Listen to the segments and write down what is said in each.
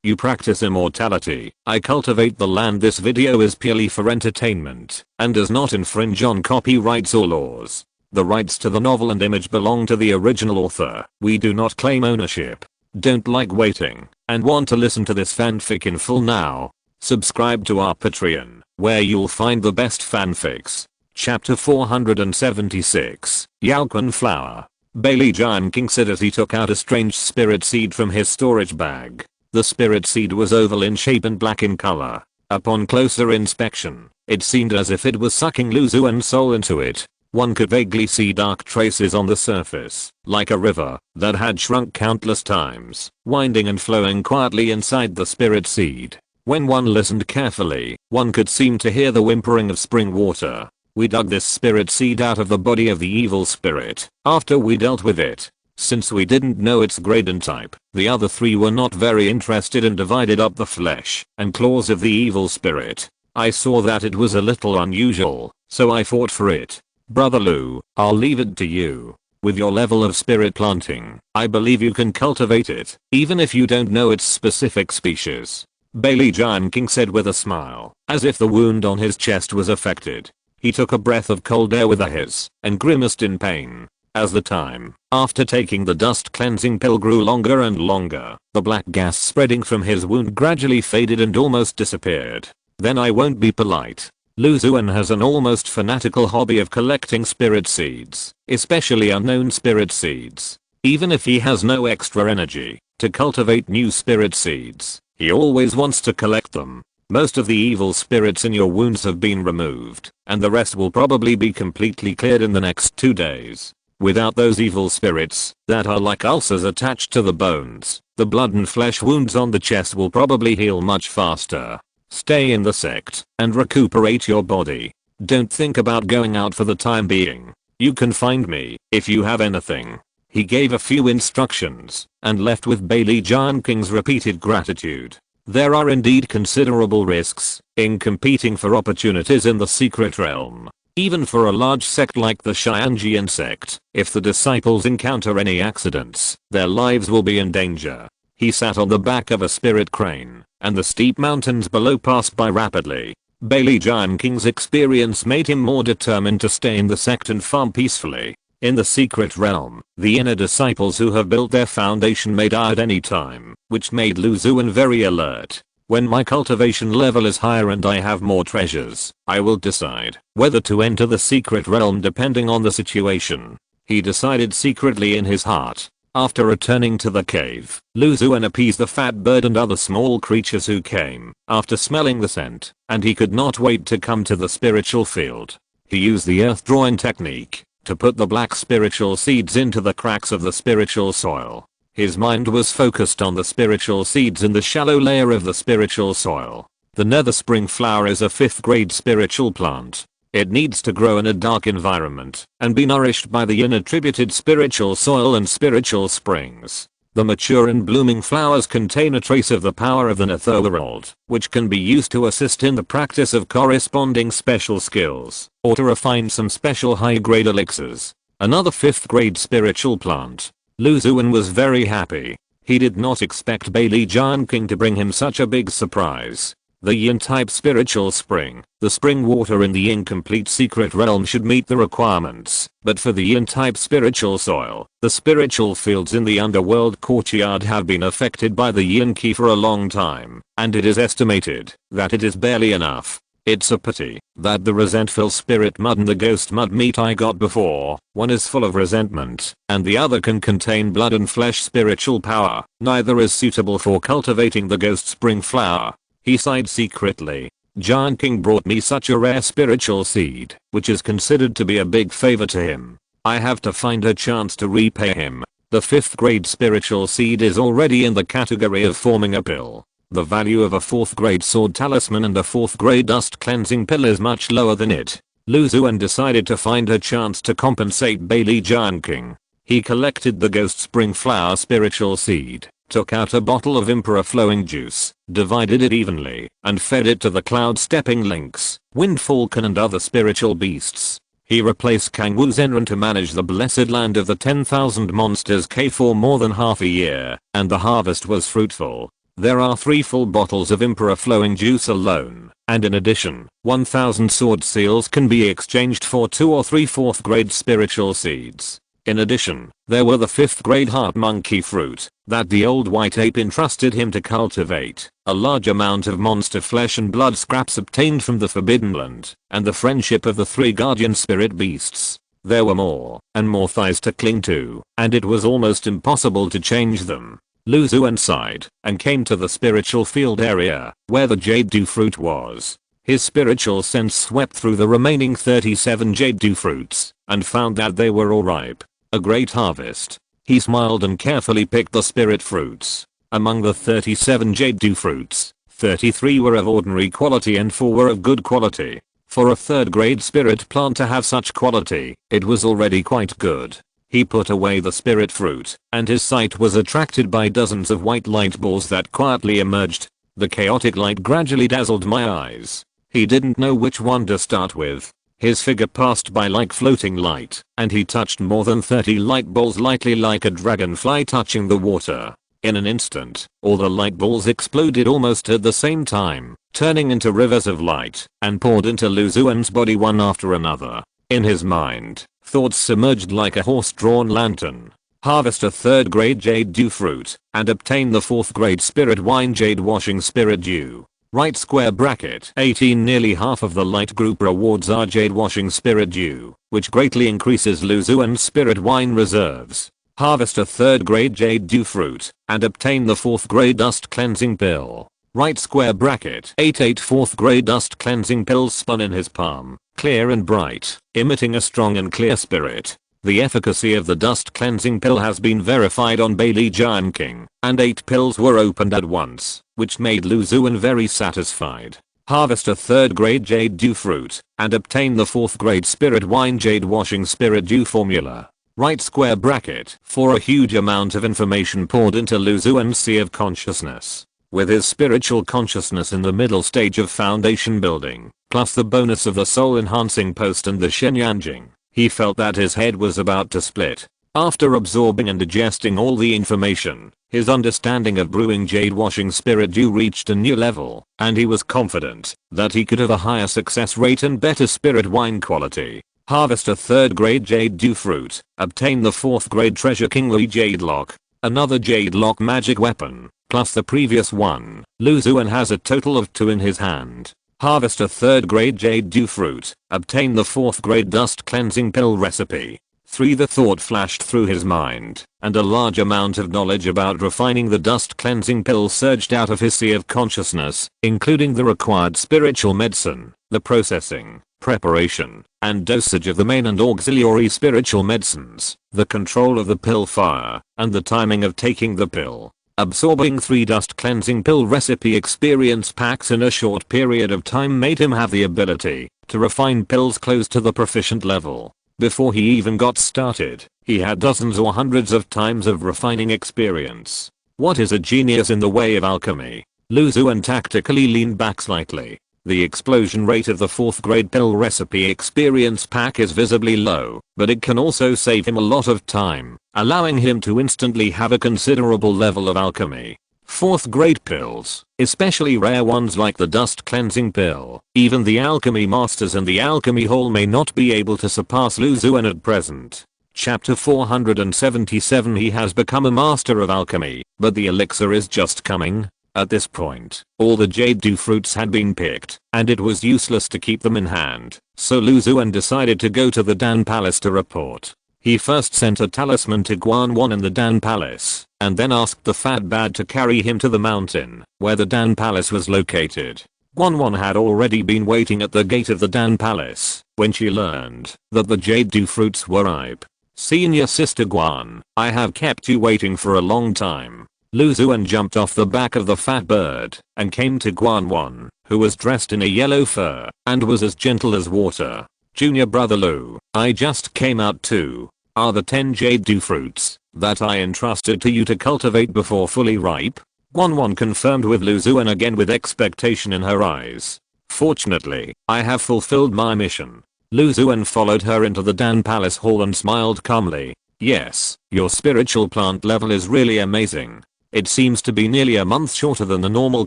You practice immortality. I cultivate the land. This video is purely for entertainment and does not infringe on copyrights or laws. The rights to the novel and image belong to the original author. We do not claim ownership. Don't like waiting and want to listen to this fanfic in full now? Subscribe to our Patreon, where you'll find the best fanfics. Chapter 476, Xuan Flower. Bailey Giant King said as he took out a strange spirit seed from his storage bag. The spirit seed was oval in shape and black in color. Upon closer inspection, it seemed as if it was sucking Xuan's soul into it. One could vaguely see dark traces on the surface, like a river that had shrunk countless times, winding and flowing quietly inside the spirit seed. When one listened carefully, one could seem to hear the whimpering of spring water. We dug this spirit seed out of the body of the evil spirit after we dealt with it. Since we didn't know its grade and type, the other three were not very interested and divided up the flesh and claws of the evil spirit. I saw that it was a little unusual, so I fought for it. Brother Lou, I'll leave it to you. With your level of spirit planting, I believe you can cultivate it, even if you don't know its specific species. Bailey Giant King said with a smile, as if the wound on his chest was affected. He took a breath of cold air with a hiss and grimaced in pain. As the time after taking the dust cleansing pill grew longer and longer, the black gas spreading from his wound gradually faded and almost disappeared. Then I won't be polite. Xuan has an almost fanatical hobby of collecting spirit seeds, especially unknown spirit seeds. Even if he has no extra energy to cultivate new spirit seeds, he always wants to collect them. Most of the evil spirits in your wounds have been removed, and the rest will probably be completely cleared in the next 2 days. Without those evil spirits that are like ulcers attached to the bones, the blood and flesh wounds on the chest will probably heal much faster. Stay in the sect and recuperate your body. Don't think about going out for the time being. You can find me if you have anything. He gave a few instructions and left with Bailey Giant King's repeated gratitude. There are indeed considerable risks in competing for opportunities in the secret realm. Even for a large sect like the Xianjian sect, if the disciples encounter any accidents, their lives will be in danger. He sat on the back of a spirit crane, and the steep mountains below passed by rapidly. Bailey Giant King's experience made him more determined to stay in the sect and farm peacefully. In the secret realm, the inner disciples who have built their foundation may die at any time, which made Xuan very alert. When my cultivation level is higher and I have more treasures, I will decide whether to enter the secret realm depending on the situation. He decided secretly in his heart. After returning to the cave, Xuan appeased the fat bird and other small creatures who came after smelling the scent, and he could not wait to come to the spiritual field. He used the earth drawing technique to put the black spiritual seeds into the cracks of the spiritual soil. His mind was focused on the spiritual seeds in the shallow layer of the spiritual soil. The nether spring flower is a 5th grade spiritual plant. It needs to grow in a dark environment and be nourished by the inattributed spiritual soil and spiritual springs. The mature and blooming flowers contain a trace of the power of the netherworld, which can be used to assist in the practice of corresponding special skills, or to refine some special high-grade elixirs. Another 5th grade spiritual plant. Xuan was very happy. He did not expect Bailey Giant King to bring him such a big surprise. The yin-type spiritual spring, the spring water in the incomplete secret realm should meet the requirements, but for the yin-type spiritual soil, the spiritual fields in the underworld courtyard have been affected by the yin ki for a long time, and it is estimated that it is barely enough. It's a pity that the resentful spirit mud and the ghost mud meat I got before, one is full of resentment, and the other can contain blood and flesh spiritual power. Neither is suitable for cultivating the ghost spring flower. He sighed secretly. Giant King brought me such a rare spiritual seed, which is considered to be a big favor to him. I have to find a chance to repay him. The 5th grade spiritual seed is already in the category of forming a pill. The value of a 4th grade sword talisman and a 4th grade dust cleansing pill is much lower than it. Xuan decided to find a chance to compensate Bailey Giant King. He collected the ghost spring flower spiritual seed, took out a bottle of Emperor flowing juice, divided it evenly, and fed it to the cloud stepping lynx, wind falcon and other spiritual beasts. He replaced Kangwu Zenran to manage the blessed land of the 10,000 monsters K for more than half a year, and the harvest was fruitful. There are 3 full bottles of Emperor flowing juice alone, and in addition, 1000 sword seals can be exchanged for 2 or 3 4th grade spiritual seeds. In addition, there were the 5th grade heart monkey fruit that the old white ape entrusted him to cultivate, a large amount of monster flesh and blood scraps obtained from the Forbidden Land, and the friendship of the 3 guardian spirit beasts. There were more and more thighs to cling to, and it was almost impossible to change them. Lu Xuan sighed and came to the spiritual field area where the jade dew fruit was. His spiritual sense swept through the remaining 37 jade dew fruits and found that they were all ripe. A great harvest. He smiled and carefully picked the spirit fruits. Among the 37 jade dew fruits, 33 were of ordinary quality and 4 were of good quality. For a 3rd grade spirit plant to have such quality, it was already quite good. He put away the spirit fruit, and his sight was attracted by dozens of white light balls that quietly emerged. The chaotic light gradually dazzled my eyes. He didn't know which one to start with. His figure passed by like floating light, and he touched more than 30 light balls lightly like a dragonfly touching the water. In an instant, all the light balls exploded almost at the same time, turning into rivers of light, and poured into Lu Xuan's body one after another. In his mind, thoughts submerged like a horse-drawn lantern. Harvest a 3rd grade jade dew fruit, and obtain the 4th grade spirit wine jade washing spirit dew. Right square bracket 18. Nearly half of the light group rewards are jade washing spirit dew, which greatly increases Lu Xuan's spirit wine reserves. Harvest a 3rd grade jade dew fruit, and obtain the 4th grade dust cleansing pill. Right square bracket 88. 4th grade dust cleansing pill spun in his palm, clear and bright, emitting a strong and clear spirit. The efficacy of the dust cleansing pill has been verified on Bailey Giant King, and 8 pills were opened at once, which made Lu Xuan very satisfied. Harvest a 3rd grade jade dew fruit, and obtain the 4th grade spirit wine jade washing spirit dew formula. Right square bracket. For a huge amount of information poured into Lu Xuan's sea of consciousness. With his spiritual consciousness in the middle stage of foundation building, plus the bonus of the soul enhancing post and the Shenyanjing, he felt that his head was about to split. After absorbing and digesting all the information, his understanding of brewing jade washing spirit dew reached a new level, and he was confident that he could have a higher success rate and better spirit wine quality. Harvest a 3rd grade jade dew fruit, obtain the 4th grade treasure kingly jade lock, another jade lock magic weapon, plus the previous one. Lu Xuan has a total of 2 in his hand. Harvest a 3rd grade jade dew fruit, obtain the 4th grade dust cleansing pill recipe. 3. The thought flashed through his mind, and a large amount of knowledge about refining the dust cleansing pill surged out of his sea of consciousness, including the required spiritual medicine, the processing, preparation, and dosage of the main and auxiliary spiritual medicines, the control of the pill fire, and the timing of taking the pill. Absorbing 3 dust cleansing pill recipe experience packs in a short period of time made him have the ability to refine pills close to the proficient level. Before he even got started, he had dozens or hundreds of times of refining experience. What is a genius in the way of alchemy? Lu Xuan tactically leaned back slightly. The explosion rate of the 4th grade pill recipe experience pack is visibly low, but it can also save him a lot of time, allowing him to instantly have a considerable level of alchemy. 4th grade pills, especially rare ones like the dust cleansing pill, even the alchemy masters and the alchemy hall may not be able to surpass Lu Xuan at present. Chapter 477. He has become a master of alchemy, but the elixir is just coming. At this point, all the jade dew fruits had been picked, and it was useless to keep them in hand, so Lu Xuan decided to go to the Dan Palace to report. He first sent a talisman to Xuan in the Dan Palace, and then asked the fat bad to carry him to the mountain, where the Dan Palace was located. Xuan had already been waiting at the gate of the Dan Palace, when she learned that the jade dew fruits were ripe. Senior sister Xuan, I have kept you waiting for a long time. Lu Xuan jumped off the back of the fat bird and came to Xuan, who was dressed in a yellow fur and was as gentle as water. Junior brother Lu, I just came out too. Are the 10 jade dew fruits that I entrusted to you to cultivate before fully ripe? Xuan confirmed with Lu Xuan again with expectation in her eyes. Fortunately, I have fulfilled my mission. Lu Xuan followed her into the Dan Palace hall and smiled calmly. Yes, your spiritual plant level is really amazing. It seems to be nearly a month shorter than the normal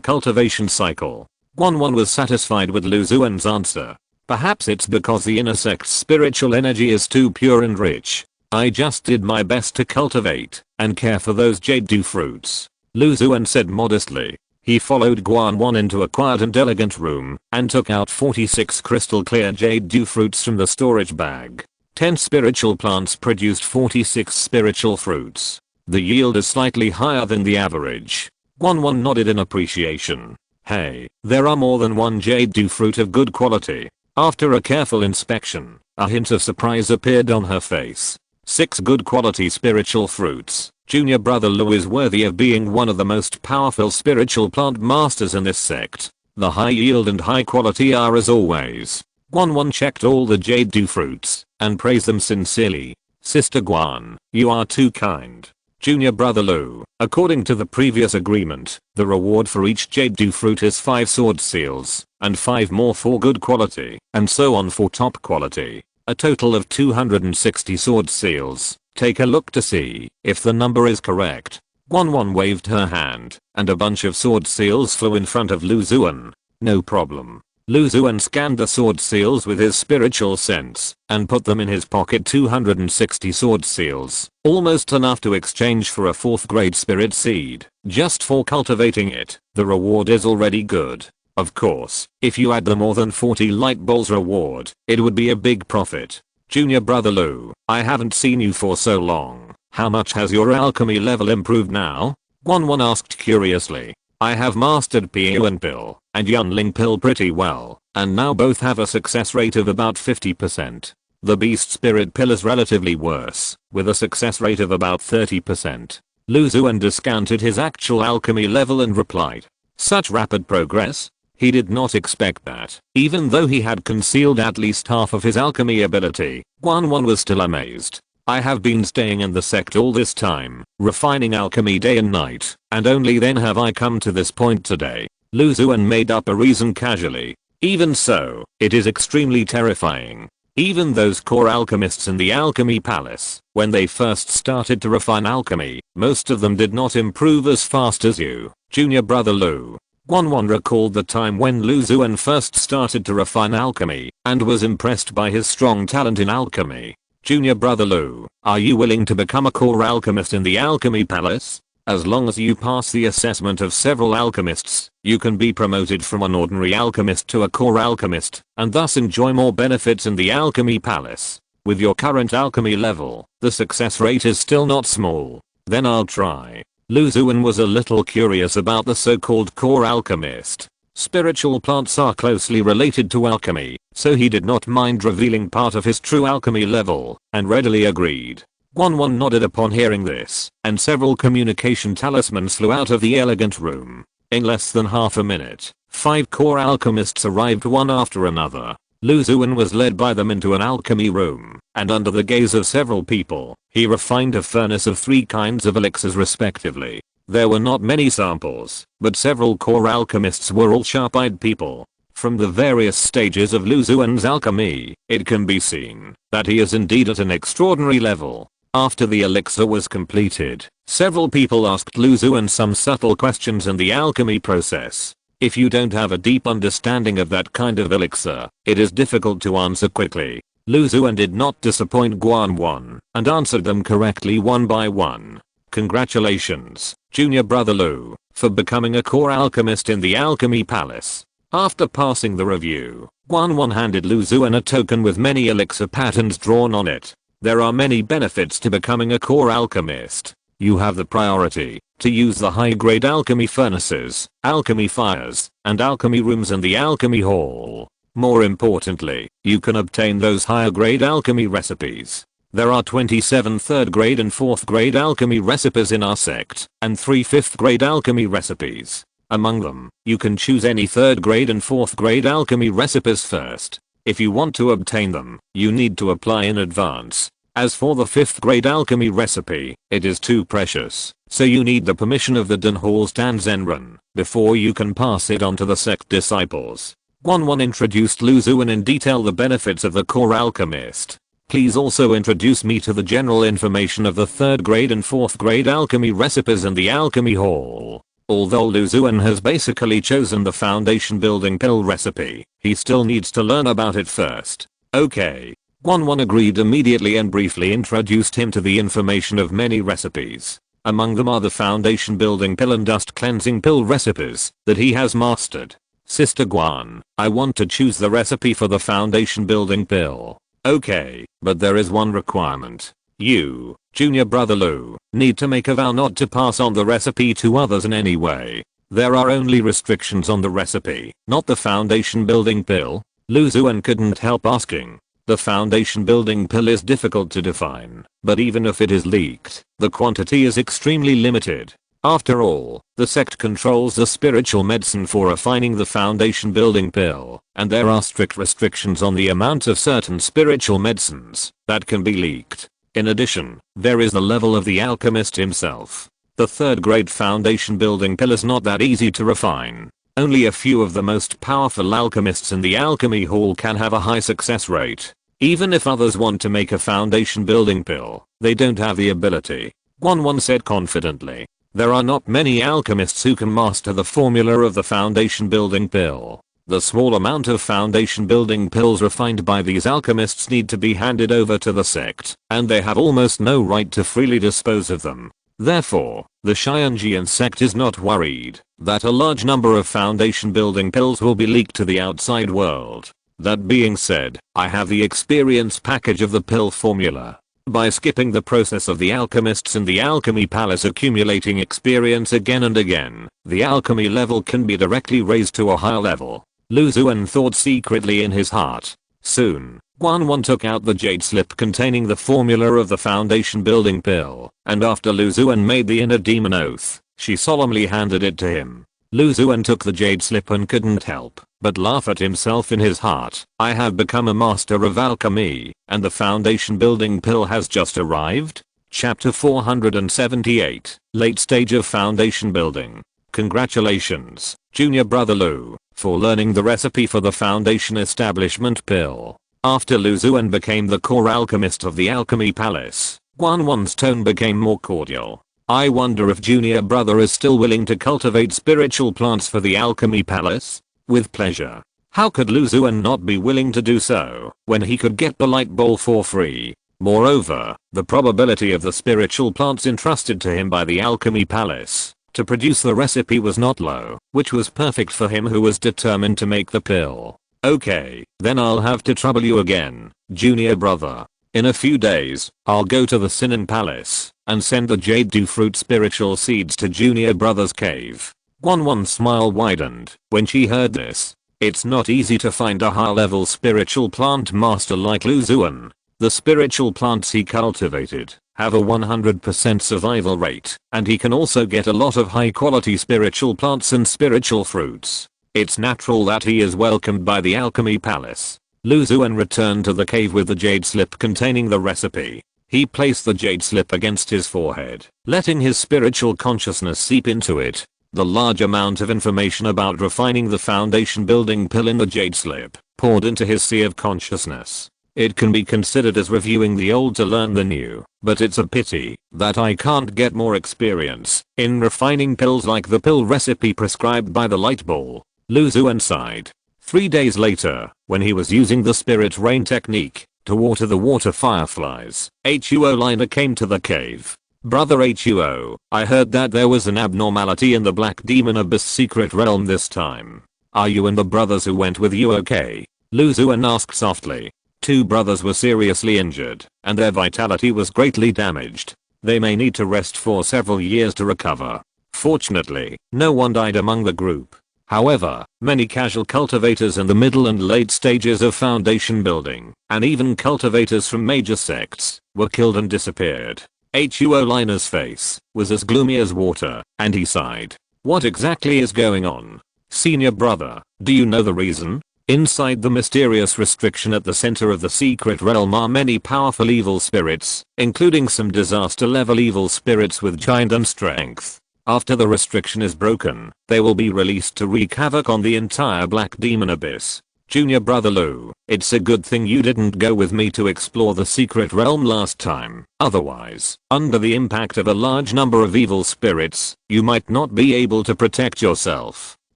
cultivation cycle. Xuan was satisfied with Lu Xuan's answer. Perhaps it's because the inner sect's spiritual energy is too pure and rich. I just did my best to cultivate and care for those jade dew fruits, Lu Xuan said modestly. He followed Xuan into a quiet and elegant room and took out 46 crystal clear jade dew fruits from the storage bag. 10 spiritual plants produced 46 spiritual fruits. The yield is slightly higher than the average. Xuan nodded in appreciation. Hey, there are more than one jade dew fruit of good quality. After a careful inspection, a hint of surprise appeared on her face. 6 good quality spiritual fruits. Junior brother Lu is worthy of being one of the most powerful spiritual plant masters in this sect. The high yield and high quality are as always. Xuan checked all the jade dew fruits and praised them sincerely. Sister Xuan, you are too kind. Junior brother Lu, according to the previous agreement, the reward for each jade dew fruit is 5 sword seals and 5 more for good quality and so on for top quality. A total of 260 sword seals. Take a look to see if the number is correct. Xuan waved her hand and a bunch of sword seals flew in front of Lu Xuan. No problem. Lu Xuan scanned the sword seals with his spiritual sense and put them in his pocket. 260 sword seals, almost enough to exchange for a 4th grade spirit seed. Just for cultivating it, the reward is already good. Of course, if you add the more than 40 light balls reward, it would be a big profit. Junior brother Lu, I haven't seen you for so long. How much has your alchemy level improved now? Xuan asked curiously. I have mastered Yuan Pill and Yunling Pill pretty well, and now both have a success rate of about 50%. The Beast Spirit Pill is relatively worse, with a success rate of about 30%. Lu Xuan discounted his actual alchemy level and replied. Such rapid progress? He did not expect that. Even though he had concealed at least half of his alchemy ability, Xuan was still amazed. I have been staying in the sect all this time, refining alchemy day and night, and only then have I come to this point today. Lu Xuan made up a reason casually. Even so, it is extremely terrifying. Even those core alchemists in the alchemy palace, when they first started to refine alchemy, most of them did not improve as fast as you, junior brother Lu. Xuan recalled the time when Lu Xuan first started to refine alchemy and was impressed by his strong talent in alchemy. Junior brother Lu, are you willing to become a core alchemist in the alchemy palace? As long as you pass the assessment of several alchemists, you can be promoted from an ordinary alchemist to a core alchemist and thus enjoy more benefits in the alchemy palace. With your current alchemy level, the success rate is still not small. Then I'll try. Lu Xuan was a little curious about the so-called core alchemist. Spiritual plants are closely related to alchemy, so he did not mind revealing part of his true alchemy level, and readily agreed. Xuan nodded upon hearing this, and several communication talismans flew out of the elegant room. In less than half a minute, 5 core alchemists arrived one after another. Lu Xuan was led by them into an alchemy room, and under the gaze of several people, he refined a furnace of 3 kinds of elixirs respectively. There were not many samples, but several core alchemists were all sharp-eyed people. From the various stages of Lu Xuan's alchemy, it can be seen that he is indeed at an extraordinary level. After the elixir was completed, several people asked Lu Xuan some subtle questions in the alchemy process. If you don't have a deep understanding of that kind of elixir, it is difficult to answer quickly. Lu Xuan did not disappoint Xuan and answered them correctly one by one. Congratulations, junior brother Lu, for becoming a core alchemist in the alchemy palace. After passing the review, Xuan handed Lu Xuan a token with many elixir patterns drawn on it. There are many benefits to becoming a core alchemist. You have the priority to use the high-grade alchemy furnaces, alchemy fires, and alchemy rooms in the alchemy hall. More importantly, you can obtain those higher-grade alchemy recipes. There are 27 3rd-grade and 4th-grade alchemy recipes in our sect, and 3 5th-grade alchemy recipes. Among them, you can choose any 3rd-grade and 4th-grade alchemy recipes first. If you want to obtain them, you need to apply in advance. As for the 5th-grade alchemy recipe, it is too precious, so you need the permission of the Den Hall Stand Zenran before you can pass it on to the sect disciples. Xuan introduced Lu Xuan in detail the benefits of the core alchemist. Please also introduce me to the general information of the 3rd grade and 4th grade alchemy recipes in the alchemy hall. Although Lu Xuan has basically chosen the foundation building pill recipe, he still needs to learn about it first. Okay. Xuan agreed immediately and briefly introduced him to the information of many recipes. Among them are the foundation building pill and dust cleansing pill recipes that he has mastered. Sister Xuan, I want to choose the recipe for the foundation building pill. Okay, but there is one requirement. You, junior brother Lu, need to make a vow not to pass on the recipe to others in any way. There are only restrictions on the recipe, not the foundation building pill. Lu Xuan couldn't help asking. The foundation building pill is difficult to define, but even if it is leaked, the quantity is extremely limited. After all, the sect controls the spiritual medicine for refining the foundation building pill, and there are strict restrictions on the amount of certain spiritual medicines that can be leaked. In addition, there is the level of the alchemist himself. The 3rd grade foundation building pill is not that easy to refine. Only a few of the most powerful alchemists in the alchemy hall can have a high success rate. Even if others want to make a foundation building pill, they don't have the ability. Xuan said confidently. There are not many alchemists who can master the formula of the foundation building pill. The small amount of foundation building pills refined by these alchemists need to be handed over to the sect, and they have almost no right to freely dispose of them. Therefore, the Xianjian sect is not worried that a large number of foundation building pills will be leaked to the outside world. That being said, I have the experience package of the pill formula. By skipping the process of the alchemists in the alchemy palace accumulating experience again and again, the alchemy level can be directly raised to a higher level. Lu Xuan thought secretly in his heart. Soon, Xuan took out the jade slip containing the formula of the foundation building pill, and after Lu Xuan made the inner demon oath, she solemnly handed it to him. Lu Xuan took the jade slip and couldn't help but laugh at himself in his heart. I have become a master of alchemy, and the foundation building pill has just arrived? Chapter 478, Late Stage of Foundation Building. Congratulations, junior brother Lu, for learning the recipe for the foundation establishment pill. After Lu Xuan became the core alchemist of the alchemy palace, Xuan's tone became more cordial. I wonder if junior brother is still willing to cultivate spiritual plants for the alchemy palace? With pleasure. How could Lu Xuan not be willing to do so when he could get the light bowl for free? Moreover, the probability of the spiritual plants entrusted to him by the alchemy palace to produce the recipe was not low, which was perfect for him who was determined to make the pill. Okay, then I'll have to trouble you again, junior brother. In a few days, I'll go to the Sinan Palace and send the jade dew fruit spiritual seeds to junior brother's cave. Xuan's smile widened when she heard this. It's not easy to find a high-level spiritual plant master like Lu Xuan. The spiritual plants he cultivated have a 100% survival rate, and he can also get a lot of high-quality spiritual plants and spiritual fruits. It's natural that he is welcomed by the alchemy palace. Lu Xuan returned to the cave with the jade slip containing the recipe. He placed the jade slip against his forehead, letting his spiritual consciousness seep into it. The large amount of information about refining the foundation building pill in the jade slip poured into his sea of consciousness. It can be considered as reviewing the old to learn the new, but it's a pity that I can't get more experience in refining pills like the pill recipe prescribed by the light ball. Lu Xuan sighed. 3 days later, when he was using the spirit rain technique to water the water fireflies, Huo Liner came to the cave. Brother Huo, I heard that there was an abnormality in the Black Demon Abyss secret realm this time. Are you and the brothers who went with you okay? Lu Xuan asked softly. 2 brothers were seriously injured, and their vitality was greatly damaged. They may need to rest for several years to recover. Fortunately, no one died among the group. However, many casual cultivators in the middle and late stages of foundation building, and even cultivators from major sects, were killed and disappeared. Huo Liner's face was as gloomy as water, and he sighed. What exactly is going on? Senior brother, do you know the reason? Inside the mysterious restriction at the center of the secret realm are many powerful evil spirits, including some disaster level evil spirits with giant strength. After the restriction is broken, they will be released to wreak havoc on the entire Black Demon Abyss. Junior brother Lu, it's a good thing you didn't go with me to explore the secret realm last time. Otherwise, under the impact of a large number of evil spirits, you might not be able to protect yourself.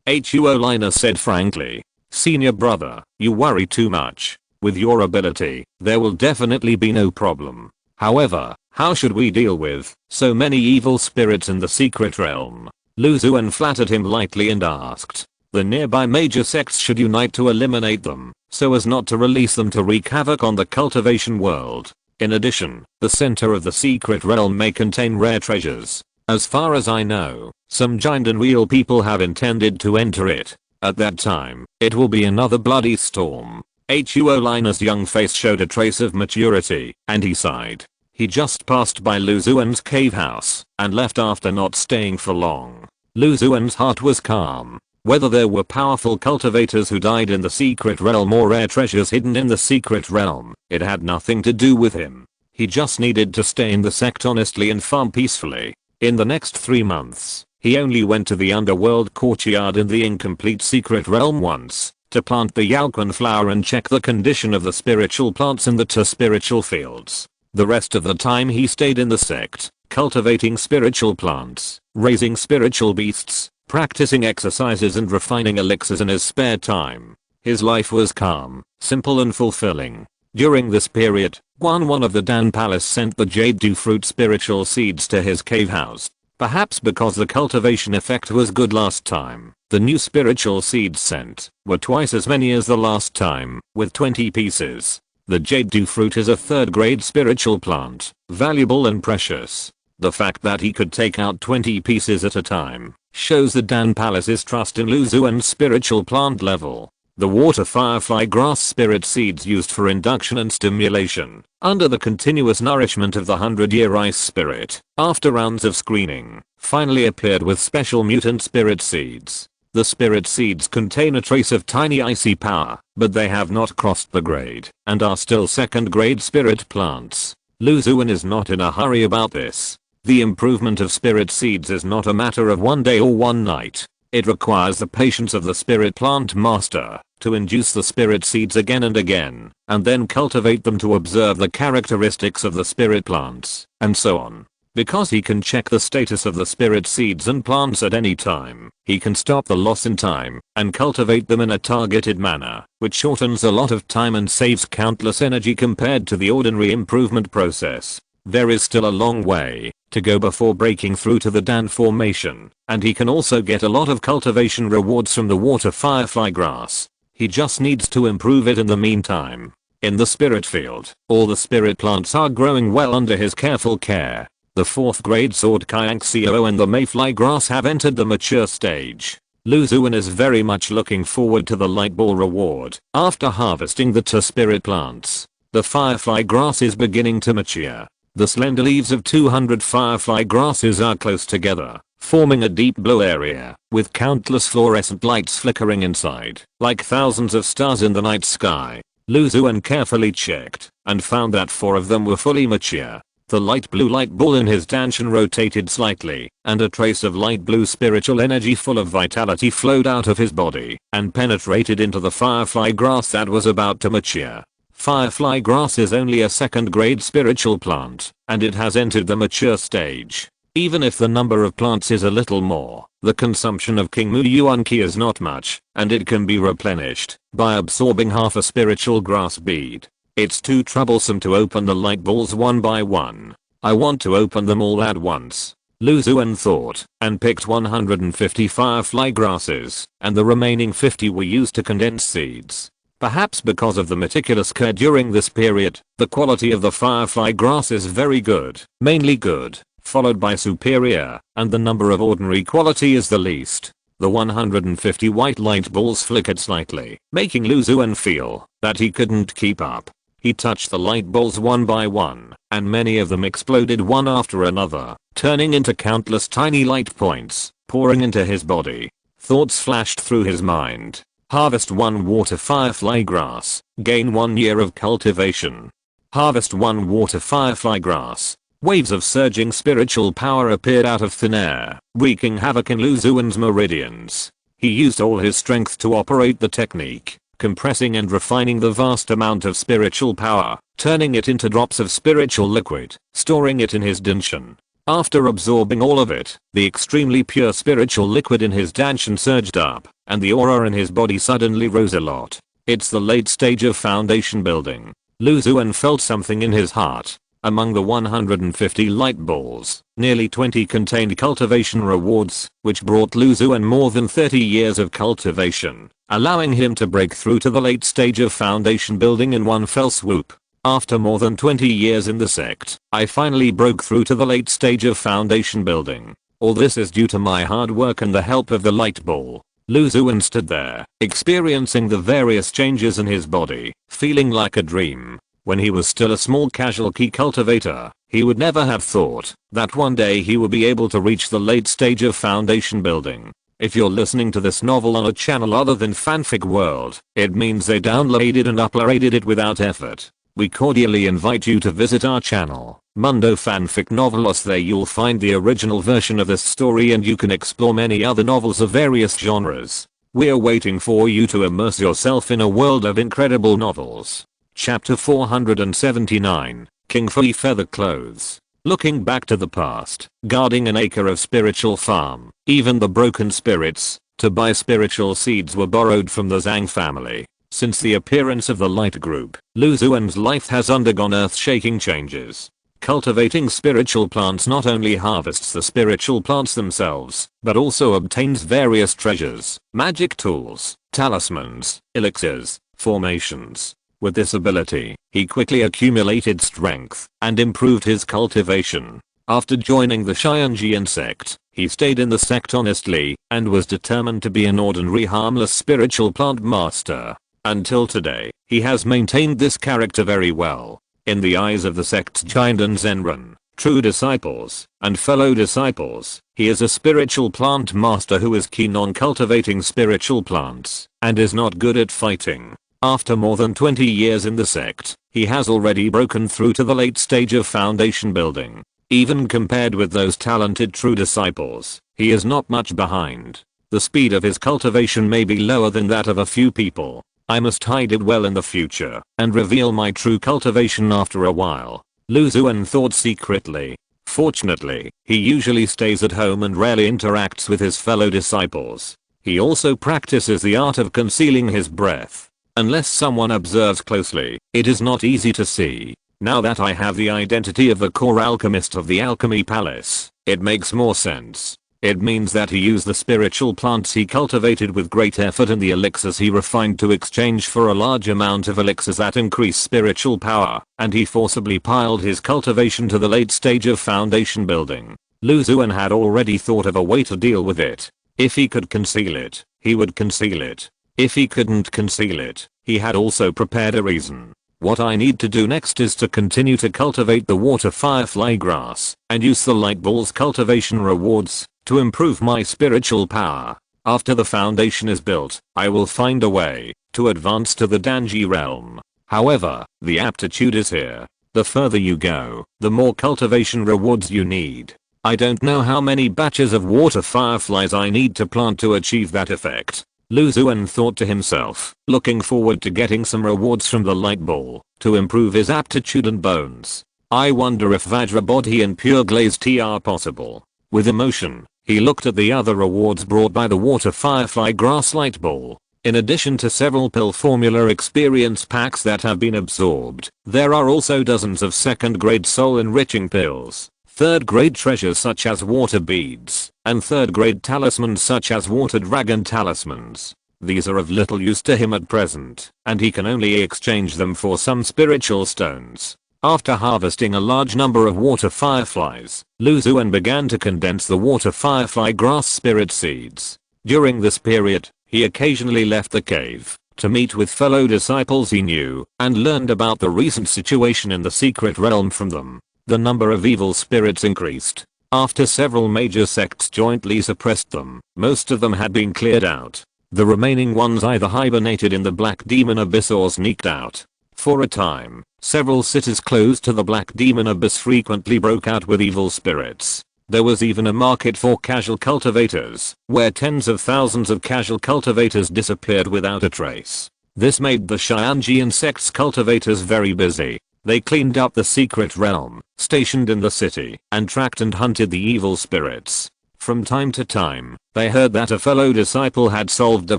Huo Linus said frankly. Senior brother, you worry too much. With your ability, there will definitely be no problem. However, how should we deal with so many evil spirits in the secret realm? Lu Xuan flattered him lightly and asked. The nearby major sects should unite to eliminate them, so as not to release them to wreak havoc on the cultivation world. In addition, the center of the secret realm may contain rare treasures. As far as I know, some giant and real people have intended to enter it. At that time, it will be another bloody storm. Huo Linus' young face showed a trace of maturity, and he sighed. He just passed by Lu Xuan's cave house, and left after not staying for long. Lu Xuan's heart was calm. Whether there were powerful cultivators who died in the secret realm or rare treasures hidden in the secret realm, it had nothing to do with him. He just needed to stay in the sect honestly and farm peacefully. In the next 3 months, he only went to the underworld courtyard in the incomplete secret realm once, to plant the Yaoquan flower and check the condition of the spiritual plants in the 2 spiritual fields. The rest of the time he stayed in the sect, cultivating spiritual plants, raising spiritual beasts, practicing exercises and refining elixirs in his spare time. His life was calm, simple and fulfilling. During this period, one of the Dan Palace sent the jade dew fruit spiritual seeds to his cave house. Perhaps because the cultivation effect was good last time, the new spiritual seeds sent were twice as many as the last time, with 20 pieces. The jade dew fruit is a 3rd grade spiritual plant, valuable and precious. The fact that he could take out 20 pieces at a time shows the Dan Palace's trust in Lu Xuan's spiritual plant level. The water firefly grass spirit seeds used for induction and stimulation, under the continuous nourishment of the 100-year ice spirit, after rounds of screening, finally appeared with special mutant spirit seeds. The spirit seeds contain a trace of tiny icy power, but they have not crossed the grade, and are still 2nd grade spirit plants. Lu Xuan is not in a hurry about this. The improvement of spirit seeds is not a matter of one day or one night. It requires the patience of the spirit plant master to induce the spirit seeds again and again, and then cultivate them to observe the characteristics of the spirit plants, and so on. Because he can check the status of the spirit seeds and plants at any time, he can stop the loss in time and cultivate them in a targeted manner, which shortens a lot of time and saves countless energy compared to the ordinary improvement process. There is still a long way to go before breaking through to the Dan formation, and he can also get a lot of cultivation rewards from the water firefly grass. He just needs to improve it in the meantime. In the spirit field, all the spirit plants are growing well under his careful care. The 4th grade sword Kyaxio and the mayfly grass have entered the mature stage. Lu Xuan is very much looking forward to the light ball reward after harvesting the 2 spirit plants. The firefly grass is beginning to mature. The slender leaves of 200 firefly grasses are close together, forming a deep blue area, with countless fluorescent lights flickering inside, like thousands of stars in the night sky. Lu Xuan carefully checked, and found that 4 of them were fully mature. The light blue light ball in his danshan rotated slightly, and a trace of light blue spiritual energy full of vitality flowed out of his body, and penetrated into the firefly grass that was about to mature. Firefly grass is only a 2nd grade spiritual plant, and it has entered the mature stage. Even if the number of plants is a little more, the consumption of King Mu Yuan Qi is not much, and it can be replenished by absorbing half a spiritual grass bead. It's too troublesome to open the light balls one by one. I want to open them all at once. Lu Xuan thought, and picked 150 firefly grasses, and the remaining 50 were used to condense seeds. Perhaps because of the meticulous care during this period, the quality of the firefly grass is very good, mainly good, followed by superior, and the number of ordinary quality is the least. The 150 white light balls flickered slightly, making Lu Xuan feel that he couldn't keep up. He touched the light balls one by one, and many of them exploded one after another, turning into countless tiny light points, pouring into his body. Thoughts flashed through his mind. Harvest 1 water firefly grass, gain 1 year of cultivation. Harvest 1 water firefly grass. Waves of surging spiritual power appeared out of thin air, wreaking havoc in Lu Xuan's meridians. He used all his strength to operate the technique, compressing and refining the vast amount of spiritual power, turning it into drops of spiritual liquid, storing it in his danshan. After absorbing all of it, the extremely pure spiritual liquid in his danshan surged up, and the aura in his body suddenly rose a lot. It's the late stage of foundation building. Lu Xuan felt something in his heart. Among the 150 light balls, nearly 20 contained cultivation rewards, which brought Lu Xuan more than 30 years of cultivation, allowing him to break through to the late stage of foundation building in one fell swoop. After more than 20 years in the sect, I finally broke through to the late stage of foundation building. All this is due to my hard work and the help of the light ball. Lu Xuan stood there, experiencing the various changes in his body, feeling like a dream. When he was still a small casual key cultivator, he would never have thought that one day he would be able to reach the late stage of foundation building. If you're listening to this novel on a channel other than Fanfic World, it means they downloaded and uploaded it without effort. We cordially invite you to visit our channel, Mundo Fanfic Novelos. There you'll find the original version of this story and you can explore many other novels of various genres. We're waiting for you to immerse yourself in a world of incredible novels. Chapter 479, King Fui Feather Clothes. Looking back to the past, guarding an acre of spiritual farm, even the broken spirits, to buy spiritual seeds were borrowed from the Zhang family. Since the appearance of the light group, Lu Xuan's life has undergone earth-shaking changes. Cultivating spiritual plants not only harvests the spiritual plants themselves, but also obtains various treasures, magic tools, talismans, elixirs, formations. With this ability, he quickly accumulated strength and improved his cultivation. After joining the Xianjian sect, he stayed in the sect honestly and was determined to be an ordinary harmless spiritual plant master. Until today, he has maintained this character very well. In the eyes of the sect's Jian and Zenran, true disciples, and fellow disciples, he is a spiritual plant master who is keen on cultivating spiritual plants and is not good at fighting. After more than 20 years in the sect, he has already broken through to the late stage of foundation building. Even compared with those talented true disciples, he is not much behind. The speed of his cultivation may be lower than that of a few people. I must hide it well in the future and reveal my true cultivation after a while. Lu Xuan thought secretly. Fortunately, he usually stays at home and rarely interacts with his fellow disciples. He also practices the art of concealing his breath. Unless someone observes closely, it is not easy to see. Now that I have the identity of the core alchemist of the alchemy palace, it makes more sense. It means that he used the spiritual plants he cultivated with great effort and the elixirs he refined to exchange for a large amount of elixirs that increase spiritual power, and he forcibly piled his cultivation to the late stage of foundation building. Lu Xuan had already thought of a way to deal with it. If he could conceal it, he would conceal it. If he couldn't conceal it, he had also prepared a reason. What I need to do next is to continue to cultivate the water firefly grass and use the light ball's cultivation rewards to improve my spiritual power. After the foundation is built, I will find a way to advance to the Danji realm. However, the aptitude is here. The further you go, the more cultivation rewards you need. I don't know how many batches of water fireflies I need to plant to achieve that effect. Lu Xuan thought to himself, looking forward to getting some rewards from the light ball to improve his aptitude and bones. I wonder if Vajra body and pure glazed tea are possible. With emotion, he looked at the other rewards brought by the water firefly grass light ball. In addition to several pill formula experience packs that have been absorbed, there are also dozens of second grade soul enriching pills, third grade treasures such as water beads, and third grade talismans such as water dragon talismans. These are of little use to him at present, and he can only exchange them for some spiritual stones. After harvesting a large number of water fireflies, Lu Xuan began to condense the water firefly grass spirit seeds. During this period, he occasionally left the cave to meet with fellow disciples he knew and learned about the recent situation in the secret realm from them. The number of evil spirits increased. After several major sects jointly suppressed them, most of them had been cleared out. The remaining ones either hibernated in the Black Demon Abyss or sneaked out. For a time, several cities close to the Black Demon Abyss frequently broke out with evil spirits. There was even a market for casual cultivators, where tens of thousands of casual cultivators disappeared without a trace. This made the Xianji insects cultivators very busy. They cleaned up the secret realm, stationed in the city, and tracked and hunted the evil spirits. From time to time, they heard that a fellow disciple had solved a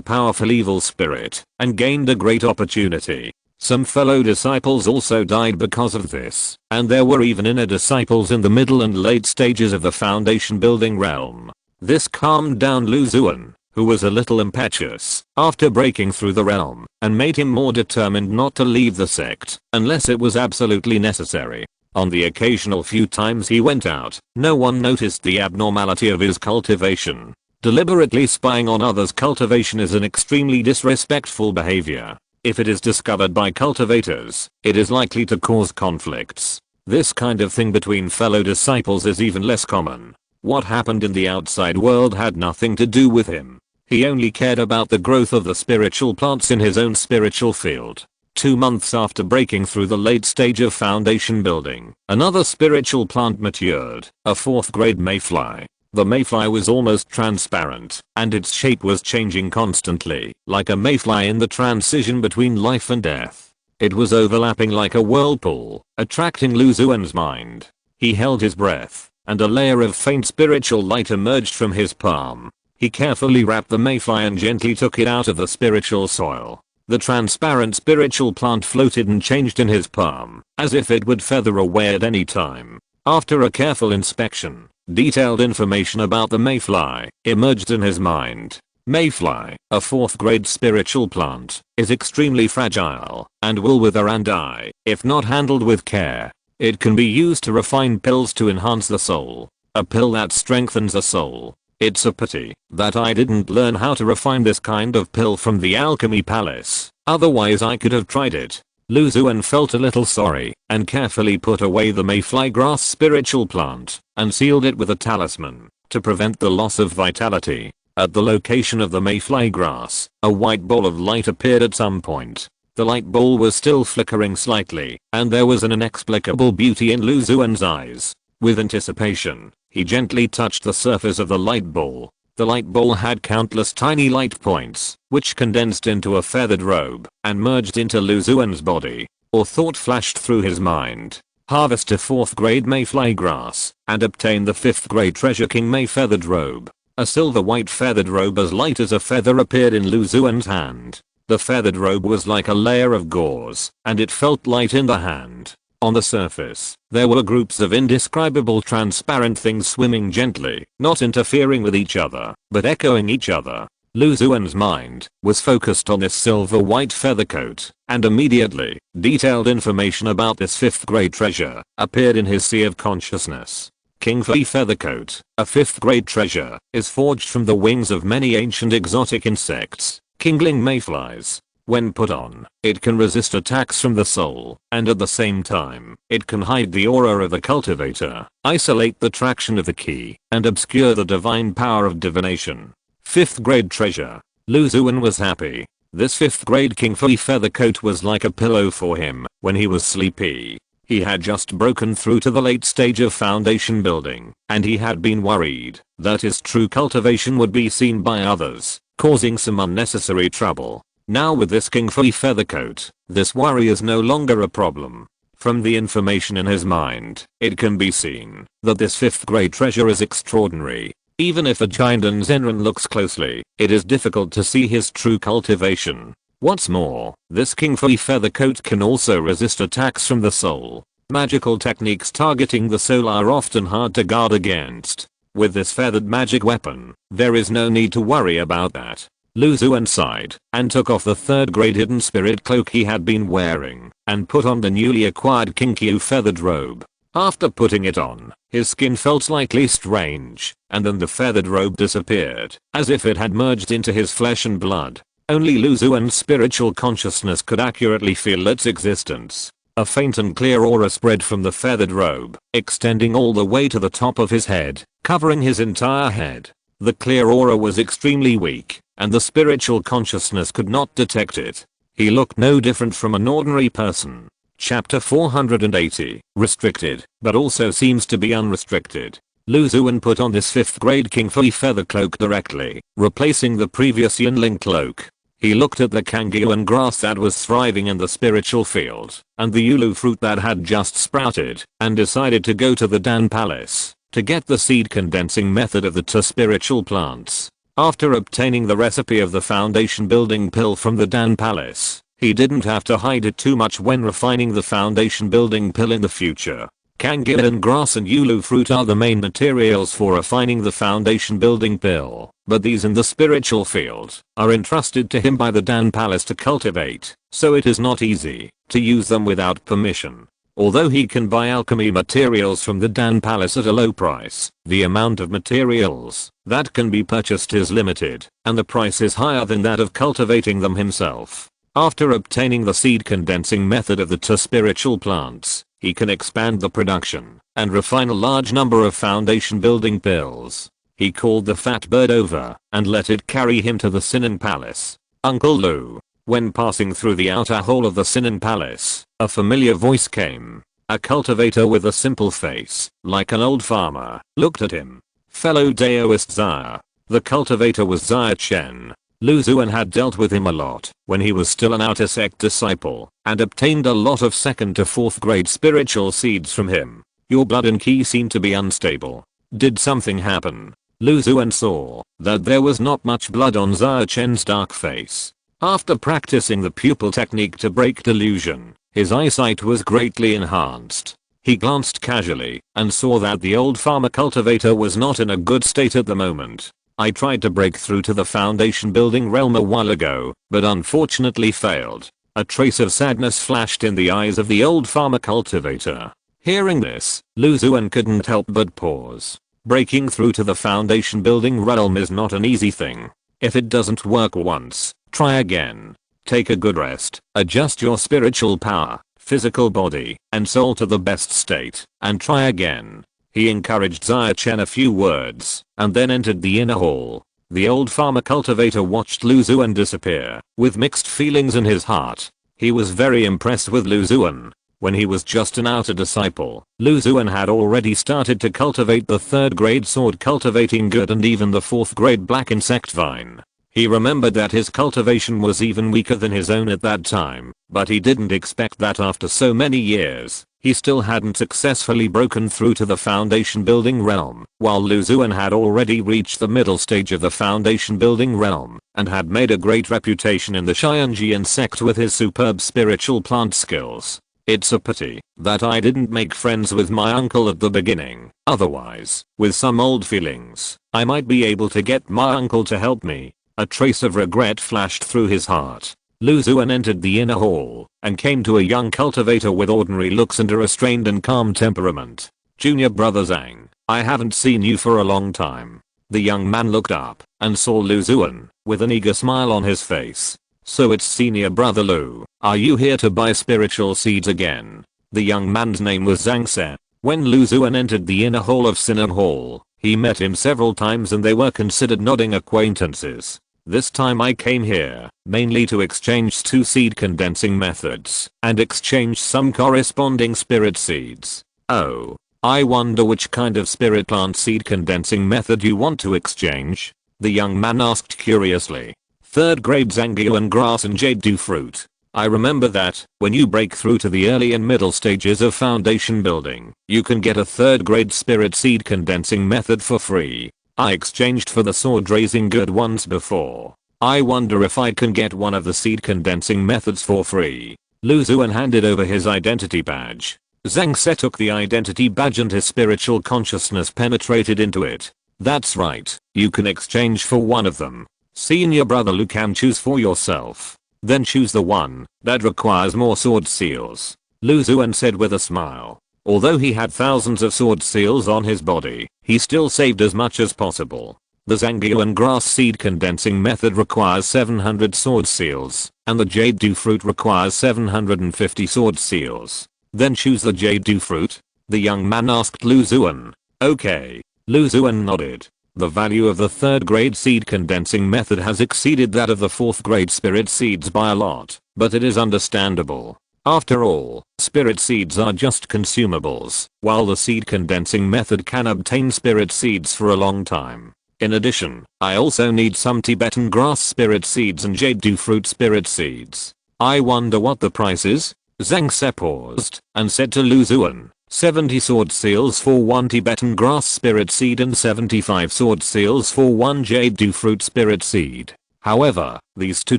powerful evil spirit and gained a great opportunity. Some fellow disciples also died because of this, and there were even inner disciples in the middle and late stages of the foundation building realm. This calmed down Xuan, who was a little impetuous after breaking through the realm, and made him more determined not to leave the sect unless it was absolutely necessary. On the occasional few times he went out, no one noticed the abnormality of his cultivation. Deliberately spying on others' cultivation is an extremely disrespectful behavior. If it is discovered by cultivators, it is likely to cause conflicts. This kind of thing between fellow disciples is even less common. What happened in the outside world had nothing to do with him. He only cared about the growth of the spiritual plants in his own spiritual field. 2 months after breaking through the late stage of foundation building, another spiritual plant matured, a 4th grade mayfly. The mayfly was almost transparent, and its shape was changing constantly, like a mayfly in the transition between life and death. It was overlapping like a whirlpool, attracting Xuan's mind. He held his breath, and a layer of faint spiritual light emerged from his palm. He carefully wrapped the mayfly and gently took it out of the spiritual soil. The transparent spiritual plant floated and changed in his palm, as if it would feather away at any time. After a careful inspection, detailed information about the mayfly emerged in his mind. Mayfly, a 4th grade spiritual plant, is extremely fragile and will wither and die if not handled with care. It can be used to refine pills to enhance the soul. A pill that strengthens a soul. It's a pity that I didn't learn how to refine this kind of pill from the alchemy palace, otherwise I could have tried it. Xuan felt a little sorry and carefully put away the mayfly grass spiritual plant and sealed it with a talisman to prevent the loss of vitality. At the location of the mayfly grass, a white ball of light appeared at some point. The light ball was still flickering slightly, and there was an inexplicable beauty in Xuan's eyes. With anticipation, he gently touched the surface of the light ball. The light ball had countless tiny light points, which condensed into a feathered robe and merged into Xuan's body. A thought flashed through his mind. Harvest a 4th grade mayfly grass and obtain the 5th grade treasure king may feathered robe. A silver white feathered robe as light as a feather appeared in Xuan's hand. The feathered robe was like a layer of gauze, and it felt light in the hand. On the surface, there were groups of indescribable transparent things swimming gently, not interfering with each other, but echoing each other. Xuan's mind was focused on this silver white feather coat, and immediately, detailed information about this 5th grade treasure appeared in his sea of consciousness. Kingfei feathercoat, a 5th grade treasure, is forged from the wings of many ancient exotic insects, kingling mayflies. When put on, it can resist attacks from the soul, and at the same time, it can hide the aura of the cultivator, isolate the traction of the key, and obscure the divine power of divination. 5th grade treasure. Xuan was happy. This 5th grade Kingfei feathercoat was like a pillow for him when he was sleepy. He had just broken through to the late stage of foundation building, and he had been worried that his true cultivation would be seen by others, causing some unnecessary trouble. Now with this Kingfei feathercoat, this worry is no longer a problem. From the information in his mind, it can be seen that this 5th grade treasure is extraordinary. Even if a Jindan Zenran looks closely, it is difficult to see his true cultivation. What's more, this Kingfei feathercoat can also resist attacks from the soul. Magical techniques targeting the soul are often hard to guard against. With this feathered magic weapon, there is no need to worry about that. Xuan sighed and took off the 3rd grade hidden spirit cloak he had been wearing and put on the newly acquired Kinkyu feathered robe. After putting it on, his skin felt slightly strange, and then the feathered robe disappeared, as if it had merged into his flesh and blood. Only Xuan's spiritual consciousness could accurately feel its existence. A faint and clear aura spread from the feathered robe, extending all the way to the top of his head, covering his entire head. The clear aura was extremely weak, and the spiritual consciousness could not detect it. He looked no different from an ordinary person. Chapter 480, restricted, but also seems to be unrestricted. Xuan put on this 5th grade Kingfei feather cloak directly, replacing the previous Yunling cloak. He looked at the Kangyuan grass that was thriving in the spiritual field, and the Ulu fruit that had just sprouted, and decided to go to the Dan Palace to get the seed condensing method of the two spiritual plants. After obtaining the recipe of the foundation building pill from the Dan Palace, he didn't have to hide it too much when refining the foundation building pill in the future. Kangyuan grass and Ulu fruit are the main materials for refining the foundation building pill, but these in the spiritual field are entrusted to him by the Dan Palace to cultivate, so it is not easy to use them without permission. Although he can buy alchemy materials from the Dan Palace at a low price, the amount of materials that can be purchased is limited, and the price is higher than that of cultivating them himself. After obtaining the seed condensing method of the two spiritual plants, he can expand the production and refine a large number of foundation building pills. He called the fat bird over and let it carry him to the Sinan Palace. Uncle Lu. When passing through the outer hall of the Sinan Palace, a familiar voice came. A cultivator with a simple face, like an old farmer, looked at him. Fellow Daoist Zaya. The cultivator was Zaya Chen. Lu Xuan had dealt with him a lot when he was still an outer sect disciple, and obtained a lot of 2nd to 4th grade spiritual seeds from him. Your blood and ki seem to be unstable. Did something happen? Lu Xuan saw that there was not much blood on Zaya Chen's dark face. After practicing the pupil technique to break delusion, his eyesight was greatly enhanced. He glanced casually and saw that the old farmer cultivator was not in a good state at the moment. I tried to break through to the foundation building realm a while ago, but unfortunately failed. A trace of sadness flashed in the eyes of the old farmer cultivator. Hearing this, Lu Xuan couldn't help but pause. Breaking through to the foundation building realm is not an easy thing. If it doesn't work once, try again. Take a good rest, adjust your spiritual power, physical body, and soul to the best state, and try again. He encouraged Zaya Chen a few words, and then entered the inner hall. The old farmer cultivator watched Lu Xuan disappear, with mixed feelings in his heart. He was very impressed with Lu Xuan. When he was just an outer disciple, Lu Xuan had already started to cultivate the 3rd grade sword cultivating good and even the 4th grade black insect vine. He remembered that his cultivation was even weaker than his own at that time, but he didn't expect that after so many years, he still hadn't successfully broken through to the foundation building realm, while Lu Xuan had already reached the middle stage of the foundation building realm, and had made a great reputation in the Xianjian sect with his superb spiritual plant skills. It's a pity that I didn't make friends with my uncle at the beginning, otherwise, with some old feelings, I might be able to get my uncle to help me. A trace of regret flashed through his heart. Lu Xuan entered the inner hall and came to a young cultivator with ordinary looks and a restrained and calm temperament. Junior brother Zhang, I haven't seen you for a long time. The young man looked up and saw Lu Xuan with an eager smile on his face. So it's senior brother Lu, are you here to buy spiritual seeds again? The young man's name was Zhang Se. When Lu Xuan entered the inner hall of Sinan Hall, he met him several times and they were considered nodding acquaintances. This time I came here, mainly to exchange 2 seed condensing methods, and exchange some corresponding spirit seeds. Oh. I wonder which kind of spirit plant seed condensing method you want to exchange? The young man asked curiously. 3rd grade Zangyuan grass and jade dew fruit. I remember that, when you break through to the early and middle stages of foundation building, you can get a 3rd grade spirit seed condensing method for free. I exchanged for the sword raising good once before. I wonder if I can get one of the seed condensing methods for free. Lu Xuan handed over his identity badge. Zhang Se took the identity badge and his spiritual consciousness penetrated into it. That's right, you can exchange for one of them. Senior brother Lu can choose for yourself. Then choose the one that requires more sword seals. Lu Xuan said with a smile. Although he had thousands of sword seals on his body, he still saved as much as possible. The Zangyuan grass seed condensing method requires 700 sword seals, and the jade dew fruit requires 750 sword seals. Then choose the jade dew fruit? The young man asked Lu Xuan. Okay. Lu Xuan nodded. The value of the 3rd grade seed condensing method has exceeded that of the 4th grade spirit seeds by a lot, but it is understandable. After all, spirit seeds are just consumables, while the seed condensing method can obtain spirit seeds for a long time. In addition, I also need some Tibetan grass spirit seeds and jade dew fruit spirit seeds. I wonder what the price is? Zhang Se paused and said to Lu Xuan, 70 sword seals for 1 Tibetan grass spirit seed and 75 sword seals for 1 jade dew fruit spirit seed. However, these two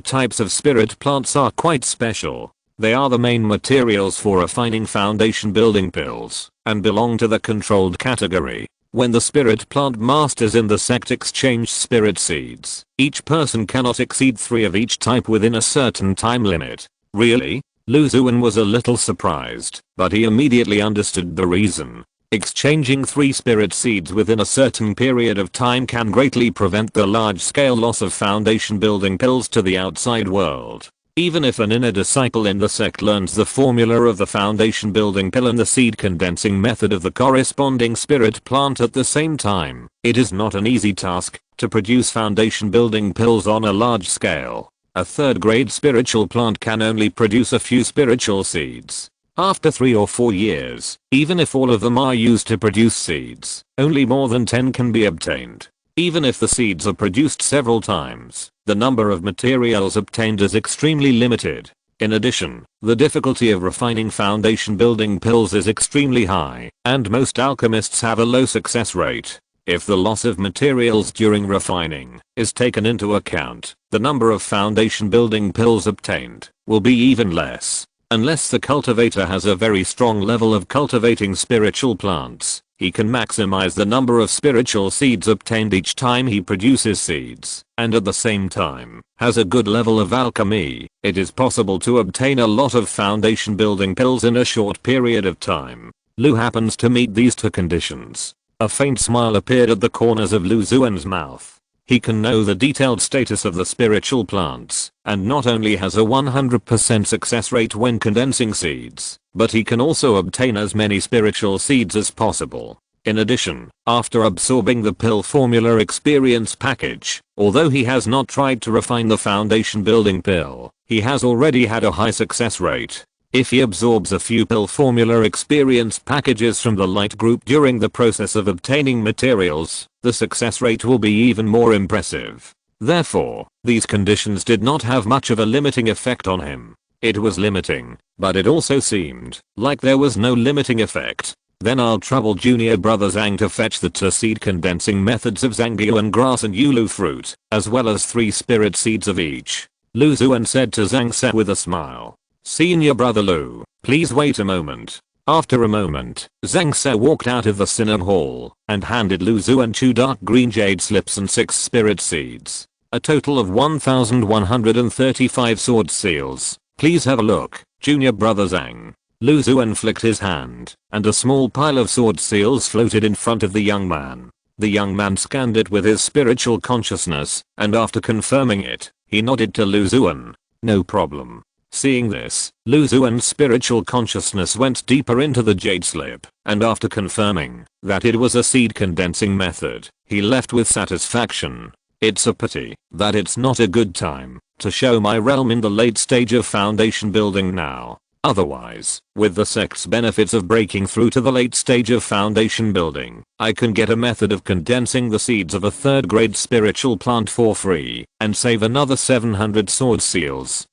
types of spirit plants are quite special. They are the main materials for refining foundation building pills and belong to the controlled category. When the spirit plant masters in the sect exchange spirit seeds, each person cannot exceed 3 of each type within a certain time limit. Really? Lu Xuan was a little surprised, but he immediately understood the reason. Exchanging 3 spirit seeds within a certain period of time can greatly prevent the large-scale loss of foundation building pills to the outside world. Even if an inner disciple in the sect learns the formula of the foundation building pill and the seed condensing method of the corresponding spirit plant at the same time, it is not an easy task to produce foundation building pills on a large scale. A third-grade spiritual plant can only produce a few spiritual seeds. After 3 or 4 years, even if all of them are used to produce seeds, only more than 10 can be obtained. Even if the seeds are produced several times, the number of materials obtained is extremely limited. In addition, the difficulty of refining foundation building pills is extremely high, and most alchemists have a low success rate. If the loss of materials during refining is taken into account, the number of foundation building pills obtained will be even less. Unless the cultivator has a very strong level of cultivating spiritual plants, he can maximize the number of spiritual seeds obtained each time he produces seeds, and at the same time, has a good level of alchemy. It is possible to obtain a lot of foundation building pills in a short period of time. Lu happens to meet these 2 conditions. A faint smile appeared at the corners of Lu Xuan's mouth. He can know the detailed status of the spiritual plants, and not only has a 100% success rate when condensing seeds, but he can also obtain as many spiritual seeds as possible. In addition, after absorbing the pill formula experience package, although he has not tried to refine the foundation building pill, he has already had a high success rate. If he absorbs a few pill formula experience packages from the light group during the process of obtaining materials, the success rate will be even more impressive. Therefore, these conditions did not have much of a limiting effect on him. It was limiting, but it also seemed like there was no limiting effect. Then I'll trouble junior brother Zhang to fetch the 2 seed condensing methods of Zhangyuan grass and Yulu fruit, as well as 3 spirit seeds of each. Lu Xuan said to Zhang Se with a smile. Senior brother Lu, please wait a moment. After a moment, Zhang Se walked out of the synod hall and handed Lu Xuan 2 dark green jade slips and 6 spirit seeds. A total of 1,135 sword seals. Please have a look, junior brother Zhang. Lu Xuan flicked his hand, and a small pile of sword seals floated in front of the young man. The young man scanned it with his spiritual consciousness, and after confirming it, he nodded to Lu Xuan. No problem. Seeing this, Lu Xuan's spiritual consciousness went deeper into the jade slip, and after confirming that it was a seed condensing method, he left with satisfaction. It's a pity that it's not a good time to show my realm in the late stage of foundation building now. Otherwise, with the sect's benefits of breaking through to the late stage of foundation building, I can get a method of condensing the seeds of a 3rd grade spiritual plant for free, and save another 700 sword seals.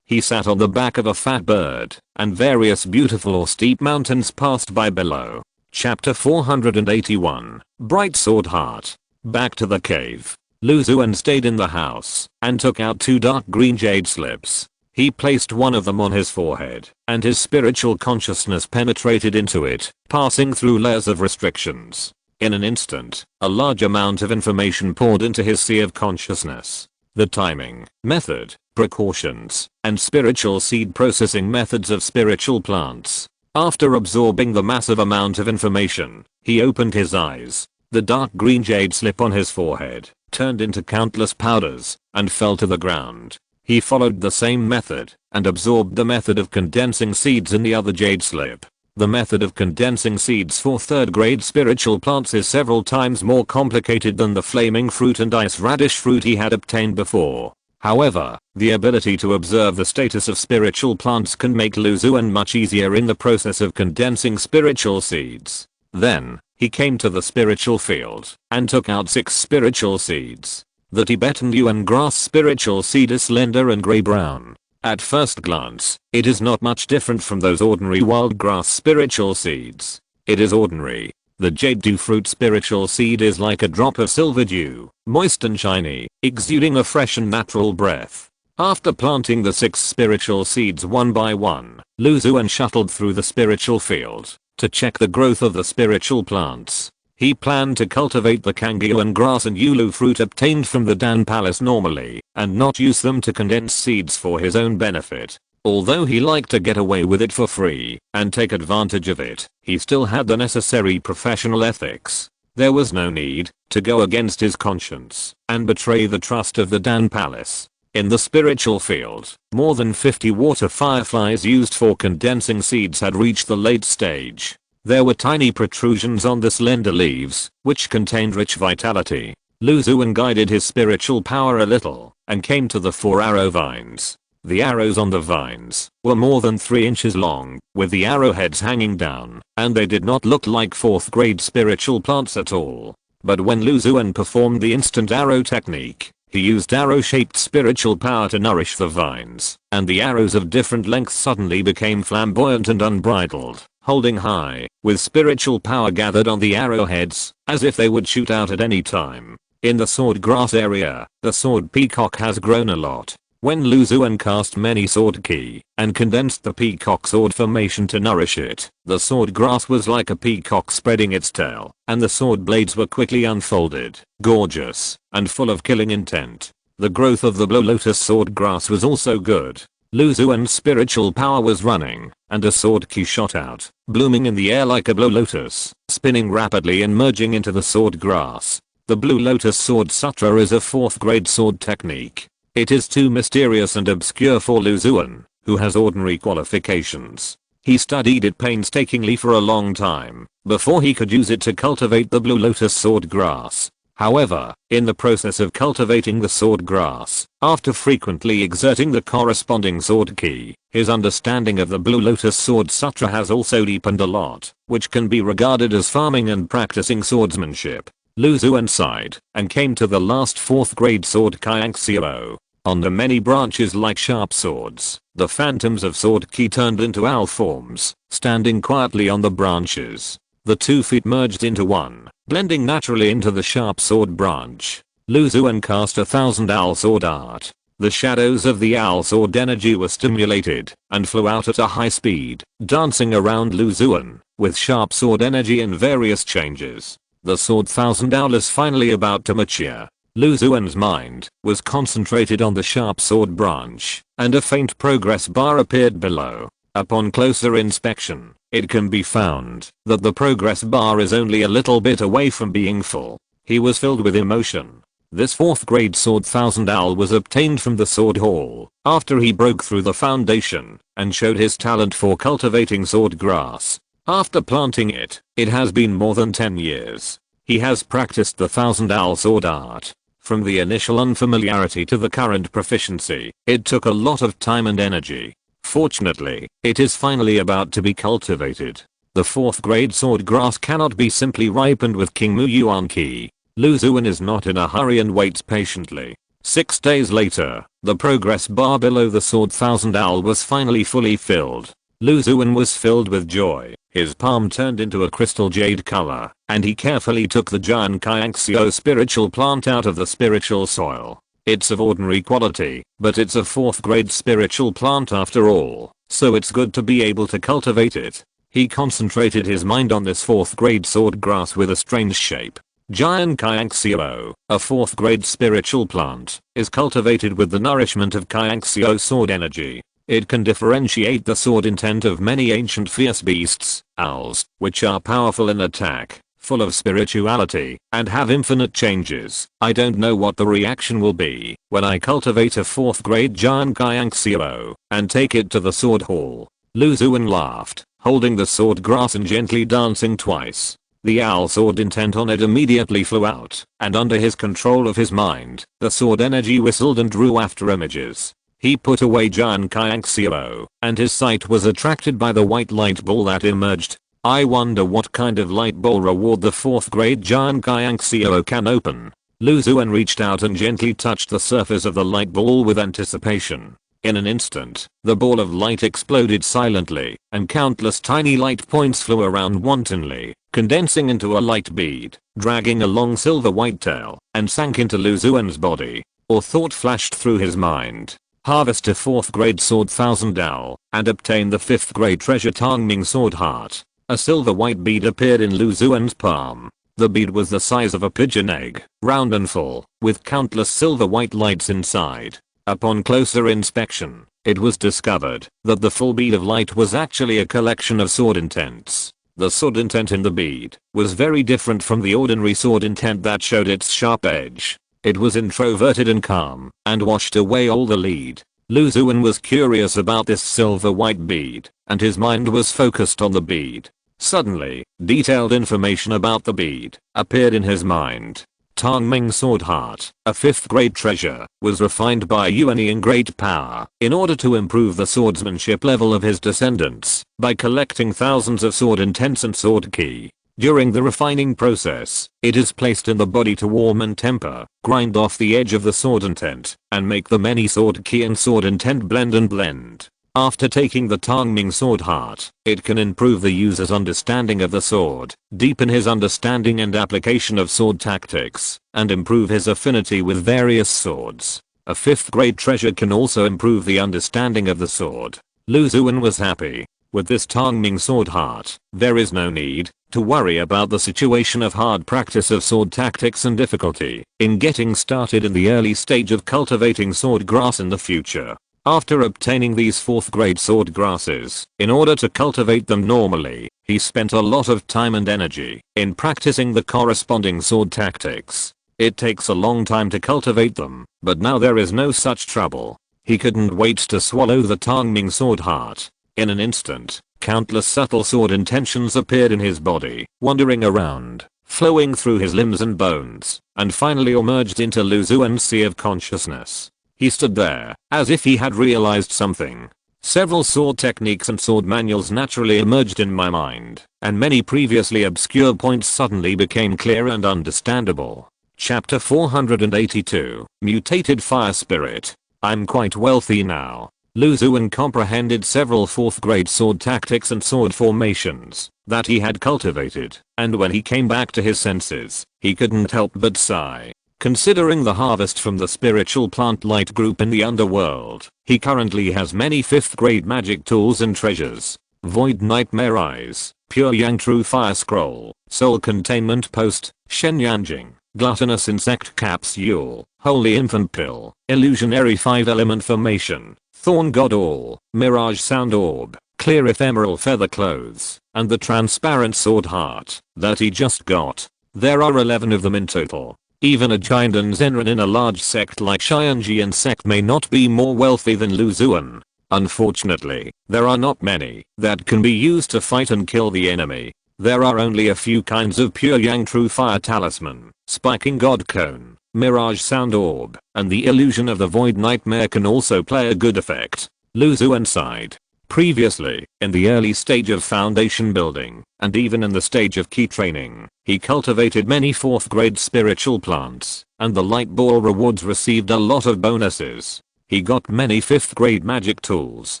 He sat on the back of a fat bird, and various beautiful or steep mountains passed by below. Chapter 481, Bright Sword Heart. Back to the cave. Lu Xuan stayed in the house, and took out 2 dark green jade slips. He placed one of them on his forehead, and his spiritual consciousness penetrated into it, passing through layers of restrictions. In an instant, a large amount of information poured into his sea of consciousness. The timing, method, precautions, and spiritual seed processing methods of spiritual plants. After absorbing the massive amount of information, he opened his eyes. The dark green jade slip on his forehead turned into countless powders and fell to the ground. He followed the same method and absorbed the method of condensing seeds in the other jade slip. The method of condensing seeds for 3rd grade spiritual plants is several times more complicated than the flaming fruit and ice radish fruit he had obtained before. However, the ability to observe the status of spiritual plants can make Lu Xuan much easier in the process of condensing spiritual seeds. Then, he came to the spiritual field and took out 6 spiritual seeds. The Tibetan yuan grass spiritual seed is slender and grey-brown. At first glance, it is not much different from those ordinary wild grass spiritual seeds. It is ordinary. The jade dew fruit spiritual seed is like a drop of silver dew, moist and shiny, exuding a fresh and natural breath. After planting the 6 spiritual seeds one by one, Xuan shuttled through the spiritual field to check the growth of the spiritual plants. He planned to cultivate the Kangyuan grass and Yulu fruit obtained from the Dan Palace normally, and not use them to condense seeds for his own benefit. Although he liked to get away with it for free and take advantage of it, he still had the necessary professional ethics. There was no need to go against his conscience and betray the trust of the Dan Palace. In the spiritual field, more than 50 water fireflies used for condensing seeds had reached the late stage. There were tiny protrusions on the slender leaves, which contained rich vitality. Xuan guided his spiritual power a little and came to the 4 arrow vines. The arrows on the vines were more than 3 inches long, with the arrowheads hanging down, and they did not look like 4th grade spiritual plants at all. But when Xuan performed the instant arrow technique, he used arrow-shaped spiritual power to nourish the vines, and the arrows of different lengths suddenly became flamboyant and unbridled, holding high, with spiritual power gathered on the arrowheads, as if they would shoot out at any time. In the sword grass area, the sword peacock has grown a lot. When Xuan cast many sword ki and condensed the peacock sword formation to nourish it, the sword grass was like a peacock spreading its tail, and the sword blades were quickly unfolded, gorgeous, and full of killing intent. The growth of the blue lotus sword grass was also good. Xuan's spiritual power was running, and a sword ki shot out, blooming in the air like a blue lotus, spinning rapidly and merging into the sword grass. The blue lotus sword sutra is a 4th grade sword technique. It is too mysterious and obscure for Xuan, who has ordinary qualifications. He studied it painstakingly for a long time before he could use it to cultivate the blue lotus sword grass. However, in the process of cultivating the sword grass, after frequently exerting the corresponding sword ki, his understanding of the blue lotus sword sutra has also deepened a lot, which can be regarded as farming and practicing swordsmanship. Xuan sighed and came to the last 4th grade sword Kyaxio. On the many branches like sharp swords, the phantoms of sword ki turned into owl forms, standing quietly on the branches. The 2 feet merged into one, blending naturally into the sharp sword branch. Xuan cast 1,000 owl sword art. The shadows of the owl sword energy were stimulated and flew out at a high speed, dancing around Xuan with sharp sword energy in various changes. The sword 1000 owl is finally about to mature. Xuan's mind was concentrated on the sharp sword branch, and a faint progress bar appeared below. Upon closer inspection, it can be found that the progress bar is only a little bit away from being full. He was filled with emotion. This 4th grade sword 1000 owl was obtained from the sword hall after he broke through the foundation and showed his talent for cultivating sword grass. After planting it, it has been more than 10 years. He has practiced the 1000 owl sword art. From the initial unfamiliarity to the current proficiency, it took a lot of time and energy. Fortunately, it is finally about to be cultivated. The 4th grade sword grass cannot be simply ripened with King Mu Yuan Ki. Xuan is not in a hurry and waits patiently. 6 days later, the progress bar below the sword 1000 owl was finally fully filled. Xuan was filled with joy. His palm turned into a crystal jade color, and he carefully took the giant Kyaxio spiritual plant out of the spiritual soil. It's of ordinary quality, but it's a 4th grade spiritual plant after all, so it's good to be able to cultivate it. He concentrated his mind on this 4th grade sword grass with a strange shape. Giant Kyaxio, a 4th grade spiritual plant, is cultivated with the nourishment of Kyaxio sword energy. It can differentiate the sword intent of many ancient fierce beasts, owls, which are powerful in attack, full of spirituality, and have infinite changes. I don't know what the reaction will be when I cultivate a 4th grade giant Kyaxio and take it to the sword hall. Xuan laughed, holding the sword grass and gently dancing twice. The owl sword intent on it immediately flew out, and under his control of his mind, the sword energy whistled and drew after images. He put away giant Kyaxio, and his sight was attracted by the white light ball that emerged. I wonder what kind of light ball reward the 4th grade giant Guianxio can open. Lu Xuan reached out and gently touched the surface of the light ball with anticipation. In an instant, the ball of light exploded silently, and countless tiny light points flew around wantonly, condensing into a light bead, dragging a long silver-white tail, and sank into Lu Xuan's body. A thought flashed through his mind. Harvest a 4th grade sword 1000 Dao, and obtain the 5th grade treasure Tangming sword heart. A silver white bead appeared in Lu Xuan's palm. The bead was the size of a pigeon egg, round and full, with countless silver white lights inside. Upon closer inspection, it was discovered that the full bead of light was actually a collection of sword intents. The sword intent in the bead was very different from the ordinary sword intent that showed its sharp edge. It was introverted and calm, and washed away all the lead. Lu Xuan was curious about this silver white bead, and his mind was focused on the bead. Suddenly, detailed information about the bead appeared in his mind. Tangming sword heart, a 5th grade treasure, was refined by Yuan in great power in order to improve the swordsmanship level of his descendants by collecting thousands of sword intents and sword ki. During the refining process, it is placed in the body to warm and temper, grind off the edge of the sword intent, and make the many sword ki and sword intent blend and blend. After taking the Tangming sword heart, it can improve the user's understanding of the sword, deepen his understanding and application of sword tactics, and improve his affinity with various swords. A 5th grade treasure can also improve the understanding of the sword. Lu Xuan was happy. With this Tangming sword heart, there is no need to worry about the situation of hard practice of sword tactics and difficulty in getting started in the early stage of cultivating sword grass in the future. After obtaining these 4th grade sword grasses, in order to cultivate them normally, he spent a lot of time and energy in practicing the corresponding sword tactics. It takes a long time to cultivate them, but now there is no such trouble. He couldn't wait to swallow the Tangming sword heart. In an instant, countless subtle sword intentions appeared in his body, wandering around, flowing through his limbs and bones, and finally emerged into Lu Xuan's sea of consciousness. He stood there, as if he had realized something. Several sword techniques and sword manuals naturally emerged in my mind, and many previously obscure points suddenly became clear and understandable. Chapter 482, Mutated Fire Spirit. I'm quite wealthy now. Lu Xuan comprehended several 4th grade sword tactics and sword formations that he had cultivated, and when he came back to his senses, he couldn't help but sigh. Considering the harvest from the spiritual plant light group in the underworld, he currently has many 5th grade magic tools and treasures. Void Nightmare Eyes, Pure Yang True Fire Scroll, Soul Containment Post, Shen Yanjing, Gluttonous Insect Capsule, Holy Infant Pill, Illusionary 5-Element Formation, Thorn God All, Mirage Sound Orb, Clear Ephemeral Feather Clothes, and the Transparent Sword Heart that he just got. There are 11 of them in total. Even a giant and Zenran in a large sect like Xianjian sect may not be more wealthy than Lu Xuan. Unfortunately, there are not many that can be used to fight and kill the enemy. There are only a few kinds of pure Yang True Fire Talisman, Spiking God Cone, Mirage Sound Orb, and the Illusion of the Void Nightmare can also play a good effect. Lu Xuan sighed. Previously, in the early stage of foundation building, and even in the stage of key training, he cultivated many 4th grade spiritual plants, and the light ball rewards received a lot of bonuses. He got many 5th grade magic tools,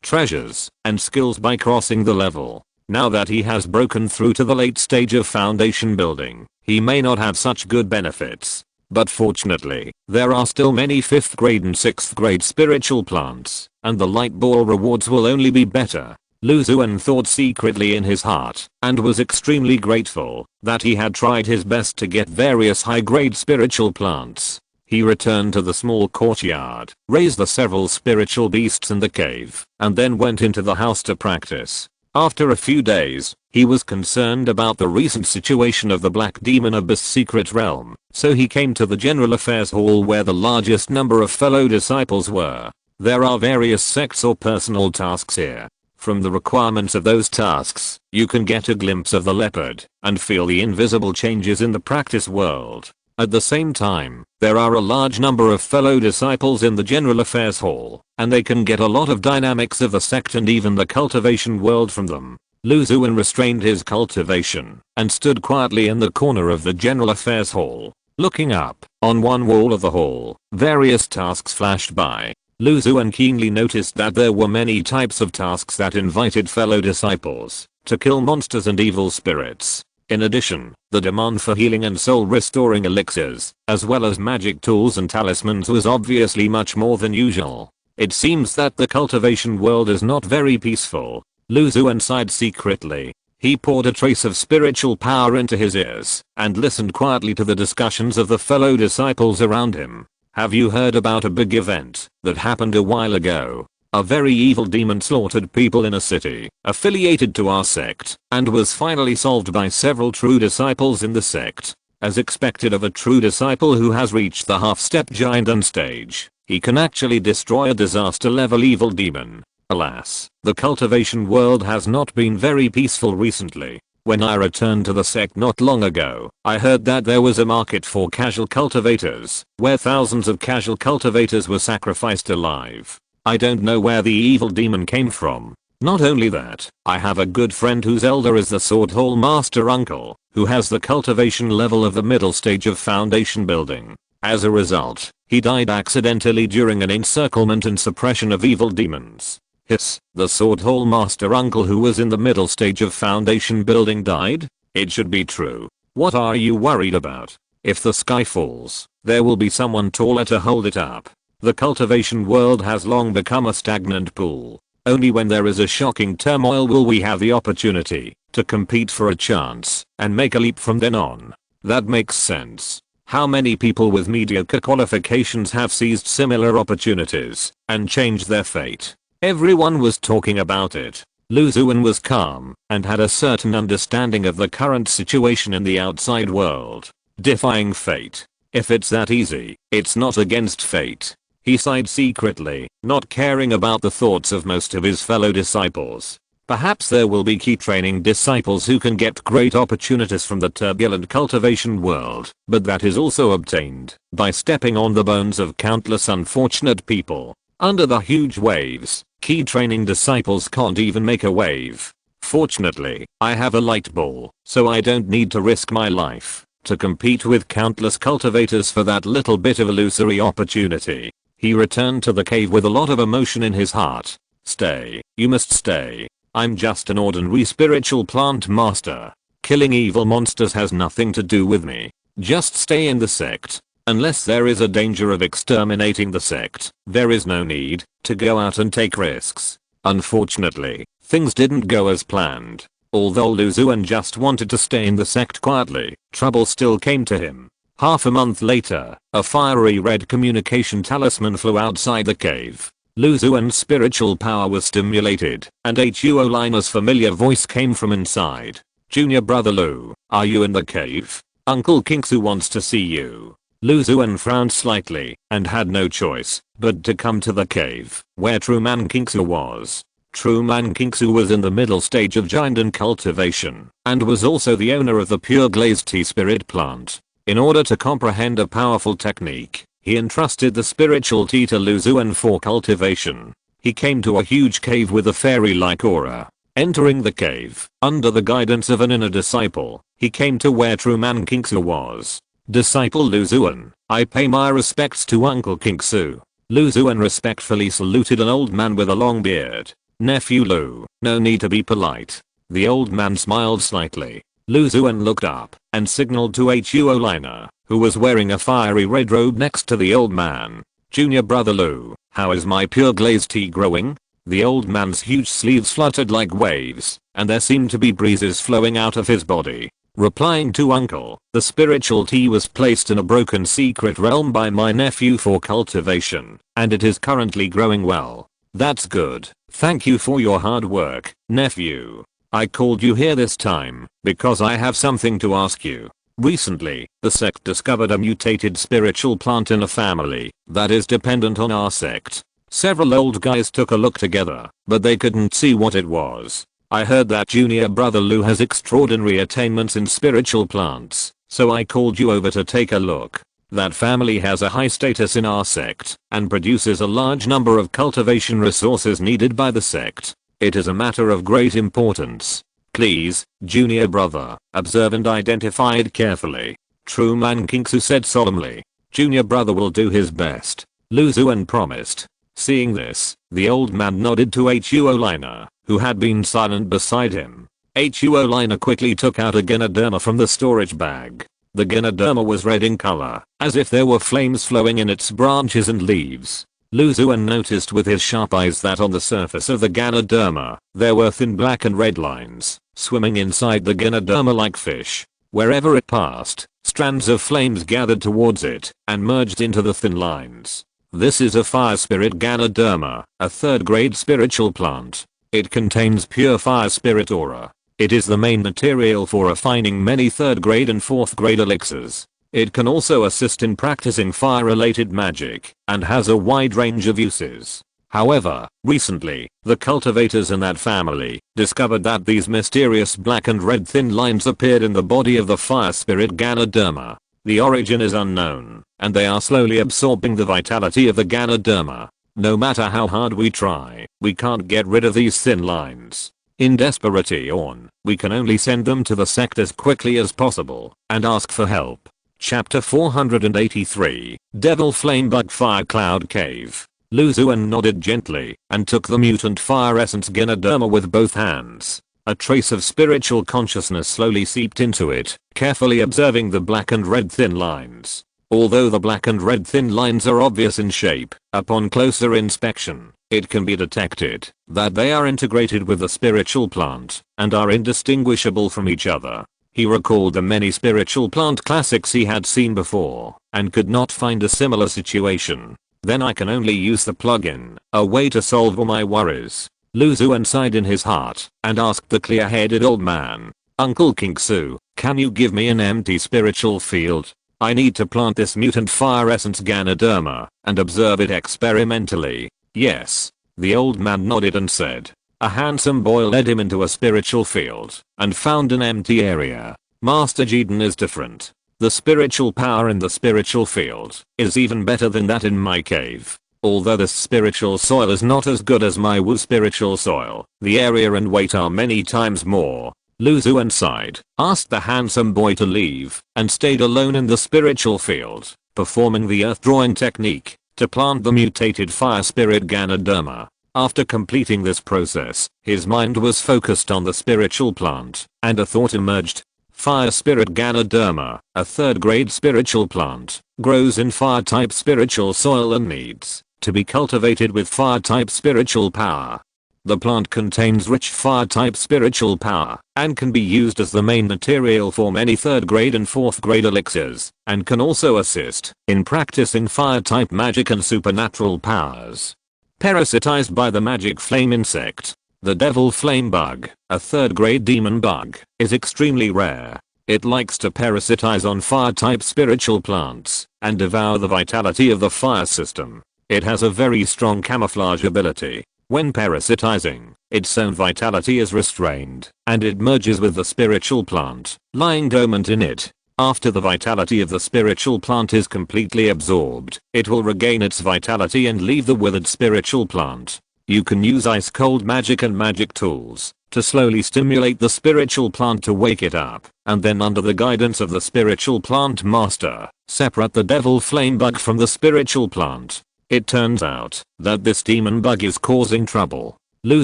treasures, and skills by crossing the level. Now that he has broken through to the late stage of foundation building, he may not have such good benefits. But fortunately, there are still many 5th grade and 6th grade spiritual plants, and the light ball rewards will only be better. Lu Xuan thought secretly in his heart, and was extremely grateful that he had tried his best to get various high-grade spiritual plants. He returned to the small courtyard, raised the several spiritual beasts in the cave, and then went into the house to practice. After a few days, he was concerned about the recent situation of the Black Demon Abyss Secret Realm, so he came to the General Affairs Hall where the largest number of fellow disciples were. There are various sects or personal tasks here. From the requirements of those tasks, you can get a glimpse of the leopard and feel the invisible changes in the practice world. At the same time, there are a large number of fellow disciples in the General Affairs Hall, and they can get a lot of dynamics of the sect and even the cultivation world from them. Lu Xuan restrained his cultivation and stood quietly in the corner of the general affairs hall. Looking up, on one wall of the hall, various tasks flashed by. Lu Xuan keenly noticed that there were many types of tasks that invited fellow disciples to kill monsters and evil spirits. In addition, the demand for healing and soul restoring elixirs, as well as magic tools and talismans, was obviously much more than usual. It seems that the cultivation world is not very peaceful. Lu Xuan sighed secretly. He poured a trace of spiritual power into his ears and listened quietly to the discussions of the fellow disciples around him. Have you heard about a big event that happened a while ago? A very evil demon slaughtered people in a city affiliated to our sect and was finally solved by several true disciples in the sect. As expected of a true disciple who has reached the half-step giant stage, he can actually destroy a disaster level evil demon. Alas, the cultivation world has not been very peaceful recently. When I returned to the sect not long ago, I heard that there was a market for casual cultivators, where thousands of casual cultivators were sacrificed alive. I don't know where the evil demon came from. Not only that, I have a good friend whose elder is the Sword Hall Master Uncle, who has the cultivation level of the middle stage of foundation building. As a result, he died accidentally during an encirclement and suppression of evil demons. Hiss, the Sword Hall Master Uncle who was in the middle stage of foundation building died? It should be true. What are you worried about? If the sky falls, there will be someone taller to hold it up. The cultivation world has long become a stagnant pool. Only when there is a shocking turmoil will we have the opportunity to compete for a chance and make a leap from then on. That makes sense. How many people with mediocre qualifications have seized similar opportunities and changed their fate? Everyone was talking about it. Lu Xuan was calm and had a certain understanding of the current situation in the outside world. Defying fate. If it's that easy, it's not against fate. He sighed secretly, not caring about the thoughts of most of his fellow disciples. Perhaps there will be key training disciples who can get great opportunities from the turbulent cultivation world, but that is also obtained by stepping on the bones of countless unfortunate people. Under the huge waves, key training disciples can't even make a wave. Fortunately, I have a light ball, so I don't need to risk my life to compete with countless cultivators for that little bit of illusory opportunity. He returned to the cave with a lot of emotion in his heart. Stay, you must stay. I'm just an ordinary spiritual plant master. Killing evil monsters has nothing to do with me. Just stay in the sect. Unless there is a danger of exterminating the sect, there is no need to go out and take risks. Unfortunately, things didn't go as planned. Although Lu Xuan just wanted to stay in the sect quietly, trouble still came to him. Half a month later, a fiery red communication talisman flew outside the cave. Lu Xuan's spiritual power was stimulated, and Huo Lina's familiar voice came from inside. Junior brother Lu, are you in the cave? Uncle Kingsu wants to see you. Lu Xuan frowned slightly and had no choice but to come to the cave where True Man Kingsu was. True Man Kingsu was in the middle stage of giant and cultivation and was also the owner of the pure glazed tea spirit plant. In order to comprehend a powerful technique, he entrusted the spiritual tea to Lu Xuan for cultivation. He came to a huge cave with a fairy-like aura. Entering the cave, under the guidance of an inner disciple, he came to where True Man Kingsu was. Disciple Lu Xuan, I pay my respects to Uncle Kingsu. Lu Xuan respectfully saluted an old man with a long beard. Nephew Lu, no need to be polite. The old man smiled slightly. Lu Xuan looked up and signaled to Huo Lina, who was wearing a fiery red robe next to the old man. Junior brother Lu, how is my pure glazed tea growing? The old man's huge sleeves fluttered like waves, and there seemed to be breezes flowing out of his body. Replying to uncle, the spiritual tea was placed in a broken secret realm by my nephew for cultivation, and it is currently growing well. That's good. Thank you for your hard work, nephew. I called you here this time because I have something to ask you. Recently, the sect discovered a mutated spiritual plant in a family that is dependent on our sect. Several old guys took a look together, but they couldn't see what it was. I heard that junior brother Lu has extraordinary attainments in spiritual plants, so I called you over to take a look. That family has a high status in our sect and produces a large number of cultivation resources needed by the sect. It is a matter of great importance Please, junior brother, observe and identify it carefully. Truman Kinksu said solemnly. Junior brother will do his best, Lu Xuan promised. Seeing this, the old man nodded to Huo Liner, who had been silent beside him. Huo Liner quickly took out a Gynoderma from the storage bag. The Gynoderma was red in color, as if there were flames flowing in its branches and leaves. Lu Xuan noticed with his sharp eyes that on the surface of the Gynoderma, there were thin black and red lines, swimming inside the Gynoderma like fish. Wherever it passed, strands of flames gathered towards it, and merged into the thin lines. This is a fire spirit Gynoderma, a third-grade spiritual plant. It contains pure fire spirit aura. It is the main material for refining many third-grade and fourth-grade elixirs. It can also assist in practicing fire-related magic, and has a wide range of uses. However, recently, the cultivators in that family discovered that these mysterious black and red thin lines appeared in the body of the fire spirit Gynoderma. The origin is unknown, and they are slowly absorbing the vitality of the Gynoderma. No matter how hard we try, we can't get rid of these thin lines. In desperation, we can only send them to the sect as quickly as possible, and ask for help. Chapter 483, Devil Flame Bug Fire Cloud Cave. Lu Xuan nodded gently, and took the mutant fire essence Gynoderma with both hands. A trace of spiritual consciousness slowly seeped into it, carefully observing the black and red thin lines. Although the black and red thin lines are obvious in shape, upon closer inspection, it can be detected that they are integrated with the spiritual plant, and are indistinguishable from each other. He recalled the many spiritual plant classics he had seen before, and could not find a similar situation. Then I can only use the plugin, a way to solve all my worries. Lu Xuan sighed in his heart, and asked the clear-headed old man, Uncle Kinksu, can you give me an empty spiritual field? I need to plant this mutant fire essence Gynoderma, and observe it experimentally. Yes. The old man nodded and said. A handsome boy led him into a spiritual field, and found an empty area. Master Jiden is different. The spiritual power in the spiritual field is even better than that in my cave. Although this spiritual soil is not as good as my Wu spiritual soil, the area and weight are many times more. Lu Xuan sighed, asked the handsome boy to leave, and stayed alone in the spiritual field, performing the earth drawing technique to plant the mutated fire spirit Gynoderma. After completing this process, his mind was focused on the spiritual plant, and a thought emerged. Fire spirit Gynoderma, a third-grade spiritual plant, grows in fire-type spiritual soil and needs to be cultivated with fire-type spiritual power. The plant contains rich fire-type spiritual power, and can be used as the main material for many third-grade and fourth-grade elixirs, and can also assist in practicing fire-type magic and supernatural powers. Parasitized by the magic flame insect, the devil flame bug, a third-grade demon bug, is extremely rare. It likes to parasitize on fire-type spiritual plants, and devour the vitality of the fire system. It has a very strong camouflage ability. When parasitizing, its own vitality is restrained, and it merges with the spiritual plant, lying dormant in it. After the vitality of the spiritual plant is completely absorbed, it will regain its vitality and leave the withered spiritual plant. You can use ice cold magic and magic tools to slowly stimulate the spiritual plant to wake it up, and then under the guidance of the spiritual plant master, separate the devil flame bug from the spiritual plant. It turns out that this demon bug is causing trouble. Lu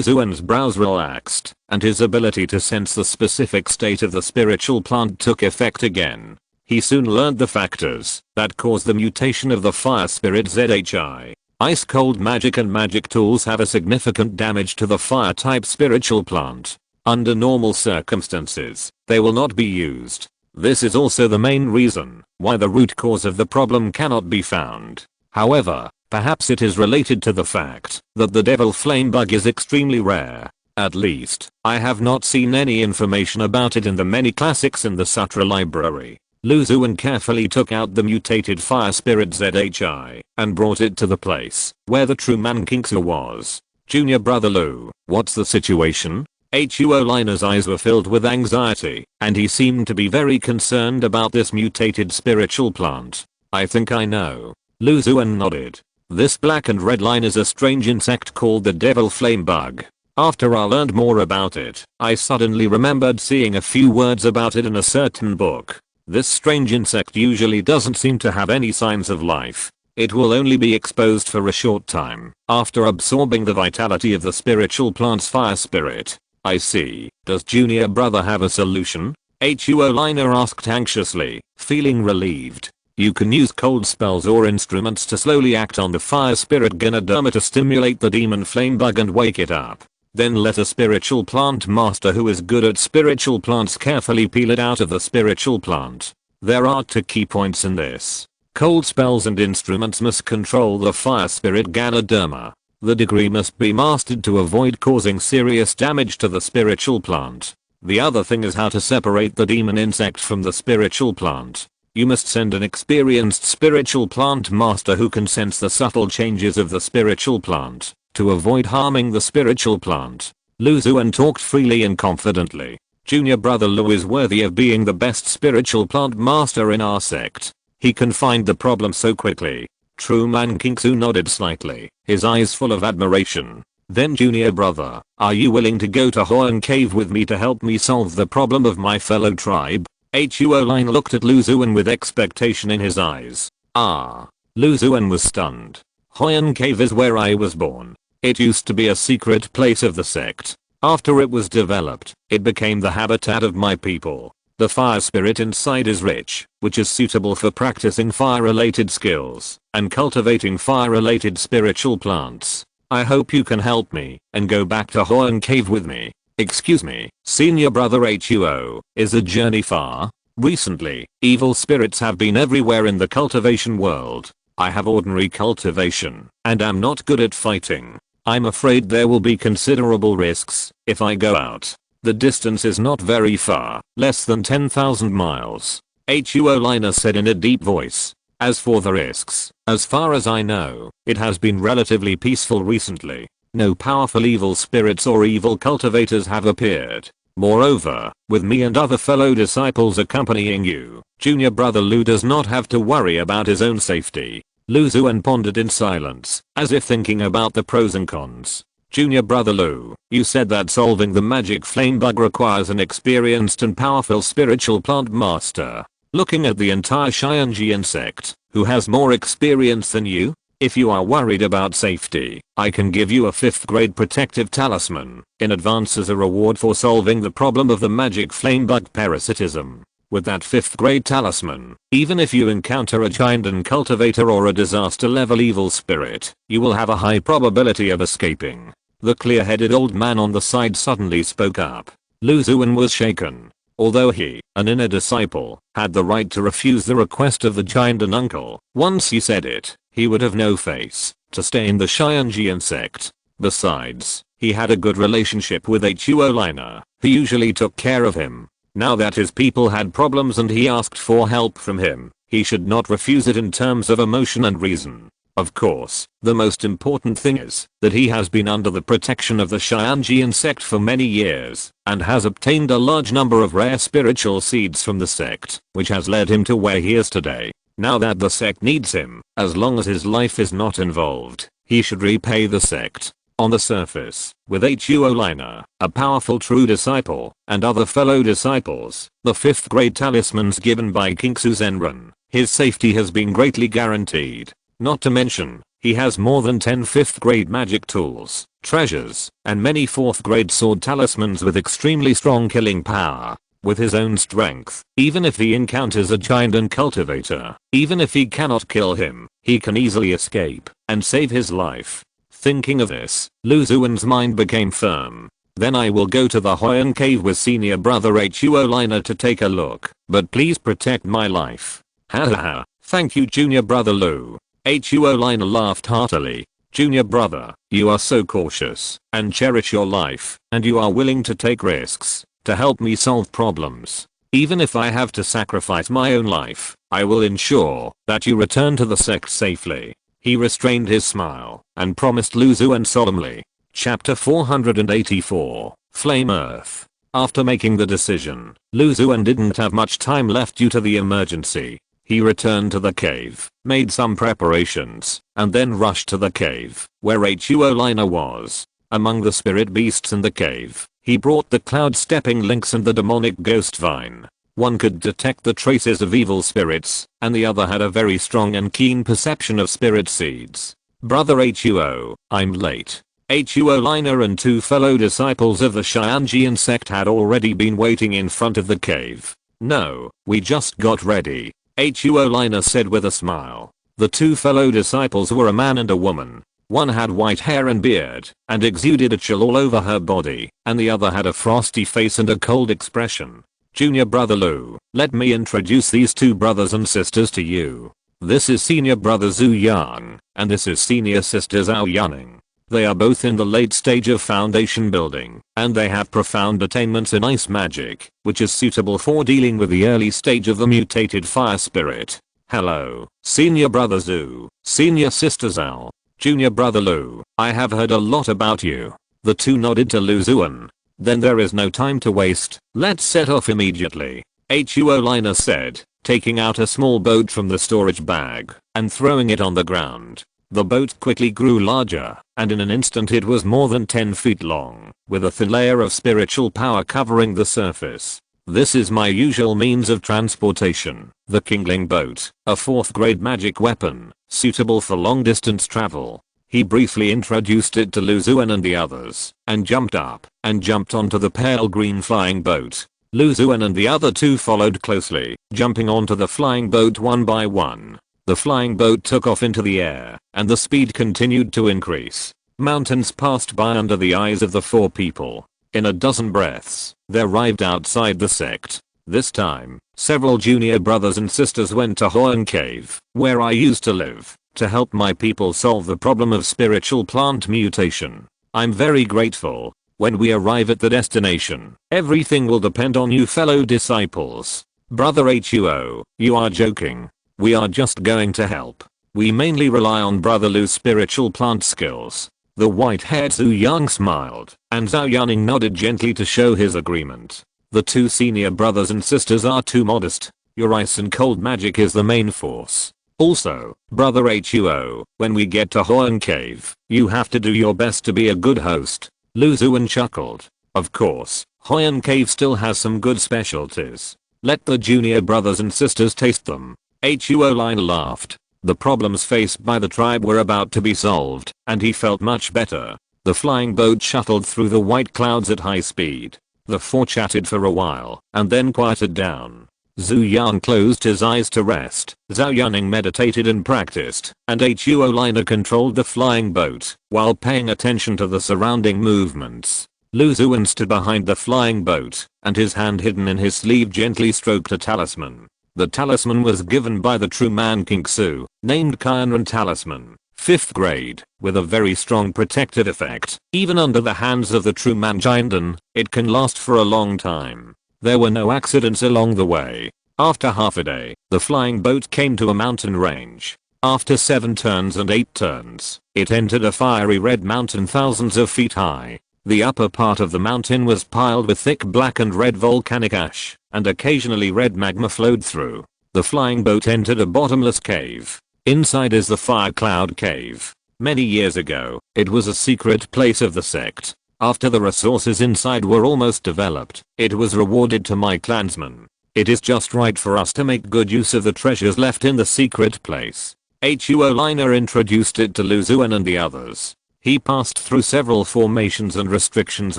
Xuan's brows relaxed, and his ability to sense the specific state of the spiritual plant took effect again. He soon learned the factors that caused the mutation of the fire spirit ZHI. Ice cold magic and magic tools have a significant damage to the fire type spiritual plant. Under normal circumstances, they will not be used. This is also the main reason why the root cause of the problem cannot be found. However, perhaps it is related to the fact that the devil flame bug is extremely rare. At least, I have not seen any information about it in the many classics in the Sutra library. Lu Xuan carefully took out the mutated fire spirit ZHI and brought it to the place where the true man Kinksu was. Junior brother Lu, what's the situation? Huo Liner's eyes were filled with anxiety, and he seemed to be very concerned about this mutated spiritual plant. I think I know. Lu Xuan nodded. This black and red line is a strange insect called the devil flame bug. After I learned more about it, I suddenly remembered seeing a few words about it in a certain book. This strange insect usually doesn't seem to have any signs of life. It will only be exposed for a short time after absorbing the vitality of the spiritual plant's fire spirit. I see. Does junior brother have a solution? Huo Liner asked anxiously, feeling relieved. You can use cold spells or instruments to slowly act on the fire spirit Gynoderma to stimulate the demon flame bug and wake it up. Then let a spiritual plant master who is good at spiritual plants carefully peel it out of the spiritual plant. There are 2 key points in this. Cold spells and instruments must control the fire spirit Gynoderma. The degree must be mastered to avoid causing serious damage to the spiritual plant. The other thing is how to separate the demon insect from the spiritual plant. You must send an experienced spiritual plant master who can sense the subtle changes of the spiritual plant to avoid harming the spiritual plant. Lu Xuan talked freely and confidently. Junior brother Lu is worthy of being the best spiritual plant master in our sect. He can find the problem so quickly. True man Kingsu nodded slightly, his eyes full of admiration. Then junior brother, are you willing to go to Xuan Cave with me to help me solve the problem of my fellow tribe? Huo Lin looked at Lu Xuan with expectation in his eyes. Ah. Lu Xuan was stunned. Xuan Cave is where I was born. It used to be a secret place of the sect. After it was developed, it became the habitat of my people. The fire spirit inside is rich, which is suitable for practicing fire-related skills and cultivating fire-related spiritual plants. I hope you can help me and go back to Xuan Cave with me. Excuse me, senior brother Huo, is the journey far? Recently, evil spirits have been everywhere in the cultivation world. I have ordinary cultivation and am not good at fighting. I'm afraid there will be considerable risks if I go out. The distance is not very far, less than 10,000 miles. Huo Liner said in a deep voice. As for the risks, as far as I know, it has been relatively peaceful recently. No powerful evil spirits or evil cultivators have appeared. Moreover, with me and other fellow disciples accompanying you, junior brother Lu does not have to worry about his own safety. Lu Xuan pondered in silence, as if thinking about the pros and cons. Junior brother Lu, you said that solving the magic flame bug requires an experienced and powerful spiritual plant master. Looking at the entire Xianjian sect, who has more experience than you? If you are worried about safety, I can give you a 5th grade protective talisman in advance as a reward for solving the problem of the magic flame bug parasitism. With that 5th grade talisman, even if you encounter a giant and cultivator or a disaster level evil spirit, you will have a high probability of escaping. The clear-headed old man on the side suddenly spoke up. Lu Xuan was shaken. Although he, an inner disciple, had the right to refuse the request of the giant and uncle, once he said it, he would have no face to stay in the Xianjian sect. Besides, he had a good relationship with Huo Liner, who usually took care of him. Now that his people had problems and he asked for help from him, he should not refuse it in terms of emotion and reason. Of course, the most important thing is that he has been under the protection of the Xianjian sect for many years and has obtained a large number of rare spiritual seeds from the sect, which has led him to where he is today. Now that the sect needs him, as long as his life is not involved, he should repay the sect. On the surface, with Huo Liner, a powerful true disciple, and other fellow disciples, the 5th grade talismans given by Kingsu Zenran, his safety has been greatly guaranteed. Not to mention, he has more than 10 5th grade magic tools, treasures, and many 4th grade sword talismans with extremely strong killing power. With his own strength, even if he encounters a giant and cultivator, even if he cannot kill him, he can easily escape and save his life. Thinking of this, Lu Xuan's mind became firm. Then I will go to the Xuan Cave with senior brother Huo Liner to take a look, but please protect my life. Ha ha ha, thank you junior brother Lu. Huo Liner laughed heartily. Junior brother, you are so cautious and cherish your life, and you are willing to take risks to help me solve problems. Even if I have to sacrifice my own life, I will ensure that you return to the sect safely. He restrained his smile and promised Lu Xuan solemnly. Chapter 484, Flame Earth. After making the decision, Lu Xuan didn't have much time left due to the emergency. He returned to the cave, made some preparations, and then rushed to the cave, where Huo Liner was. Among the spirit beasts in the cave, he brought the cloud-stepping lynx and the demonic ghost vine. One could detect the traces of evil spirits, and the other had a very strong and keen perception of spirit seeds. Brother Huo, I'm late. Huo Liner and 2 fellow disciples of the Xianjian sect had already been waiting in front of the cave. No, we just got ready, Huo Liner said with a smile. The 2 fellow disciples were a man and a woman. One had white hair and beard, and exuded a chill all over her body, and the other had a frosty face and a cold expression. Junior brother Lu, let me introduce these 2 brothers and sisters to you. This is senior brother Xuan, and this is senior sister Zhao Yanning. They are both in the late stage of foundation building, and they have profound attainments in ice magic, which is suitable for dealing with the early stage of the mutated fire spirit. Hello, senior brother Zhu, senior sister Zhao, junior brother Lu, I have heard a lot about you. The 2 nodded to Lu Xuan. Then there is no time to waste, let's set off immediately, Huo Liner said, taking out a small boat from the storage bag and throwing it on the ground. The boat quickly grew larger, and in an instant it was more than 10 feet long, with a thin layer of spiritual power covering the surface. This is my usual means of transportation, the Kingling boat, a 4th grade magic weapon, suitable for long distance travel. He briefly introduced it to Lu Xuan and the others, and jumped up, and jumped onto the pale green flying boat. Lu Xuan and the other 2 followed closely, jumping onto the flying boat one by one. The flying boat took off into the air, and the speed continued to increase. Mountains passed by under the eyes of the 4 people. In a dozen breaths, they arrived outside the sect. This time, several junior brothers and sisters went to Xuan Cave, where I used to live, to help my people solve the problem of spiritual plant mutation. I'm very grateful. When we arrive at the destination, everything will depend on you fellow disciples. Brother Huo, you are joking. We are just going to help. We mainly rely on Brother Lu's spiritual plant skills. The white-haired Zhu Yang smiled, and Zhao Yanning nodded gently to show his agreement. The 2 senior brothers and sisters are too modest. Your ice and cold magic is the main force. Also, Brother Huo, when we get to Xuan Cave, you have to do your best to be a good host. Lu Xuan chuckled. Of course, Xuan Cave still has some good specialties. Let the junior brothers and sisters taste them. Huo Liner laughed. The problems faced by the tribe were about to be solved, and he felt much better. The flying boat shuttled through the white clouds at high speed. The 4 chatted for a while, and then quieted down. Zhu Yang closed his eyes to rest, Zhao Yanning meditated and practiced, and Huo Liner controlled the flying boat, while paying attention to the surrounding movements. Lu Xuan stood behind the flying boat, and his hand hidden in his sleeve gently stroked a talisman. The talisman was given by the true man King Su, named Kaienran Talisman, 5th grade, with a very strong protective effect. Even under the hands of the true man Jiandan, it can last for a long time. There were no accidents along the way. After half a day, the flying boat came to a mountain range. After 7 turns and 8 turns, it entered a fiery red mountain thousands of feet high. The upper part of the mountain was piled with thick black and red volcanic ash, and occasionally red magma flowed through. The flying boat entered a bottomless cave. Inside is the Fire Cloud Cave. Many years ago, it was a secret place of the sect. After the resources inside were almost developed, it was rewarded to my clansmen. It is just right for us to make good use of the treasures left in the secret place. Huo Liner introduced it to Lu Xuan and the others. He passed through several formations and restrictions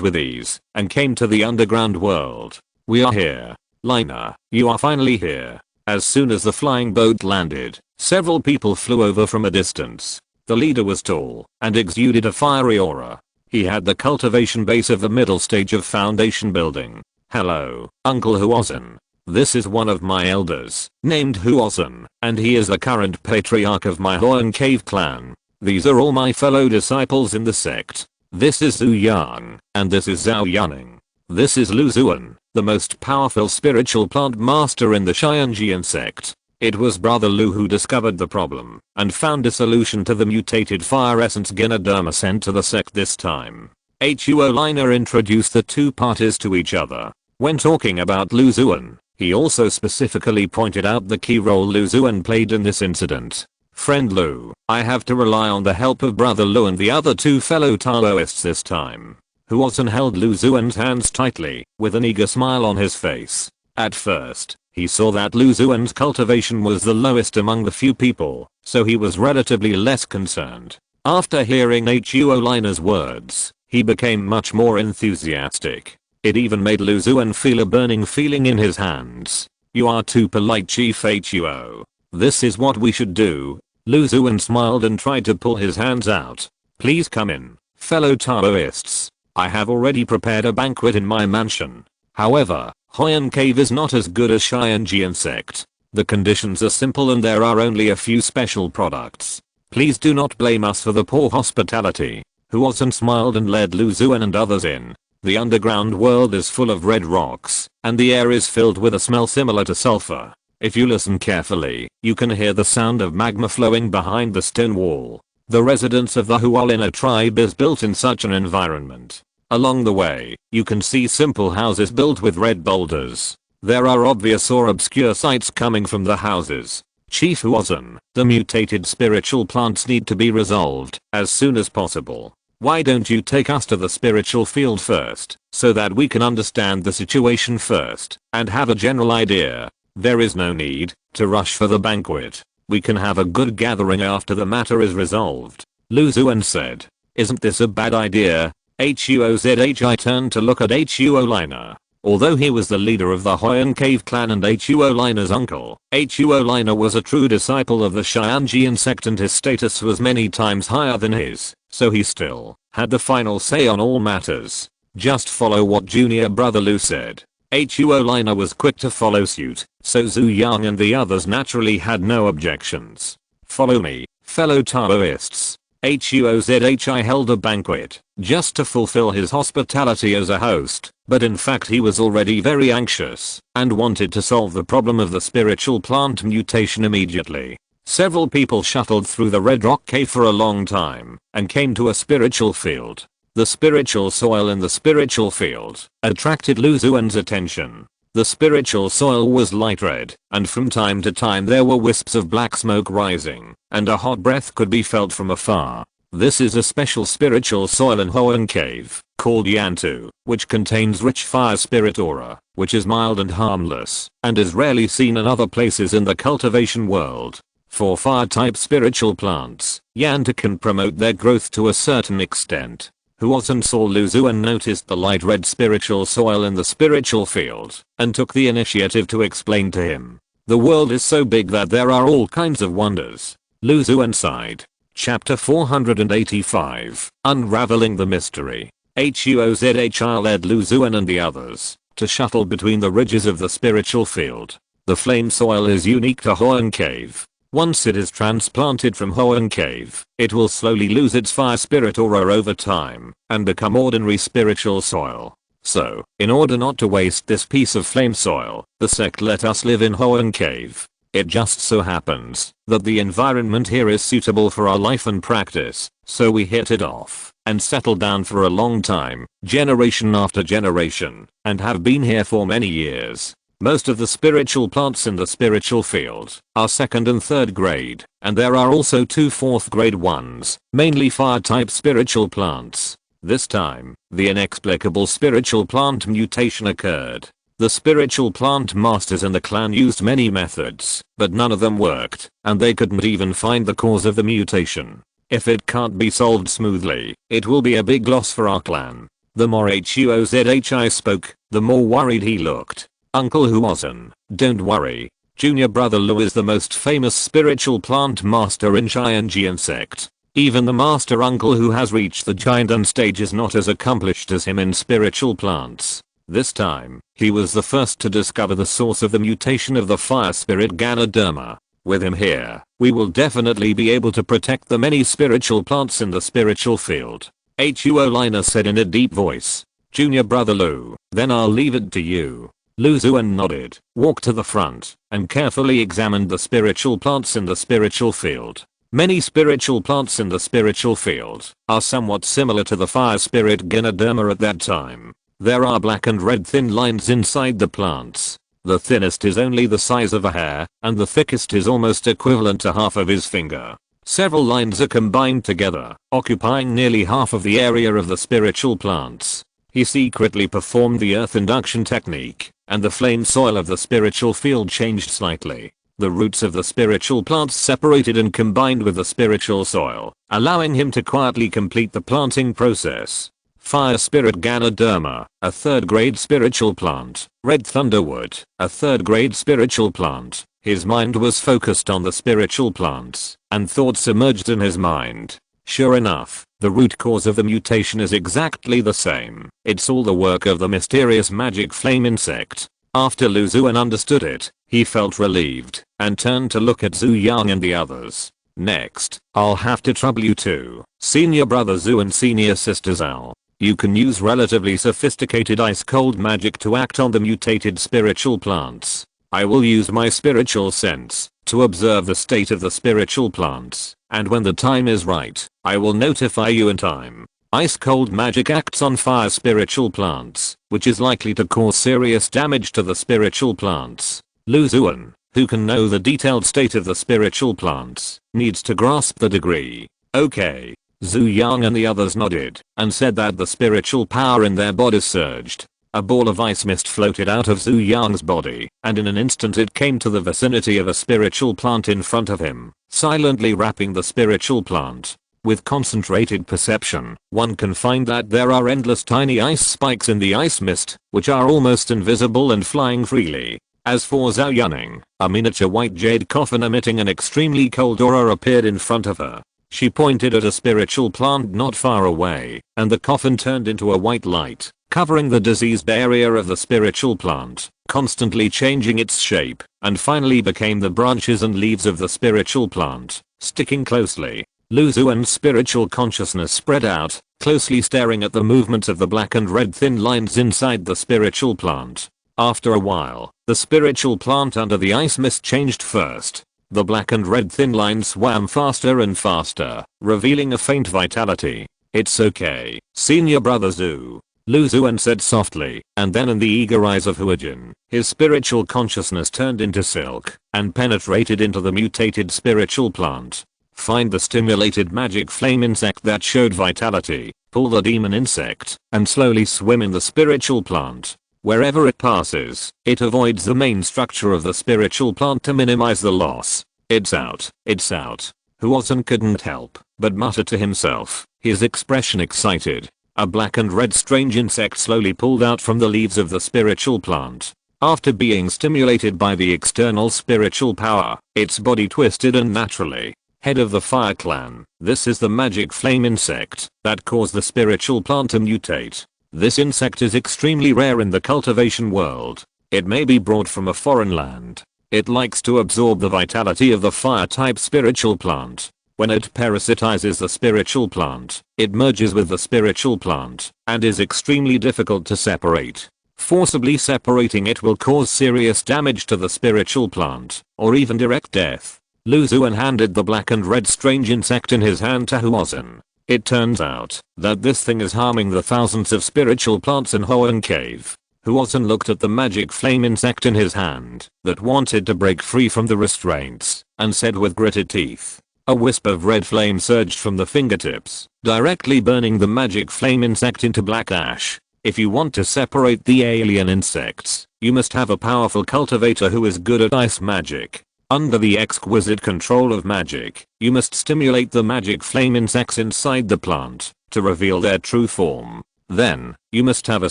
with ease, and came to the underground world. We are here. Liner, you are finally here. As soon as the flying boat landed, several people flew over from a distance. The leader was tall, and exuded a fiery aura. He had the cultivation base of the middle stage of foundation building. Hello, Uncle Huozhen. This is one of my elders, named Huozhen, and he is the current patriarch of my Xuan Cave clan. These are all my fellow disciples in the sect. This is Zhu Yang, and this is Zhao Yanning. This is Lu Xuan, the most powerful spiritual plant master in the Xianjian sect. It was Brother Lu who discovered the problem, and found a solution to the mutated fire essence Gynoderma sent to the sect this time. Huo Liner introduced the 2 parties to each other. When talking about Lu Xuan, he also specifically pointed out the key role Lu Xuan played in this incident. Friend Lu, I have to rely on the help of brother Lu and the other two fellow Taoists this time. Xuan held Lu Xuan's hands tightly, with an eager smile on his face. At first, he saw that Lu Xuan's cultivation was the lowest among the few people, so he was relatively less concerned. After hearing Xuan's words, he became much more enthusiastic. It even made Lu Xuan feel a burning feeling in his hands. You are too polite, Chief Huo. This is what we should do. Lu Xuan smiled and tried to pull his hands out. Please come in, fellow Taoists. I have already prepared a banquet in my mansion. However, Huan Cave is not as good as Xianjian sect. The conditions are simple and there are only a few special products. Please do not blame us for the poor hospitality. Xuan smiled and led Lu Xuan and others in. The underground world is full of red rocks, and the air is filled with a smell similar to sulfur. If you listen carefully, you can hear the sound of magma flowing behind the stone wall. The residence of the Hualina tribe is built in such an environment. Along the way, you can see simple houses built with red boulders. There are obvious or obscure sights coming from the houses. Chief Xuan, the mutated spiritual plants need to be resolved as soon as possible. Why don't you take us to the spiritual field first, so that we can understand the situation first, and have a general idea? There is no need to rush for the banquet. We can have a good gathering after the matter is resolved. Lu Xuan said. Isn't this a bad idea? Huozhi turned to look at Huolina. Although he was the leader of the Huan Cave clan and Huolina's uncle, Huolina was a true disciple of the Xianjian sect and his status was many times higher than his, so he still had the final say on all matters. Just follow what junior brother Lu said. Huolina was quick to follow suit, so Zhu Yang and the others naturally had no objections. Follow me, fellow Taoists. Huozhi held a banquet, just to fulfill his hospitality as a host, but in fact he was already very anxious, and wanted to solve the problem of the spiritual plant mutation immediately. Several people shuttled through the Red Rock Cave for a long time, and came to a spiritual field. The spiritual soil in the spiritual field attracted Lu Xuan's attention. The spiritual soil was light red, and from time to time there were wisps of black smoke rising, and a hot breath could be felt from afar. This is a special spiritual soil in Huan Cave, called Yantu, which contains rich fire spirit aura, which is mild and harmless, and is rarely seen in other places in the cultivation world. For fire-type spiritual plants, Yantu can promote their growth to a certain extent. Xuan saw Lu Xuan noticed the light red spiritual soil in the spiritual field, and took the initiative to explain to him. The world is so big that there are all kinds of wonders. Lu Xuan sighed. Chapter 485, Unraveling the Mystery. Huozhi led Lu Xuan and the others to shuttle between the ridges of the spiritual field. The flame soil is unique to Huan Cave. Once it is transplanted from Huan Cave, it will slowly lose its fire spirit aura over time, and become ordinary spiritual soil. So, in order not to waste this piece of flame soil, the sect let us live in Huan Cave. It just so happens that the environment here is suitable for our life and practice, so we hit it off, and settled down for a long time, generation after generation, and have been here for many years. Most of the spiritual plants in the spiritual field are 2nd and 3rd grade, and there are also 2 4th grade ones, mainly fire type spiritual plants. This time, the inexplicable spiritual plant mutation occurred. The spiritual plant masters in the clan used many methods, but none of them worked, and they couldn't even find the cause of the mutation. If it can't be solved smoothly, it will be a big loss for our clan. The more Huozhi spoke, the more worried he looked. Uncle Xuan, don't worry. Junior brother Lu is the most famous spiritual plant master in Xianjian sect. Even the master uncle who has reached the giant stage is not as accomplished as him in spiritual plants. This time, he was the first to discover the source of the mutation of the fire spirit Ganoderma. With him here, we will definitely be able to protect the many spiritual plants in the spiritual field. Huolina said in a deep voice. Junior brother Lu, then I'll leave it to you. Lu Xuan nodded, walked to the front, and carefully examined the spiritual plants in the spiritual field. Many spiritual plants in the spiritual field are somewhat similar to the fire spirit Ganoderma at that time. There are black and red thin lines inside the plants. The thinnest is only the size of a hair, and the thickest is almost equivalent to half of his finger. Several lines are combined together, occupying nearly half of the area of the spiritual plants. He secretly performed the earth induction technique, and the flame soil of the spiritual field changed slightly. The roots of the spiritual plants separated and combined with the spiritual soil, allowing him to quietly complete the planting process. Fire Spirit Ganoderma, a 3rd grade spiritual plant. Red Thunderwood, a 3rd grade spiritual plant. His mind was focused on the spiritual plants, and thoughts emerged in his mind. Sure enough, the root cause of the mutation is exactly the same. It's all the work of the mysterious magic flame insect. After Lu Xuan understood it, he felt relieved, and turned to look at Zhu Yang and the others. Next, I'll have to trouble you two, Senior Brother Zhu and Senior Sister Zhao. You can use relatively sophisticated ice-cold magic to act on the mutated spiritual plants. I will use my spiritual sense to observe the state of the spiritual plants, and when the time is right, I will notify you in time. Ice-cold magic acts on fire spiritual plants, which is likely to cause serious damage to the spiritual plants. Lu Xuan, who can know the detailed state of the spiritual plants, needs to grasp the degree. Okay. Zhu Yang and the others nodded, and said that the spiritual power in their bodies surged. A ball of ice mist floated out of Zhu Yang's body, and in an instant it came to the vicinity of a spiritual plant in front of him, silently wrapping the spiritual plant. With concentrated perception, one can find that there are endless tiny ice spikes in the ice mist, which are almost invisible and flying freely. As for Zhao Yuning, a miniature white jade coffin emitting an extremely cold aura appeared in front of her. She pointed at a spiritual plant not far away, and the coffin turned into a white light, covering the diseased area of the spiritual plant, constantly changing its shape, and finally became the branches and leaves of the spiritual plant, sticking closely. Lu Xuan's spiritual consciousness spread out, closely staring at the movements of the black and red thin lines inside the spiritual plant. After a while, the spiritual plant under the ice mist changed first. The black and red thin lines swam faster and faster, revealing a faint vitality. It's okay, Senior Brother Zhu, Lu Xuan said softly, and then in the eager eyes of Huajin, his spiritual consciousness turned into silk, and penetrated into the mutated spiritual plant. Find the stimulated magic flame insect that showed vitality, pull the demon insect, and slowly swim in the spiritual plant. Wherever it passes, it avoids the main structure of the spiritual plant to minimize the loss. It's out, it's out. Huazhen couldn't help but mutter to himself, his expression excited. A black and red strange insect slowly pulled out from the leaves of the spiritual plant. After being stimulated by the external spiritual power, its body twisted unnaturally. Head of the Fire Clan, this is the magic flame insect that caused the spiritual plant to mutate. This insect is extremely rare in the cultivation world. It may be brought from a foreign land. It likes to absorb the vitality of the fire-type spiritual plant. When it parasitizes the spiritual plant, it merges with the spiritual plant, and is extremely difficult to separate. Forcibly separating it will cause serious damage to the spiritual plant, or even direct death. Lu Xuan handed the black and red strange insect in his hand to Huazhen. It turns out that this thing is harming the thousands of spiritual plants in Hoang Cave. Huazhen looked at the magic flame insect in his hand that wanted to break free from the restraints, and said with gritted teeth. A wisp of red flame surged from the fingertips, directly burning the magic flame insect into black ash. If you want to separate the alien insects, you must have a powerful cultivator who is good at ice magic. Under the exquisite control of magic, you must stimulate the magic flame insects inside the plant to reveal their true form. Then, you must have a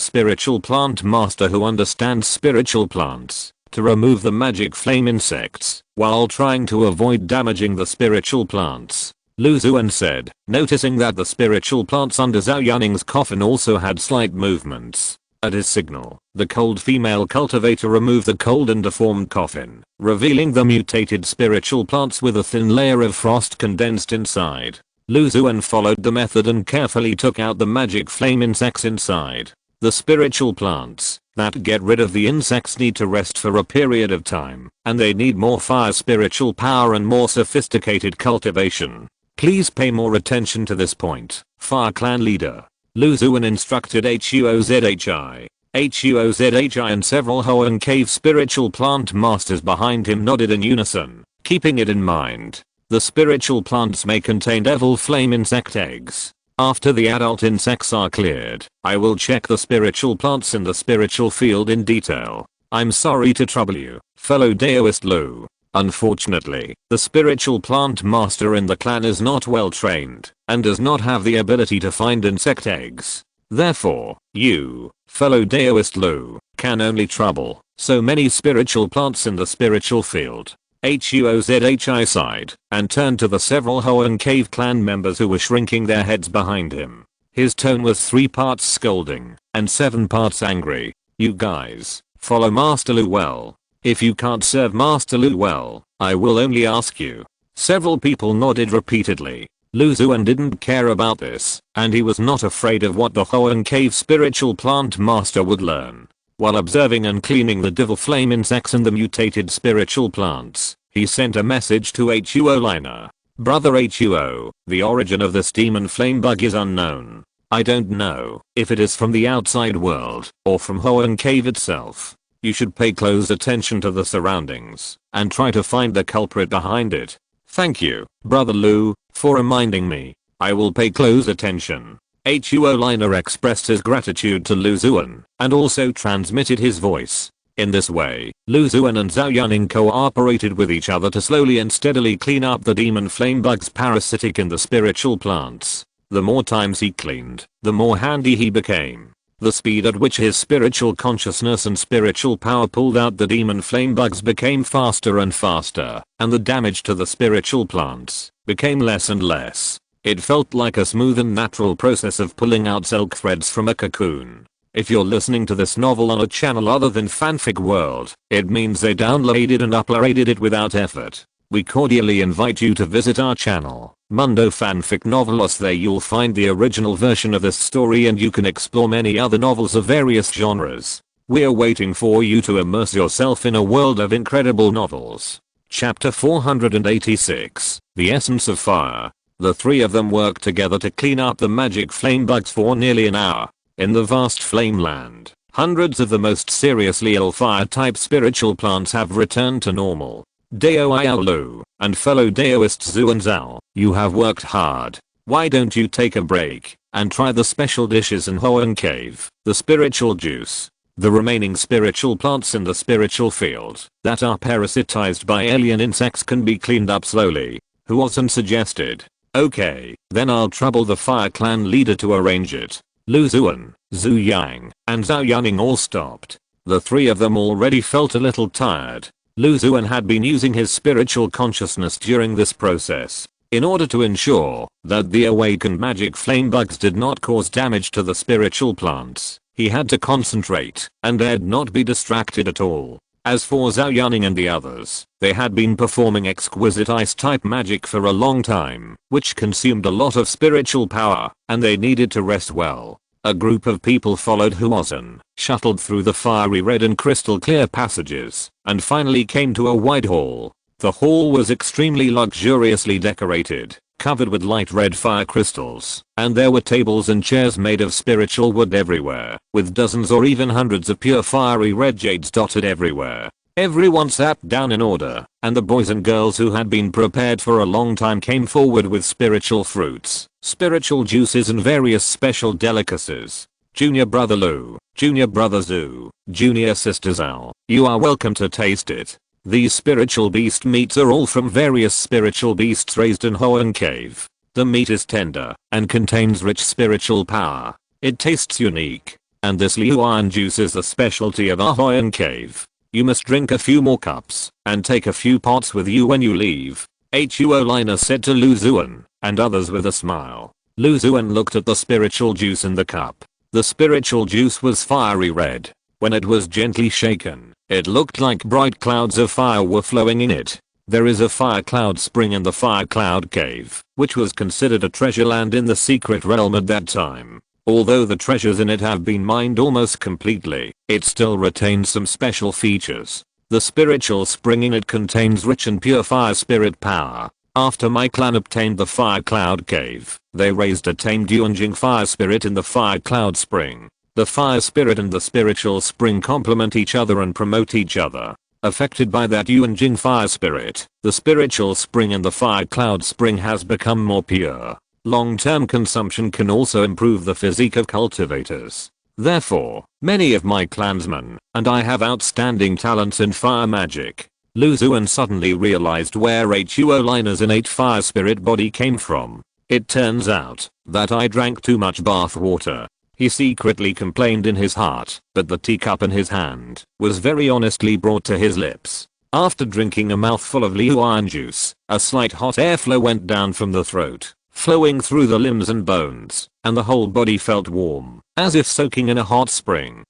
spiritual plant master who understands spiritual plants to remove the magic flame insects while trying to avoid damaging the spiritual plants. Lu Xuan said, noticing that the spiritual plants under Zhao Yuning's coffin also had slight movements. At his signal, the cold female cultivator removed the cold and deformed coffin, revealing the mutated spiritual plants with a thin layer of frost condensed inside. Lu Xuan followed the method and carefully took out the magic flame insects inside. The spiritual plants that get rid of the insects need to rest for a period of time, and they need more fire spiritual power and more sophisticated cultivation. Please pay more attention to this point, Fire Clan leader. Lu Xuan instructed Huozhi. Huozhi and several Hoenn Cave spiritual plant masters behind him nodded in unison, keeping it in mind. The spiritual plants may contain devil flame insect eggs. After the adult insects are cleared, I will check the spiritual plants in the spiritual field in detail. I'm sorry to trouble you, fellow Daoist Lu. Unfortunately, the spiritual plant master in the clan is not well trained and does not have the ability to find insect eggs. Therefore, you, fellow Daoist Lu, can only trouble so many spiritual plants in the spiritual field. Huozhi sighed and turned to the several Hoenn Cave clan members who were shrinking their heads behind him. His tone was 3 parts scolding and 7 parts angry. You guys, follow Master Lu well. If you can't serve Master Lu well, I will only ask you. Several people nodded repeatedly. Lu Xuan didn't care about this, and he was not afraid of what the Hoenn Cave spiritual plant master would learn. While observing and cleaning the devil flame insects and the mutated spiritual plants, he sent a message to Huo. Brother Huo, the origin of this demon flame bug is unknown. I don't know if it is from the outside world or from Hoenn Cave itself. You should pay close attention to the surroundings and try to find the culprit behind it. Thank you, Brother Lu, for reminding me. I will pay close attention. Huo expressed his gratitude to Lu Xuan and also transmitted his voice. In this way, Lu Xuan and Zhao Yaning cooperated with each other to slowly and steadily clean up the demon flame bugs parasitic in the spiritual plants. The more times he cleaned, the more handy he became. The speed at which his spiritual consciousness and spiritual power pulled out the demon flame bugs became faster and faster, and the damage to the spiritual plants became less and less. It felt like a smooth and natural process of pulling out silk threads from a cocoon. If you're listening to this novel on a channel other than Fanfic World, it means they downloaded and uploaded it without effort. We cordially invite you to visit our channel, Mundo Fanfic Novelos. There you'll find the original version of this story and you can explore many other novels of various genres. We're waiting for you to immerse yourself in a world of incredible novels. Chapter 486, The Essence of Fire. The 3 of them worked together to clean up the magic flame bugs for nearly an hour. In the vast flame land, hundreds of the most seriously ill fire-type spiritual plants have returned to normal. Dao Lu and fellow Daoists Zhu and Zhao, you have worked hard. Why don't you take a break and try the special dishes in Hoenn Cave, the spiritual juice. The remaining spiritual plants in the spiritual field that are parasitized by alien insects can be cleaned up slowly. Xuan suggested. Okay, then I'll trouble the Fire Clan leader to arrange it. Lu Xuan, Zhu Yang, and Zhao Yaning all stopped. The 3 of them already felt a little tired. Lu Xuan had been using his spiritual consciousness during this process in order to ensure that the awakened magic flame bugs did not cause damage to the spiritual plants. He had to concentrate and dared not be distracted at all. As for Zhao Yaning and the others, they had been performing exquisite ice-type magic for a long time, which consumed a lot of spiritual power, and they needed to rest well. A group of people followed Xuan, shuttled through the fiery red and crystal clear passages, and finally came to a wide hall. The hall was extremely luxuriously decorated, covered with light red fire crystals, and there were tables and chairs made of spiritual wood everywhere, with dozens or even hundreds of pure fiery red jades dotted everywhere. Everyone sat down in order, and the boys and girls who had been prepared for a long time came forward with spiritual fruits, spiritual juices and various special delicacies. Junior Brother Lu, Junior Brother Zhu, Junior Sister Zhao, you are welcome to taste it. These spiritual beast meats are all from various spiritual beasts raised in Hoenn Cave. The meat is tender and contains rich spiritual power. It tastes unique, and this Liuan juice is the specialty of our Hoenn Cave. You must drink a few more cups and take a few pots with you when you leave. Huo said to Lu Xuan and others with a smile. Lu Xuan looked at the spiritual juice in the cup. The spiritual juice was fiery red. When it was gently shaken, it looked like bright clouds of fire were flowing in it. There is a fire cloud spring in the fire cloud cave, which was considered a treasure land in the secret realm at that time. Although the treasures in it have been mined almost completely, it still retains some special features. The spiritual spring in it contains rich and pure fire spirit power. After my clan obtained the fire cloud cave, they raised a tamed Yunjing fire spirit in the fire cloud spring. The fire spirit and the spiritual spring complement each other and promote each other. Affected by that Yuanjing fire spirit, the spiritual spring and the fire cloud spring has become more pure. Long-term consumption can also improve the physique of cultivators. Therefore, many of my clansmen and I have outstanding talents in fire magic. Xuan suddenly realized where Huoliner's innate fire spirit body came from. It turns out that I drank too much bath water. He secretly complained in his heart, but the teacup in his hand was very honestly brought to his lips. After drinking a mouthful of Liuan juice, a slight hot airflow went down from the throat, flowing through the limbs and bones, and the whole body felt warm, as if soaking in a hot spring.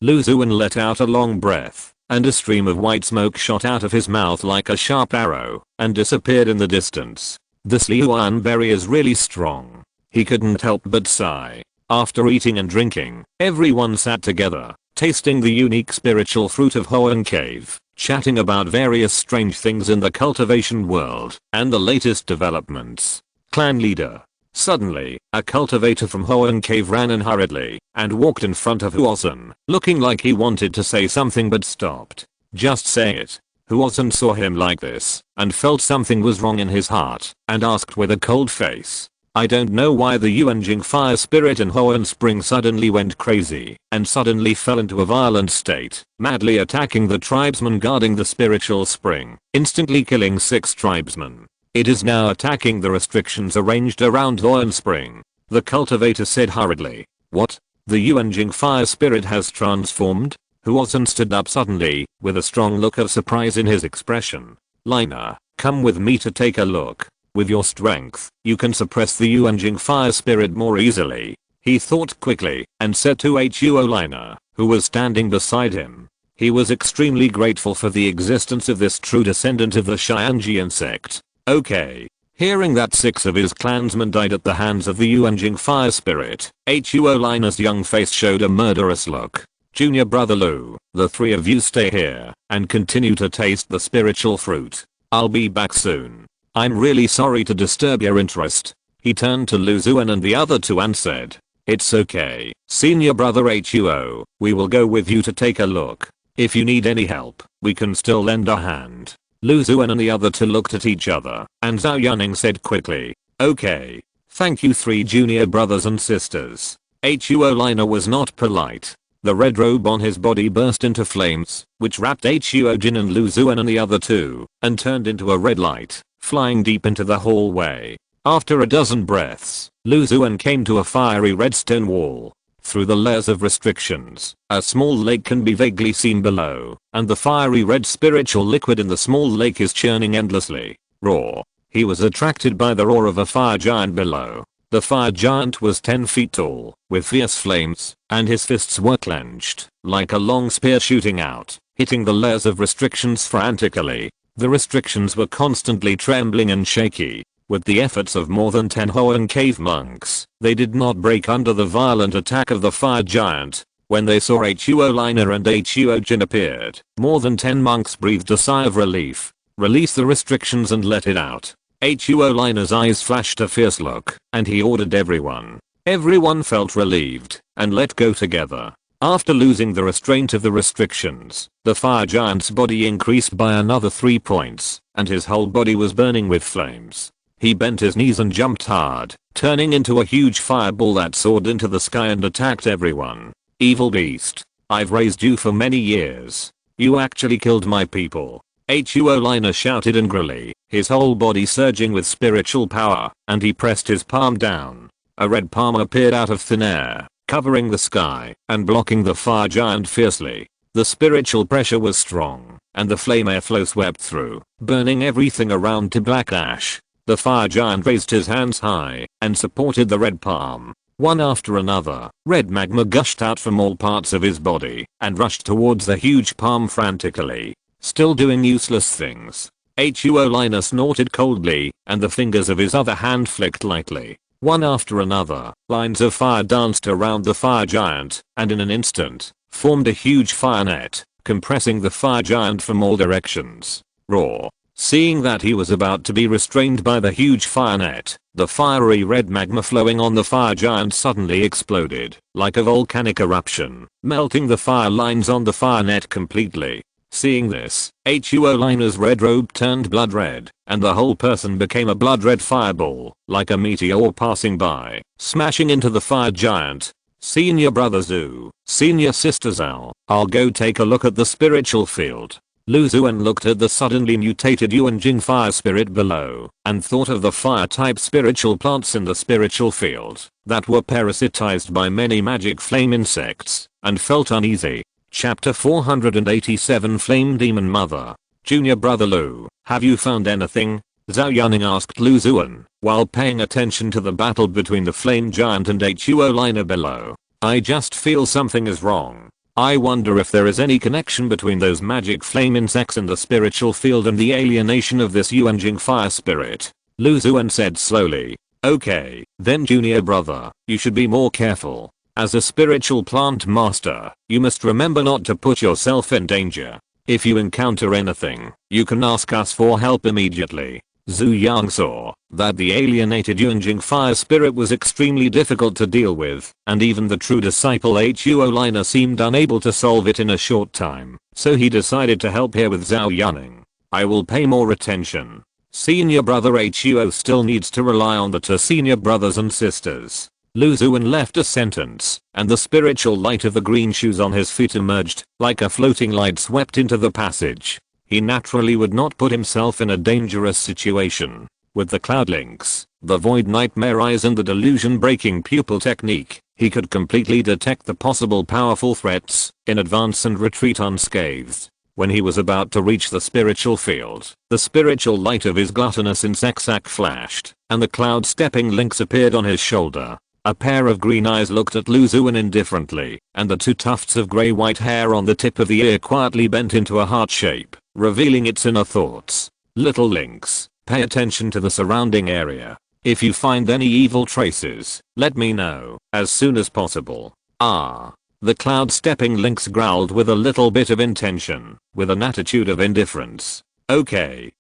Xuan let out a long breath, and a stream of white smoke shot out of his mouth like a sharp arrow, and disappeared in the distance. This Liuan berry is really strong. He couldn't help but sigh. After eating and drinking, everyone sat together, tasting the unique spiritual fruit of Xuan Cave, chatting about various strange things in the cultivation world, and the latest developments. Clan leader. Suddenly, a cultivator from Xuan Cave ran in hurriedly, and walked in front of Xuan, looking like he wanted to say something but stopped. Just say it. Xuan saw him like this, and felt something was wrong in his heart, and asked with a cold face. I don't know why the Yuanjing fire spirit in Xuan Spring suddenly went crazy, and suddenly fell into a violent state, madly attacking the tribesmen guarding the spiritual spring, instantly killing 6 tribesmen. It is now attacking the restrictions arranged around Xuan Spring. The cultivator said hurriedly. What? The Yuanjing fire spirit has transformed? Xuan stood up suddenly, with a strong look of surprise in his expression. Liner, come with me to take a look. With your strength, you can suppress the Yuanjing fire spirit more easily. He thought quickly, and said to Huoliner, who was standing beside him. He was extremely grateful for the existence of this true descendant of the Xianjian sect. Okay. Hearing that 6 of his clansmen died at the hands of the Yuanjing fire spirit, Huoliner's young face showed a murderous look. Junior brother Lu, the 3 of you stay here, and continue to taste the spiritual fruit. I'll be back soon. I'm really sorry to disturb your interest. He turned to Xuan and the other 2 and said. It's okay, senior brother Huo, we will go with you to take a look. If you need any help, we can still lend a hand. Xuan and the other 2 looked at each other, and Zhao Yuning said quickly. Okay. Thank you 3 junior brothers and sisters. Huoliner was not polite. The red robe on his body burst into flames, which wrapped Huojin and Xuan and the other 2, and turned into a red light, flying deep into the hallway. After a dozen breaths, Xuan came to a fiery red stone wall. Through the layers of restrictions, a small lake can be vaguely seen below, and the fiery red spiritual liquid in the small lake is churning endlessly. Roar. He was attracted by the roar of a fire giant below. The fire giant was 10 feet tall, with fierce flames, and his fists were clenched, like a long spear shooting out, hitting the layers of restrictions frantically. The restrictions were constantly trembling and shaky. With the efforts of more than 10 Xuan cave monks, they did not break under the violent attack of the fire giant. When they saw Huoliner and Huojin appeared, more than 10 monks breathed a sigh of relief. Release the restrictions and let it out. Huoliner's eyes flashed a fierce look, and he ordered everyone. Everyone felt relieved, and let go together. After losing the restraint of the restrictions, the fire giant's body increased by another 3 points, and his whole body was burning with flames. He bent his knees and jumped hard, turning into a huge fireball that soared into the sky and attacked everyone. Evil beast. I've raised you for many years. You actually killed my people. Huoliner shouted angrily, his whole body surging with spiritual power, and he pressed his palm down. A red palm appeared out of thin air, covering the sky, and blocking the fire giant fiercely. The spiritual pressure was strong, and the flame airflow swept through, burning everything around to black ash. The fire giant raised his hands high, and supported the red palm. One after another, red magma gushed out from all parts of his body, and rushed towards the huge palm frantically. Still doing useless things. Huoliner snorted coldly, and the fingers of his other hand flicked lightly. One after another, lines of fire danced around the fire giant, and in an instant, formed a huge fire net, compressing the fire giant from all directions. Roar. Seeing that he was about to be restrained by the huge fire net, the fiery red magma flowing on the fire giant suddenly exploded, like a volcanic eruption, melting the fire lines on the fire net completely. Seeing this, Xuan's red robe turned blood red, and the whole person became a blood red fireball, like a meteor passing by, smashing into the fire giant. Senior brother Zhu, senior sister Zhao, I'll go take a look at the spiritual field. Lu Xuan looked at the suddenly mutated Yuanjing fire spirit below, and thought of the fire type spiritual plants in the spiritual field, that were parasitized by many magic flame insects, and felt uneasy. Chapter 487 Flame Demon Mother. Junior brother Lu, have you found anything? Zhao Yuning asked Lu Xuan, while paying attention to the battle between the flame giant and Xuan below. I just feel something is wrong. I wonder if there is any connection between those magic flame insects in the spiritual field and the alienation of this Yuanjing fire spirit. Lu Xuan said slowly. Okay, then junior brother, you should be more careful. As a spiritual plant master, you must remember not to put yourself in danger. If you encounter anything, you can ask us for help immediately. Zhu Yang saw that the alienated Yuanjing fire spirit was extremely difficult to deal with, and even the true disciple Xuan seemed unable to solve it in a short time, so he decided to help here with Zhao Yuning. I will pay more attention. Senior brother Huo still needs to rely on the two senior brothers and sisters. Lu Xuan left a sentence, and the spiritual light of the green shoes on his feet emerged, like a floating light swept into the passage. He naturally would not put himself in a dangerous situation. With the cloud links, the void nightmare eyes and the delusion breaking pupil technique, he could completely detect the possible powerful threats in advance and retreat unscathed. When he was about to reach the spiritual field, the spiritual light of his gluttonous insect sac flashed, and the cloud stepping links appeared on his shoulder. A pair of green eyes looked at Lu Xuan indifferently, and the two tufts of grey-white hair on the tip of the ear quietly bent into a heart shape, revealing its inner thoughts. Little lynx, pay attention to the surrounding area. If you find any evil traces, let me know, as soon as possible. Ah. The cloud-stepping lynx growled with a little bit of intention, with an attitude of indifference. Okay.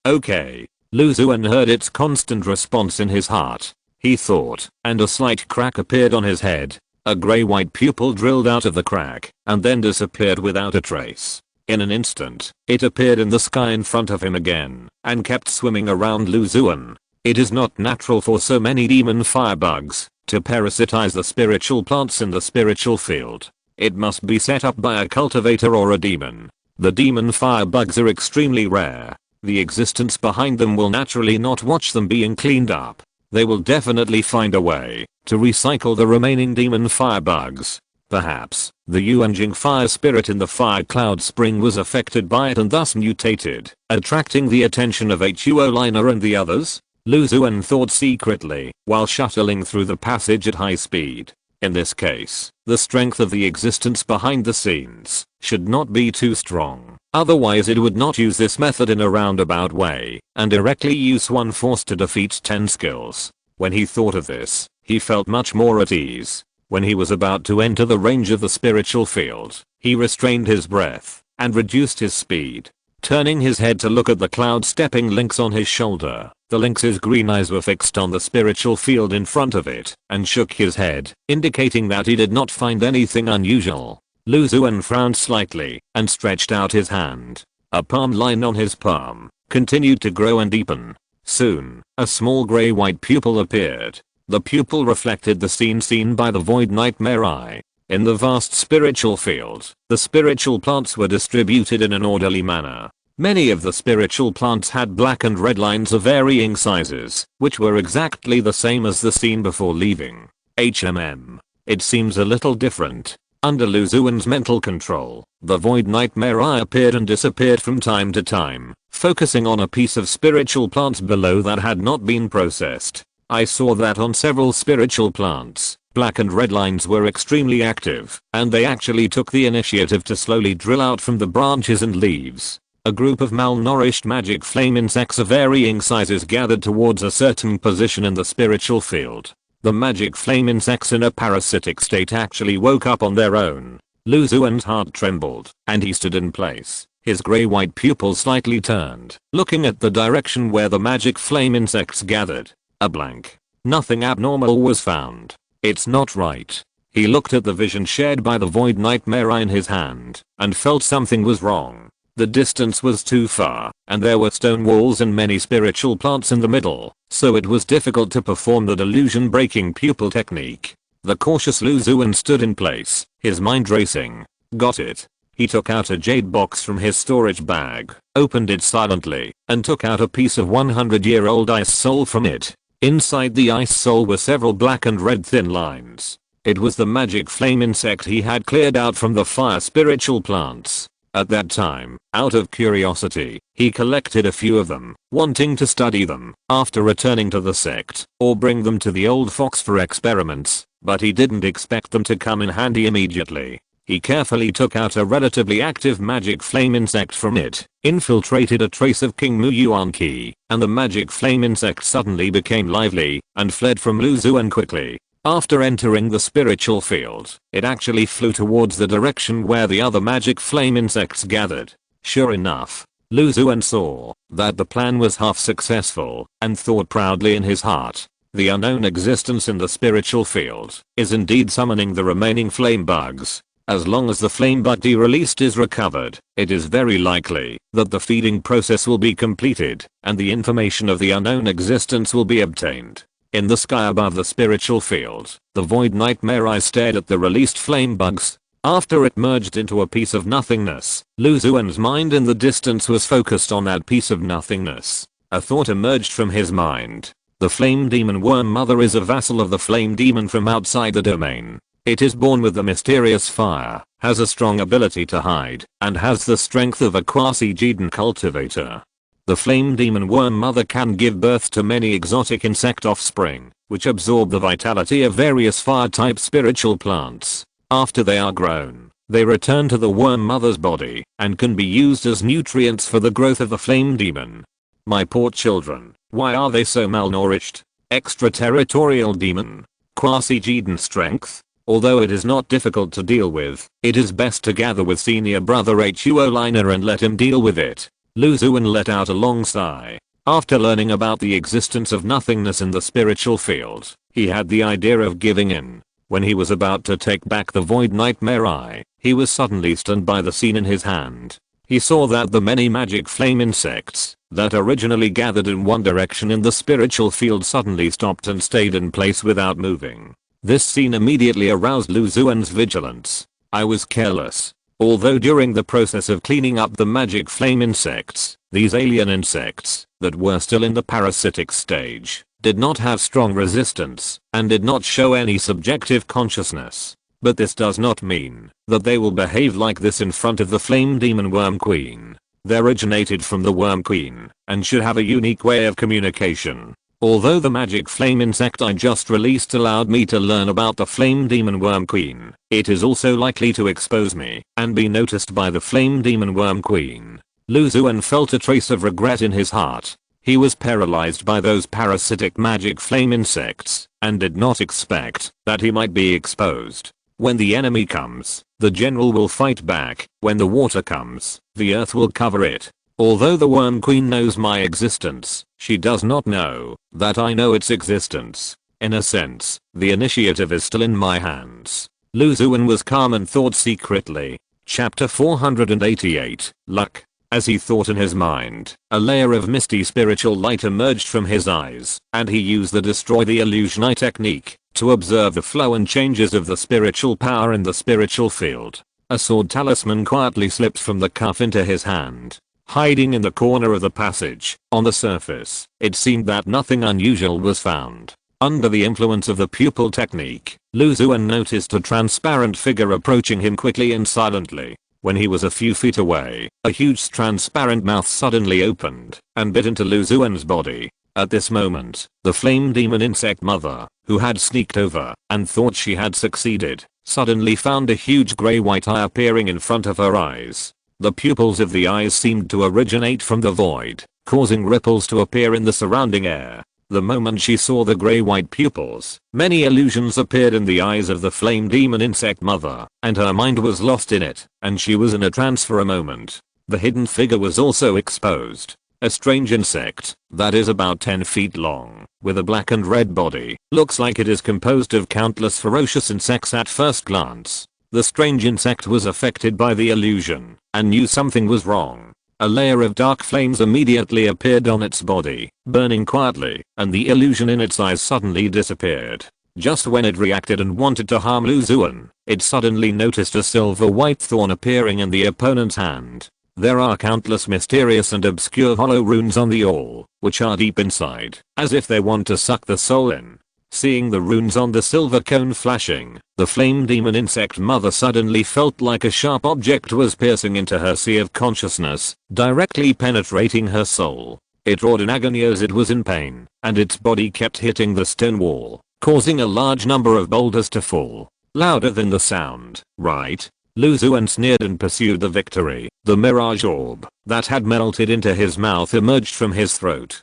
Lu Xuan heard its constant response in his heart. He thought, and a slight crack appeared on his head. A grey-white pupil drilled out of the crack, and then disappeared without a trace. In an instant, it appeared in the sky in front of him again, and kept swimming around Lu Xuan. It is not natural for so many demon firebugs to parasitize the spiritual plants in the spiritual field. It must be set up by a cultivator or a demon. The demon firebugs are extremely rare. The existence behind them will naturally not watch them being cleaned up. They will definitely find a way to recycle the remaining demon firebugs. Perhaps the Yuanjing fire spirit in the fire cloud spring was affected by it and thus mutated, attracting the attention of Xuan and the others. Lu Xuan thought secretly while shuttling through the passage at high speed. In this case, the strength of the existence behind the scenes should not be too strong, otherwise it would not use this method in a roundabout way and directly use one force to defeat 10 skills. When he thought of this, he felt much more at ease. When he was about to enter the range of the spiritual field, he restrained his breath and reduced his speed. Turning his head to look at the cloud-stepping lynx on his shoulder, the lynx's green eyes were fixed on the spiritual field in front of it, and shook his head, indicating that he did not find anything unusual. Lu Xuan frowned slightly, and stretched out his hand. A palm line on his palm continued to grow and deepen. Soon, a small grey-white pupil appeared. The pupil reflected the scene seen by the void nightmare eye. In the vast spiritual field, the spiritual plants were distributed in an orderly manner. Many of the spiritual plants had black and red lines of varying sizes, which were exactly the same as the scene before leaving. It seems a little different. Under Lu Xuan's mental control, the void nightmare eye appeared and disappeared from time to time, focusing on a piece of spiritual plants below that had not been processed. I saw that on several spiritual plants, black and red lines were extremely active, and they actually took the initiative to slowly drill out from the branches and leaves. A group of malnourished magic flame insects of varying sizes gathered towards a certain position in the spiritual field. The magic flame insects in a parasitic state actually woke up on their own. Lu Xuan's heart trembled, and he stood in place. His gray-white pupils slightly turned, looking at the direction where the magic flame insects gathered. A blank. Nothing abnormal was found. It's not right. He looked at the vision shared by the void nightmare in his hand and felt something was wrong. The distance was too far, and there were stone walls and many spiritual plants in the middle, so it was difficult to perform the delusion-breaking pupil technique. The cautious Lu Xuan stood in place, his mind racing. Got it. He took out a jade box from his storage bag, opened it silently, and took out a piece of 100-year-old ice soul from it. Inside the ice soul were several black and red thin lines. It was the magic flame insect he had cleared out from the fire spiritual plants. At that time, out of curiosity, he collected a few of them, wanting to study them after returning to the sect, or bring them to the old fox for experiments, but he didn't expect them to come in handy immediately. He carefully took out a relatively active magic flame insect from it, infiltrated a trace of King Mu Yuan Qi, and the magic flame insect suddenly became lively and fled from Lu Xuan quickly. After entering the spiritual field, it actually flew towards the direction where the other magic flame insects gathered. Sure enough, Lu Xuan saw that the plan was half successful and thought proudly in his heart. The unknown existence in the spiritual field is indeed summoning the remaining flame bugs. As long as the flame bug de-released is recovered, it is very likely that the feeding process will be completed and the information of the unknown existence will be obtained. In the sky above the spiritual field, the void nightmare eye stared at the released flame bugs. After it merged into a piece of nothingness, Lu Xuan's mind in the distance was focused on that piece of nothingness. A thought emerged from his mind. The flame demon worm mother is a vassal of the flame demon from outside the domain. It is born with the mysterious fire, has a strong ability to hide, and has the strength of a quasi-Gedan cultivator. The flame demon worm mother can give birth to many exotic insect offspring, which absorb the vitality of various fire-type spiritual plants. After they are grown, they return to the worm mother's body and can be used as nutrients for the growth of the flame demon. My poor children, why are they so malnourished? Extraterritorial demon. Quasi-Gedan strength. Although it is not difficult to deal with, it is best to gather with senior brother Huo Liner and let him deal with it. Lu Xuan let out a long sigh. After learning about the existence of nothingness in the spiritual field, he had the idea of giving in. When he was about to take back the void nightmare eye, he was suddenly stunned by the scene in his hand. He saw that the many magic flame insects that originally gathered in one direction in the spiritual field suddenly stopped and stayed in place without moving. This scene immediately aroused Lu Xuan's vigilance. I was careless. Although during the process of cleaning up the magic flame insects, these alien insects that were still in the parasitic stage did not have strong resistance and did not show any subjective consciousness. But this does not mean that they will behave like this in front of the flame demon worm queen. They originated from the worm queen and should have a unique way of communication. Although the magic flame insect I just released allowed me to learn about the flame demon worm queen, it is also likely to expose me and be noticed by the flame demon worm queen. Lu Xuan felt a trace of regret in his heart. He was paralyzed by those parasitic magic flame insects and did not expect that he might be exposed. When the enemy comes, the general will fight back. When the water comes, the earth will cover it. Although the worm queen knows my existence, she does not know that I know its existence. In a sense, the initiative is still in my hands. Lu Xuan was calm and thought secretly. Chapter 488, Luck. As he thought in his mind, a layer of misty spiritual light emerged from his eyes, and he used the Destroy the Illusion Eye technique to observe the flow and changes of the spiritual power in the spiritual field. A sword talisman quietly slipped from the cuff into his hand. Hiding in the corner of the passage, on the surface, it seemed that nothing unusual was found. Under the influence of the pupil technique, Lu Xuan noticed a transparent figure approaching him quickly and silently. When he was a few feet away, a huge transparent mouth suddenly opened and bit into Lu Xuan's body. At this moment, the flame demon insect mother, who had sneaked over and thought she had succeeded, suddenly found a huge grey-white eye appearing in front of her eyes. The pupils of the eyes seemed to originate from the void, causing ripples to appear in the surrounding air. The moment she saw the grey-white pupils, many illusions appeared in the eyes of the flame demon insect mother, and her mind was lost in it, and she was in a trance for a moment. The hidden figure was also exposed. A strange insect that is about 10 feet long, with a black and red body, looks like it is composed of countless ferocious insects at first glance. The strange insect was affected by the illusion and knew something was wrong. A layer of dark flames immediately appeared on its body, burning quietly, and the illusion in its eyes suddenly disappeared. Just when it reacted and wanted to harm Xuan, it suddenly noticed a silver-white thorn appearing in the opponent's hand. There are countless mysterious and obscure hollow runes on the awl, which are deep inside, as if they want to suck the soul in. Seeing the runes on the silver cone flashing, the flame demon insect mother suddenly felt like a sharp object was piercing into her sea of consciousness, directly penetrating her soul. It roared in agony as it was in pain, and its body kept hitting the stone wall, causing a large number of boulders to fall. Louder than the sound, right? Xuan sneered and pursued the victory. The mirage orb that had melted into his mouth emerged from his throat.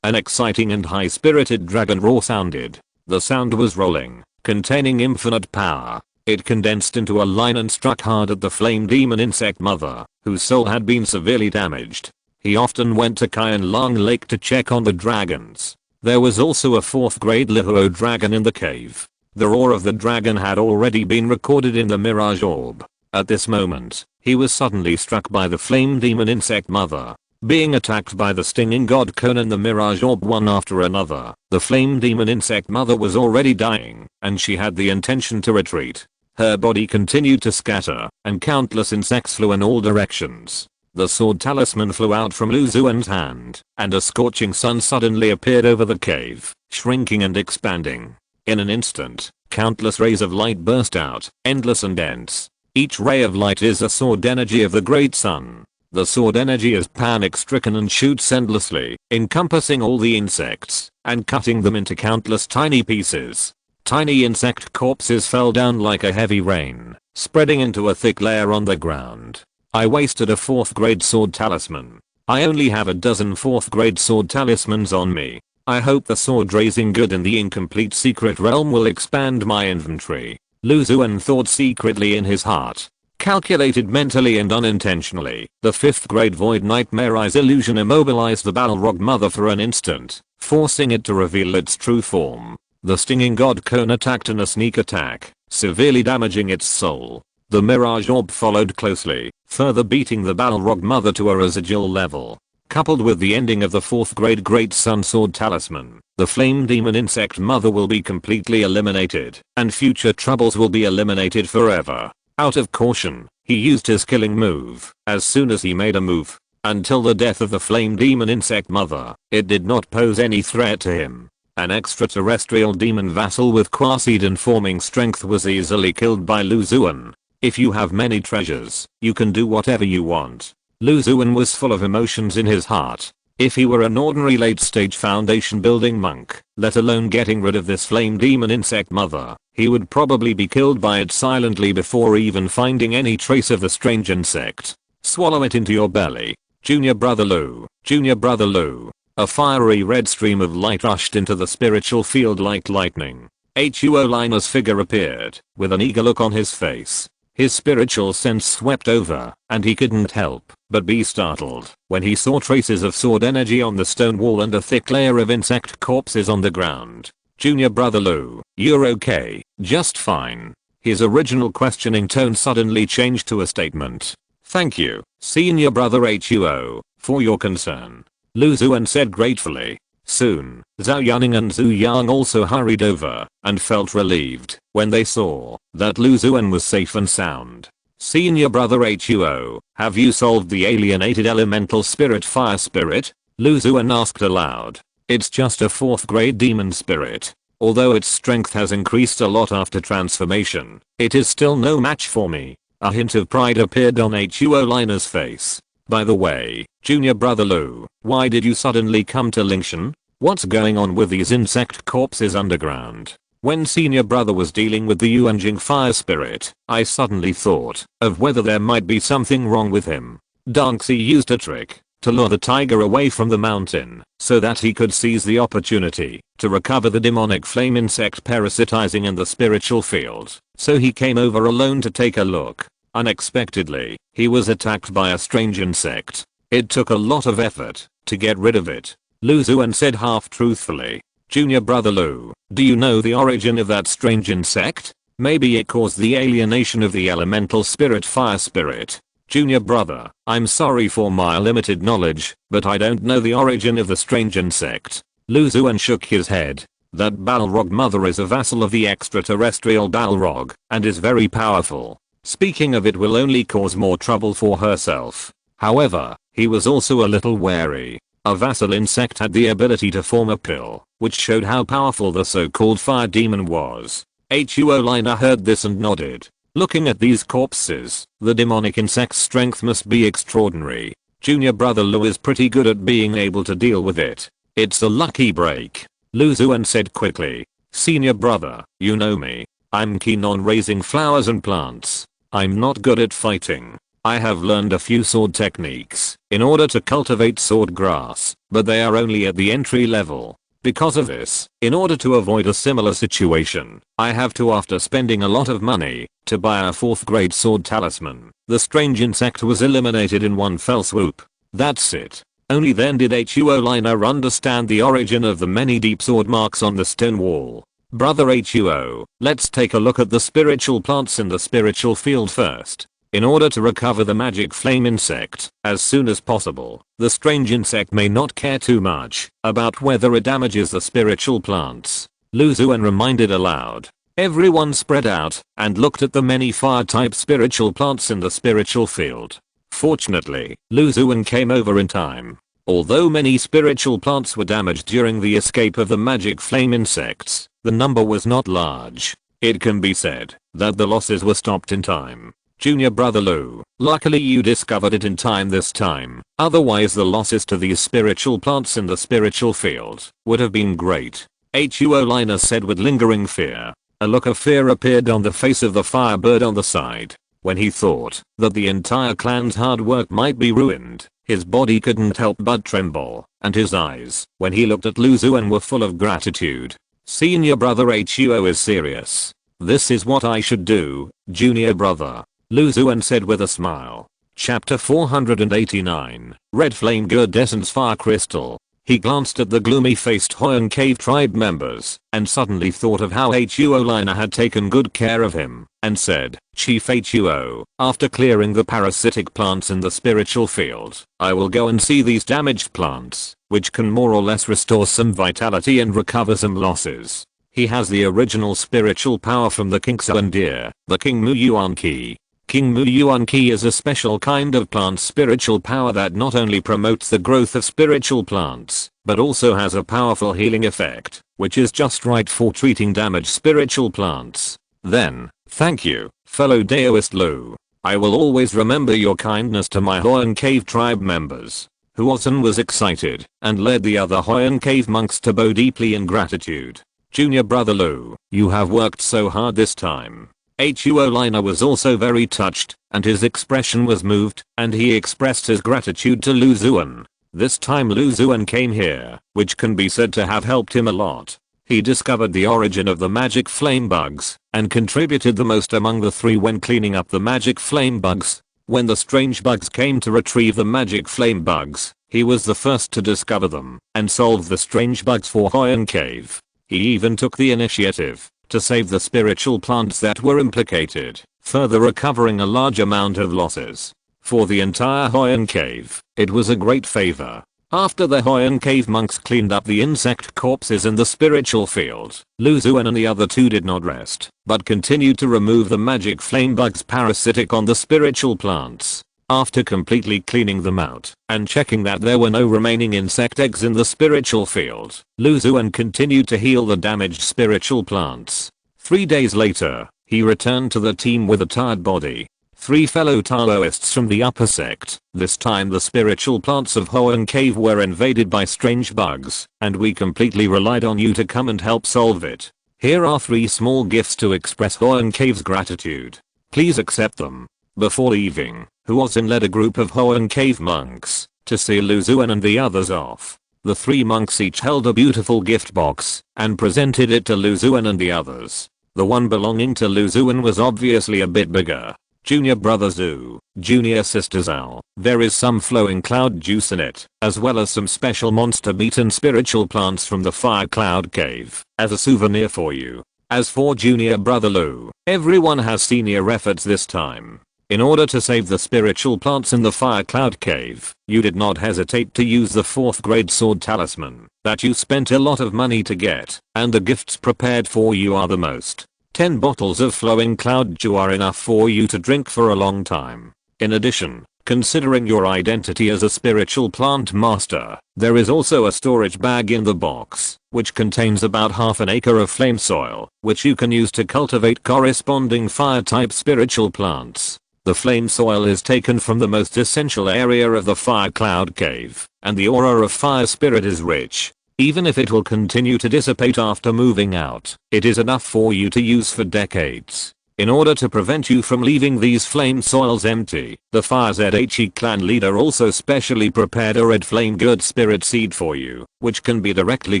An exciting and high-spirited dragon roar sounded. The sound was rolling, containing infinite power. It condensed into a line and struck hard at the flame demon insect mother, whose soul had been severely damaged. He often went to Qian Long Lake to check on the dragons. There was also a 4th grade Lihuo dragon in the cave. The roar of the dragon had already been recorded in the mirage orb. At this moment, he was suddenly struck by the flame demon insect mother, being attacked by the stinging god cone and the mirage orb one after another. The flame demon insect mother was already dying, and she had the intention to retreat. Her body continued to scatter, and countless insects flew in all directions. The sword talisman flew out from Xuan's hand, and a scorching sun suddenly appeared over the cave, shrinking and expanding. In an instant, countless rays of light burst out, endless and dense. Each ray of light is a sword energy of the great sun. The sword energy is panic-stricken and shoots endlessly, encompassing all the insects, and cutting them into countless tiny pieces. Tiny insect corpses fell down like a heavy rain, spreading into a thick layer on the ground. I wasted a 4th grade sword talisman. I only have a dozen 4th grade sword talismans on me. I hope the sword raising good in the incomplete secret realm will expand my inventory. Xuan thought secretly in his heart. Calculated mentally and unintentionally, the 5th grade Void Nightmare Eyes illusion immobilized the Balrog mother for an instant, forcing it to reveal its true form. The stinging god cone attacked in a sneak attack, severely damaging its soul. The mirage orb followed closely, further beating the Balrog mother to a residual level. Coupled with the ending of the 4th grade Great Sun Sword Talisman, the flame demon insect mother will be completely eliminated, and future troubles will be eliminated forever. Out of caution, he used his killing move. As soon as he made a move, until the death of the flame demon insect mother, it did not pose any threat to him. An extraterrestrial demon vassal with quasi-informing strength was easily killed by Xuan. If you have many treasures, you can do whatever you want. Xuan was full of emotions in his heart. If he were an ordinary late-stage foundation building monk, let alone getting rid of this flame demon insect mother, he would probably be killed by it silently before even finding any trace of the strange insect. Swallow it into your belly. Junior Brother Lu. Junior Brother Lu. A fiery red stream of light rushed into the spiritual field like lightning. Huo Linus figure appeared, with an eager look on his face. His spiritual sense swept over, and he couldn't help but be startled when he saw traces of sword energy on the stone wall and a thick layer of insect corpses on the ground. Junior Brother Lu, you're okay, just fine. His original questioning tone suddenly changed to a statement. Thank you, Senior Brother Huo, for your concern. Xuan said gratefully. Soon, Zhao Yaning and Zhu Yang also hurried over and felt relieved when they saw that Xuan was safe and sound. Senior Brother Huo, have you solved the alienated elemental spirit fire spirit? Xuan asked aloud. It's just a 4th grade demon spirit. Although its strength has increased a lot after transformation, it is still no match for me. A hint of pride appeared on Huo Linus' face. By the way, Junior Brother Lu, why did you suddenly come to Lingshan? What's going on with these insect corpses underground? When Senior Brother was dealing with the Yuanjing fire spirit, I suddenly thought of whether there might be something wrong with him. Danxi used a trick to lure the tiger away from the mountain so that he could seize the opportunity to recover the demonic flame insect parasitizing in the spiritual field. So he came over alone to take a look. Unexpectedly, he was attacked by a strange insect. It took a lot of effort to get rid of it. Lu Xuan said half truthfully. Junior brother Lu, do you know the origin of that strange insect? Maybe it caused the alienation of the elemental spirit fire spirit. Junior brother, I'm sorry for my limited knowledge, but I don't know the origin of the strange insect. Lu Xuan shook his head. That Balrog mother is a vassal of the extraterrestrial Balrog, and is very powerful. Speaking of it will only cause more trouble for herself. However, he was also a little wary. A vassal insect had the ability to form a pill, which showed how powerful the so-called fire demon was. Huo Liner heard this and nodded. Looking at these corpses, the demonic insect's strength must be extraordinary. Junior brother Lu is pretty good at being able to deal with it. It's a lucky break. Lu Xuan said quickly. Senior brother, you know me. I'm keen on raising flowers and plants. I'm not good at fighting. I have learned a few sword techniques in order to cultivate sword grass, but they are only at the entry level. Because of this, in order to avoid a similar situation, I have to, after spending a lot of money, to buy a 4th grade sword talisman. The strange insect was eliminated in one fell swoop. That's it. Only then did Huo Liner understand the origin of the many deep sword marks on the stone wall. Brother Huo, let's take a look at the spiritual plants in the spiritual field first. In order to recover the magic flame insect as soon as possible, the strange insect may not care too much about whether it damages the spiritual plants. Lu Xuan reminded aloud. Everyone spread out and looked at the many fire-type spiritual plants in the spiritual field. Fortunately, Lu Xuan came over in time. Although many spiritual plants were damaged during the escape of the magic flame insects, the number was not large. It can be said that the losses were stopped in time. Junior brother Lu, luckily you discovered it in time this time, otherwise the losses to these spiritual plants in the spiritual field would have been great. Huo Liner said with lingering fear. A look of fear appeared on the face of the firebird on the side. When he thought that the entire clan's hard work might be ruined, his body couldn't help but tremble, and his eyes, when he looked at Lu Xuan, were full of gratitude. Senior brother Huo is serious. This is what I should do, junior brother. Lu Xuan said with a smile. Chapter 489, Red Flame Iridescence Fire Crystal. He glanced at the gloomy-faced Xuan Cave tribe members and suddenly thought of how Huo Liner had taken good care of him and said, Chief Huo, after clearing the parasitic plants in the spiritual field, I will go and see these damaged plants, which can more or less restore some vitality and recover some losses. He has the original spiritual power from the King Xuan deer, the King Mu Yuan Qi. King Mu Yuan Qi is a special kind of plant spiritual power that not only promotes the growth of spiritual plants, but also has a powerful healing effect, which is just right for treating damaged spiritual plants. Then, thank you, fellow Daoist Lu. I will always remember your kindness to my Xuan Cave tribe members. Xuan was excited and led the other Xuan Cave monks to bow deeply in gratitude. Junior brother Lu, you have worked so hard this time. Huo Liner was also very touched, and his expression was moved, and he expressed his gratitude to Lu Xuan. This time Lu Xuan came here, which can be said to have helped him a lot. He discovered the origin of the magic flame bugs, and contributed the most among the three when cleaning up the magic flame bugs. When the strange bugs came to retrieve the magic flame bugs, he was the first to discover them, and solve the strange bugs for Xuan Cave. He even took the initiative to save the spiritual plants that were implicated, further recovering a large amount of losses. For the entire Xuan Cave, it was a great favor. After the Xuan Cave monks cleaned up the insect corpses in the spiritual field, Lu Xuan and the other two did not rest, but continued to remove the magic flame bugs parasitic on the spiritual plants. After completely cleaning them out and checking that there were no remaining insect eggs in the spiritual field, Lu Xuan continued to heal the damaged spiritual plants. 3 days later, he returned to the team with a tired body. 3 fellow Taoists from the upper sect. This time the spiritual plants of Xuan Cave were invaded by strange bugs, and we completely relied on you to come and help solve it. Here are 3 small gifts to express Xuan Cave's gratitude. Please accept them. Before leaving, Xuan led a group of Xuan Cave monks to see Lu Xuan and the others off. The 3 monks each held a beautiful gift box and presented it to Lu Xuan and the others. The one belonging to Lu Xuan was obviously a bit bigger. Junior brother Zhu, junior sister Zhao. There is some flowing cloud juice in it, as well as some special monster meat and spiritual plants from the fire cloud cave, as a souvenir for you. As for junior brother Lu, everyone has seen your efforts this time. In order to save the spiritual plants in the fire cloud cave, you did not hesitate to use the 4th grade sword talisman that you spent a lot of money to get, and the gifts prepared for you are the most. 10 bottles of flowing cloud dew are enough for you to drink for a long time. In addition, considering your identity as a spiritual plant master, there is also a storage bag in the box, which contains about half an acre of flame soil, which you can use to cultivate corresponding fire type spiritual plants. The flame soil is taken from the most essential area of the fire cloud cave, and the aura of fire spirit is rich. Even if it will continue to dissipate after moving out, it is enough for you to use for decades. In order to prevent you from leaving these flame soils empty, the Fire ZHE clan leader also specially prepared a red flame good spirit seed for you, which can be directly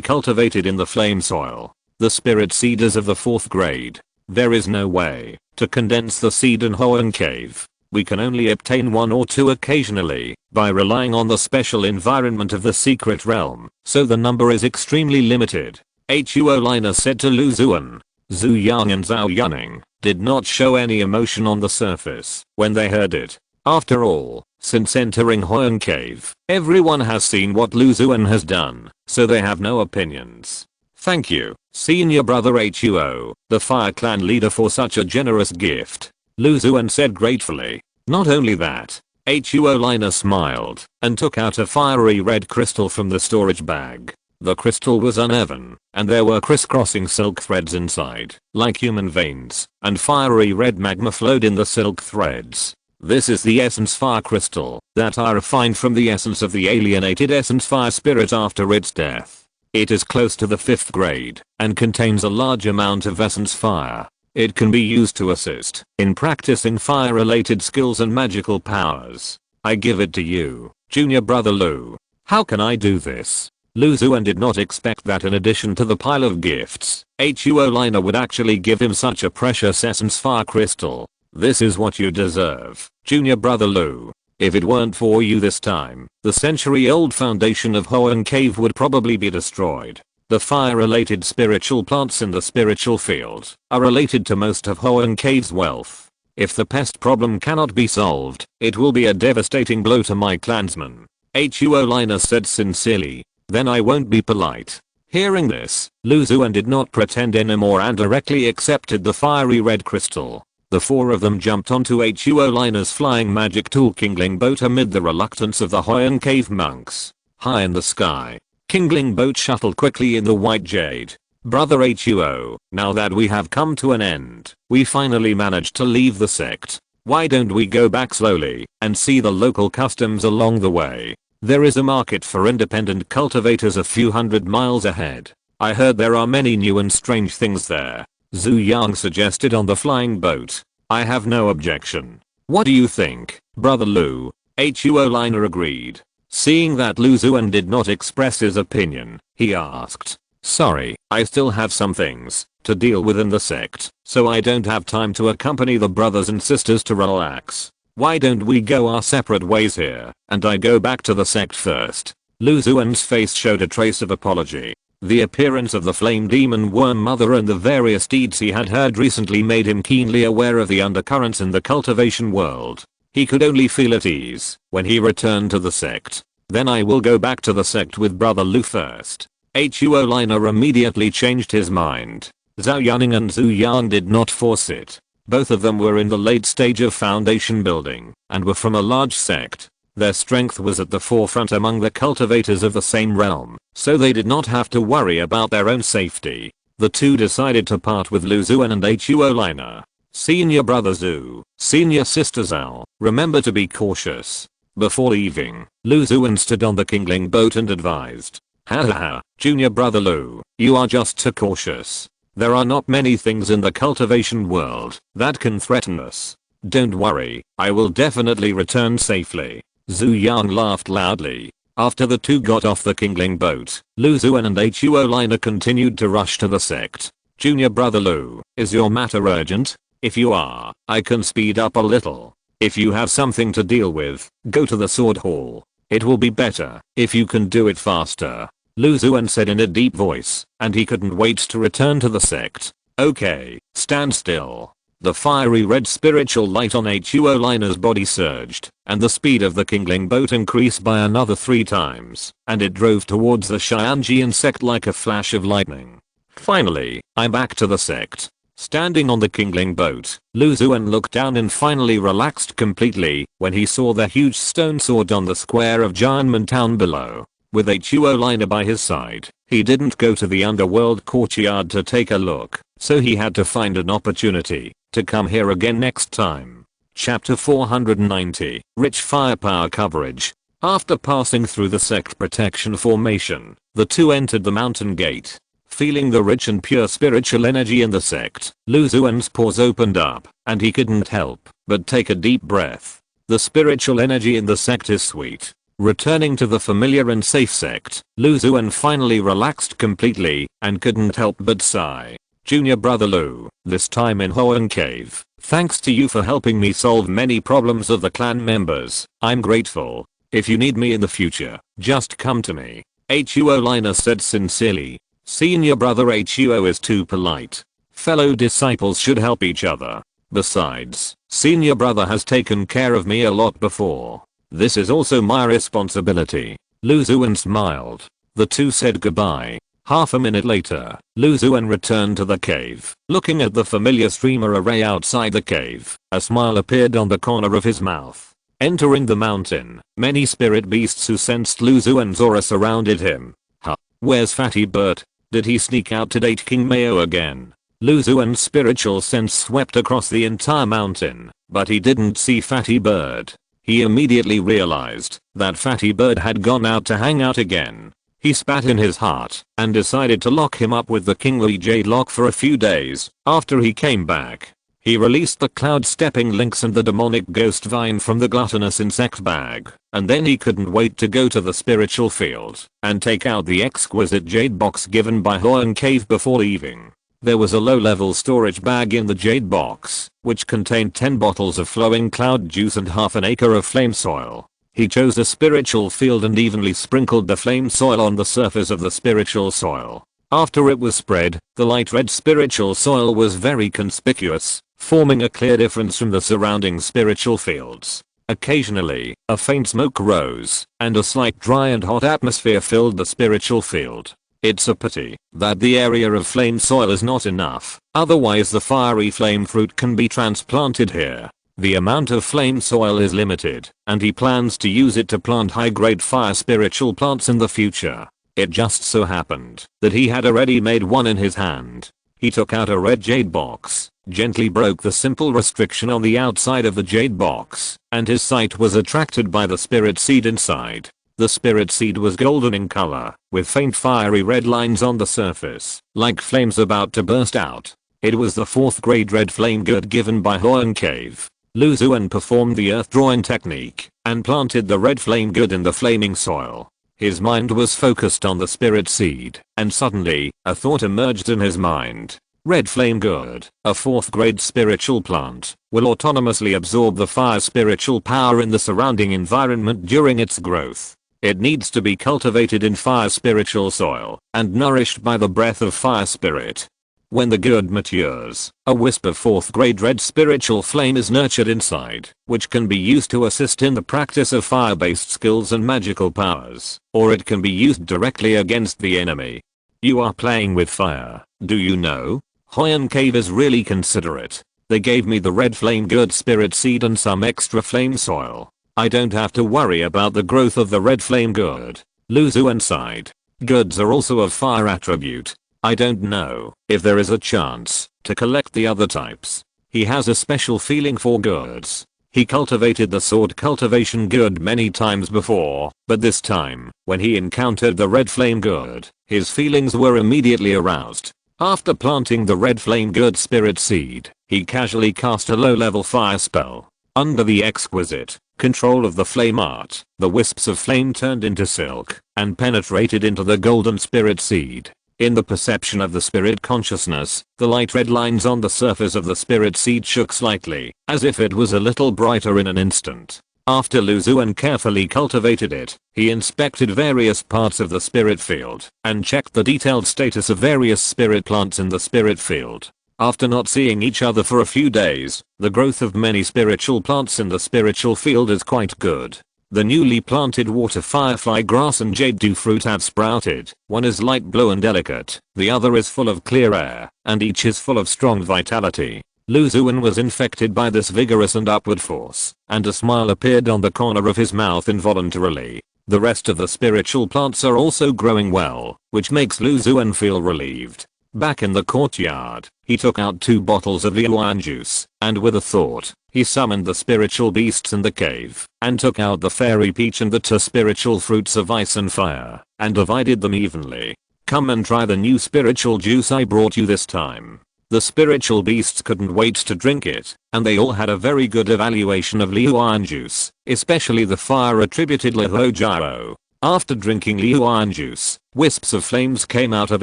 cultivated in the flame soil. The spirit seed is of the 4th grade. There is no way to condense the seed in Xuan Cave. We can only obtain 1 or 2 occasionally, by relying on the special environment of the secret realm, so the number is extremely limited. Huo Liner said to Lu Xuan. Zhu Yang and Zhao Yuning did not show any emotion on the surface when they heard it. After all, since entering Xuan Cave, everyone has seen what Lu Xuan has done, so they have no opinions. Thank you, senior brother Huo, the Fire Clan leader, for such a generous gift, Lu Xuan said gratefully. Not only that, Huo Liner smiled and took out a fiery red crystal from the storage bag. The crystal was uneven, and there were crisscrossing silk threads inside, like human veins, and fiery red magma flowed in the silk threads. This is the essence fire crystal that I refined from the essence of the alienated essence fire spirit after its death. It is close to the 5th grade, and contains a large amount of essence fire. It can be used to assist in practicing fire-related skills and magical powers. I give it to you, junior brother Lu. How can I do this? Lu Xuan did not expect that in addition to the pile of gifts, Huo Liner would actually give him such a precious essence fire crystal. This is what you deserve, junior brother Lu. If it weren't for you this time, the century-old foundation of Xuan Cave would probably be destroyed. The fire-related spiritual plants in the spiritual field are related to most of Xuan Cave's wealth. If the pest problem cannot be solved, it will be a devastating blow to my clansmen. Huo Liner said sincerely. Then I won't be polite. Hearing this, Lu Xuan did not pretend anymore and directly accepted the fiery red crystal. The 4 of them jumped onto Huo Liner's flying magic tool Kingling boat amid the reluctance of the Xuan Cave monks. High in the sky, Kingling boat shuttled quickly in the white jade. Brother Huo, now that we have come to an end, we finally managed to leave the sect. Why don't we go back slowly and see the local customs along the way? There is a market for independent cultivators a few hundred miles ahead. I heard there are many new and strange things there. Zhu Yang suggested on the flying boat. I have no objection. What do you think, brother Lu? Huo Liner agreed. Seeing that Lu Xuan did not express his opinion, he asked. Sorry, I still have some things to deal with in the sect, so I don't have time to accompany the brothers and sisters to relax. Why don't we go our separate ways here, and I go back to the sect first? Lu Xuan's face showed a trace of apology. The appearance of the flame demon worm mother and the various deeds he had heard recently made him keenly aware of the undercurrents in the cultivation world. He could only feel at ease when he returned to the sect. Then I will go back to the sect with brother Lu first. Huo Liner immediately changed his mind. Zhao Yuning and Zhu Yang did not force it. Both of them were in the late stage of foundation building and were from a large sect. Their strength was at the forefront among the cultivators of the same realm, so they did not have to worry about their own safety. The two decided to part with Lu Xuan and Huo Liner. Senior brother Zhu, senior sister Zhao, remember to be cautious. Before leaving, Lu Xuan stood on the Kingling boat and advised. Hahaha, junior brother Lu, you are just too cautious. There are not many things in the cultivation world that can threaten us. Don't worry, I will definitely return safely. Zhu Yang laughed loudly. After the two got off the Kingling boat, Lu Xuan and Huo Liner continued to rush to the sect. Junior brother Lu, is your matter urgent? If you are, I can speed up a little. If you have something to deal with, go to the sword hall. It will be better if you can do it faster. Lu Xuan said in a deep voice, and he couldn't wait to return to the sect. Okay, stand still. The fiery red spiritual light on Huo Liner's body surged, and the speed of the Kingling boat increased by another 3 times, and it drove towards the Xianjian sect like a flash of lightning. Finally, I'm back to the sect. Standing on the Kingling boat, Lu Xuan looked down and finally relaxed completely when he saw the huge stone sword on the square of Jianmen town below. With Huo Liner by his side, he didn't go to the underworld courtyard to take a look, so he had to find an opportunity to come here again next time. Chapter 490, Rich Firepower Coverage. After passing through the sect protection formation, the two entered the mountain gate. Feeling the rich and pure spiritual energy in the sect, Lu Xuan's pores opened up, and he couldn't help but take a deep breath. The spiritual energy in the sect is sweet. Returning to the familiar and safe sect, Lu Xuan finally relaxed completely and couldn't help but sigh. Junior brother Lu, this time in Huang Cave, thanks to you for helping me solve many problems of the clan members. I'm grateful. If you need me in the future, just come to me. Huo Liner said sincerely. Senior brother Huo is too polite. Fellow disciples should help each other. Besides, senior brother has taken care of me a lot before. This is also my responsibility. Lu Xuan smiled. The two said goodbye. Half a minute later, Lu Xuan returned to the cave. Looking at the familiar streamer array outside the cave, a smile appeared on the corner of his mouth. Entering the mountain, many spirit beasts who sensed Lu Xuan's aura surrounded him. Huh? Where's Fatty Bert? Did he sneak out to date King Mao again? Lu Xuan's spiritual sense swept across the entire mountain, but he didn't see Fatty Bird. He immediately realized that Fatty Bird had gone out to hang out again. He spat in his heart and decided to lock him up with the Kingly Jade Lock for a few days. After he came back, he released the cloud stepping lynx and the demonic ghost vine from the gluttonous insect bag, and then he couldn't wait to go to the spiritual field and take out the exquisite jade box given by Huang Cave before leaving. There was a low-level storage bag in the jade box, which contained 10 bottles of flowing cloud juice and half an acre of flame soil. He chose a spiritual field and evenly sprinkled the flame soil on the surface of the spiritual soil. After it was spread, the light red spiritual soil was very conspicuous, forming a clear difference from the surrounding spiritual fields. Occasionally, a faint smoke rose, and a slight dry and hot atmosphere filled the spiritual field. It's a pity that the area of flame soil is not enough, otherwise the fiery flame fruit can be transplanted here. The amount of flame soil is limited, and he plans to use it to plant high-grade fire spiritual plants in the future. It just so happened that he had already made one in his hand. He took out a red jade box, gently broke the simple restriction on the outside of the jade box, and his sight was attracted by the spirit seed inside. The spirit seed was golden in color, with faint fiery red lines on the surface, like flames about to burst out. It was the 4th grade red flame good given by Huang Cave. Lu Xuan performed the earth drawing technique and planted the red flame good in the flaming soil. His mind was focused on the spirit seed, and suddenly, a thought emerged in his mind. Red flame good, a 4th grade spiritual plant, will autonomously absorb the fire spiritual power in the surrounding environment during its growth. It needs to be cultivated in fire spiritual soil and nourished by the breath of fire spirit. When the good matures, a wisp of 4th grade red spiritual flame is nurtured inside, which can be used to assist in the practice of fire-based skills and magical powers, or it can be used directly against the enemy. You are playing with fire, do you know? Huang Cave is really considerate. They gave me the red flame good spirit seed and some extra flame soil. I don't have to worry about the growth of the red flame good. Lu Xuan sighed. Goods are also of fire attribute. I don't know if there is a chance to collect the other types. He has a special feeling for goods. He cultivated the sword cultivation good many times before, but this time, when he encountered the red flame good, his feelings were immediately aroused. After planting the red flame good spirit seed, he casually cast a low-level fire spell. Under the exquisite control of the flame art, the wisps of flame turned into silk and penetrated into the golden spirit seed. In the perception of the spirit consciousness, the light red lines on the surface of the spirit seed shook slightly, as if it was a little brighter in an instant. After Lu Xuan carefully cultivated it, he inspected various parts of the spirit field, and checked the detailed status of various spirit plants in the spirit field. After not seeing each other for a few days, the growth of many spiritual plants in the spiritual field is quite good. The newly planted water firefly grass and jade dew fruit have sprouted. One is light blue and delicate, the other is full of clear air, and each is full of strong vitality. Lu Xuan was infected by this vigorous and upward force, and a smile appeared on the corner of his mouth involuntarily. The rest of the spiritual plants are also growing well, which makes Lu Xuan feel relieved. Back in the courtyard, he took out 2 bottles of Yuan juice, and with a thought, he summoned the spiritual beasts in the cave, and took out the fairy peach and the 2 spiritual fruits of ice and fire, and divided them evenly. Come and try the new spiritual juice I brought you this time. The spiritual beasts couldn't wait to drink it, and they all had a very good evaluation of Yuan juice, especially the fire attributed Lihojao. After drinking Yuan juice, wisps of flames came out of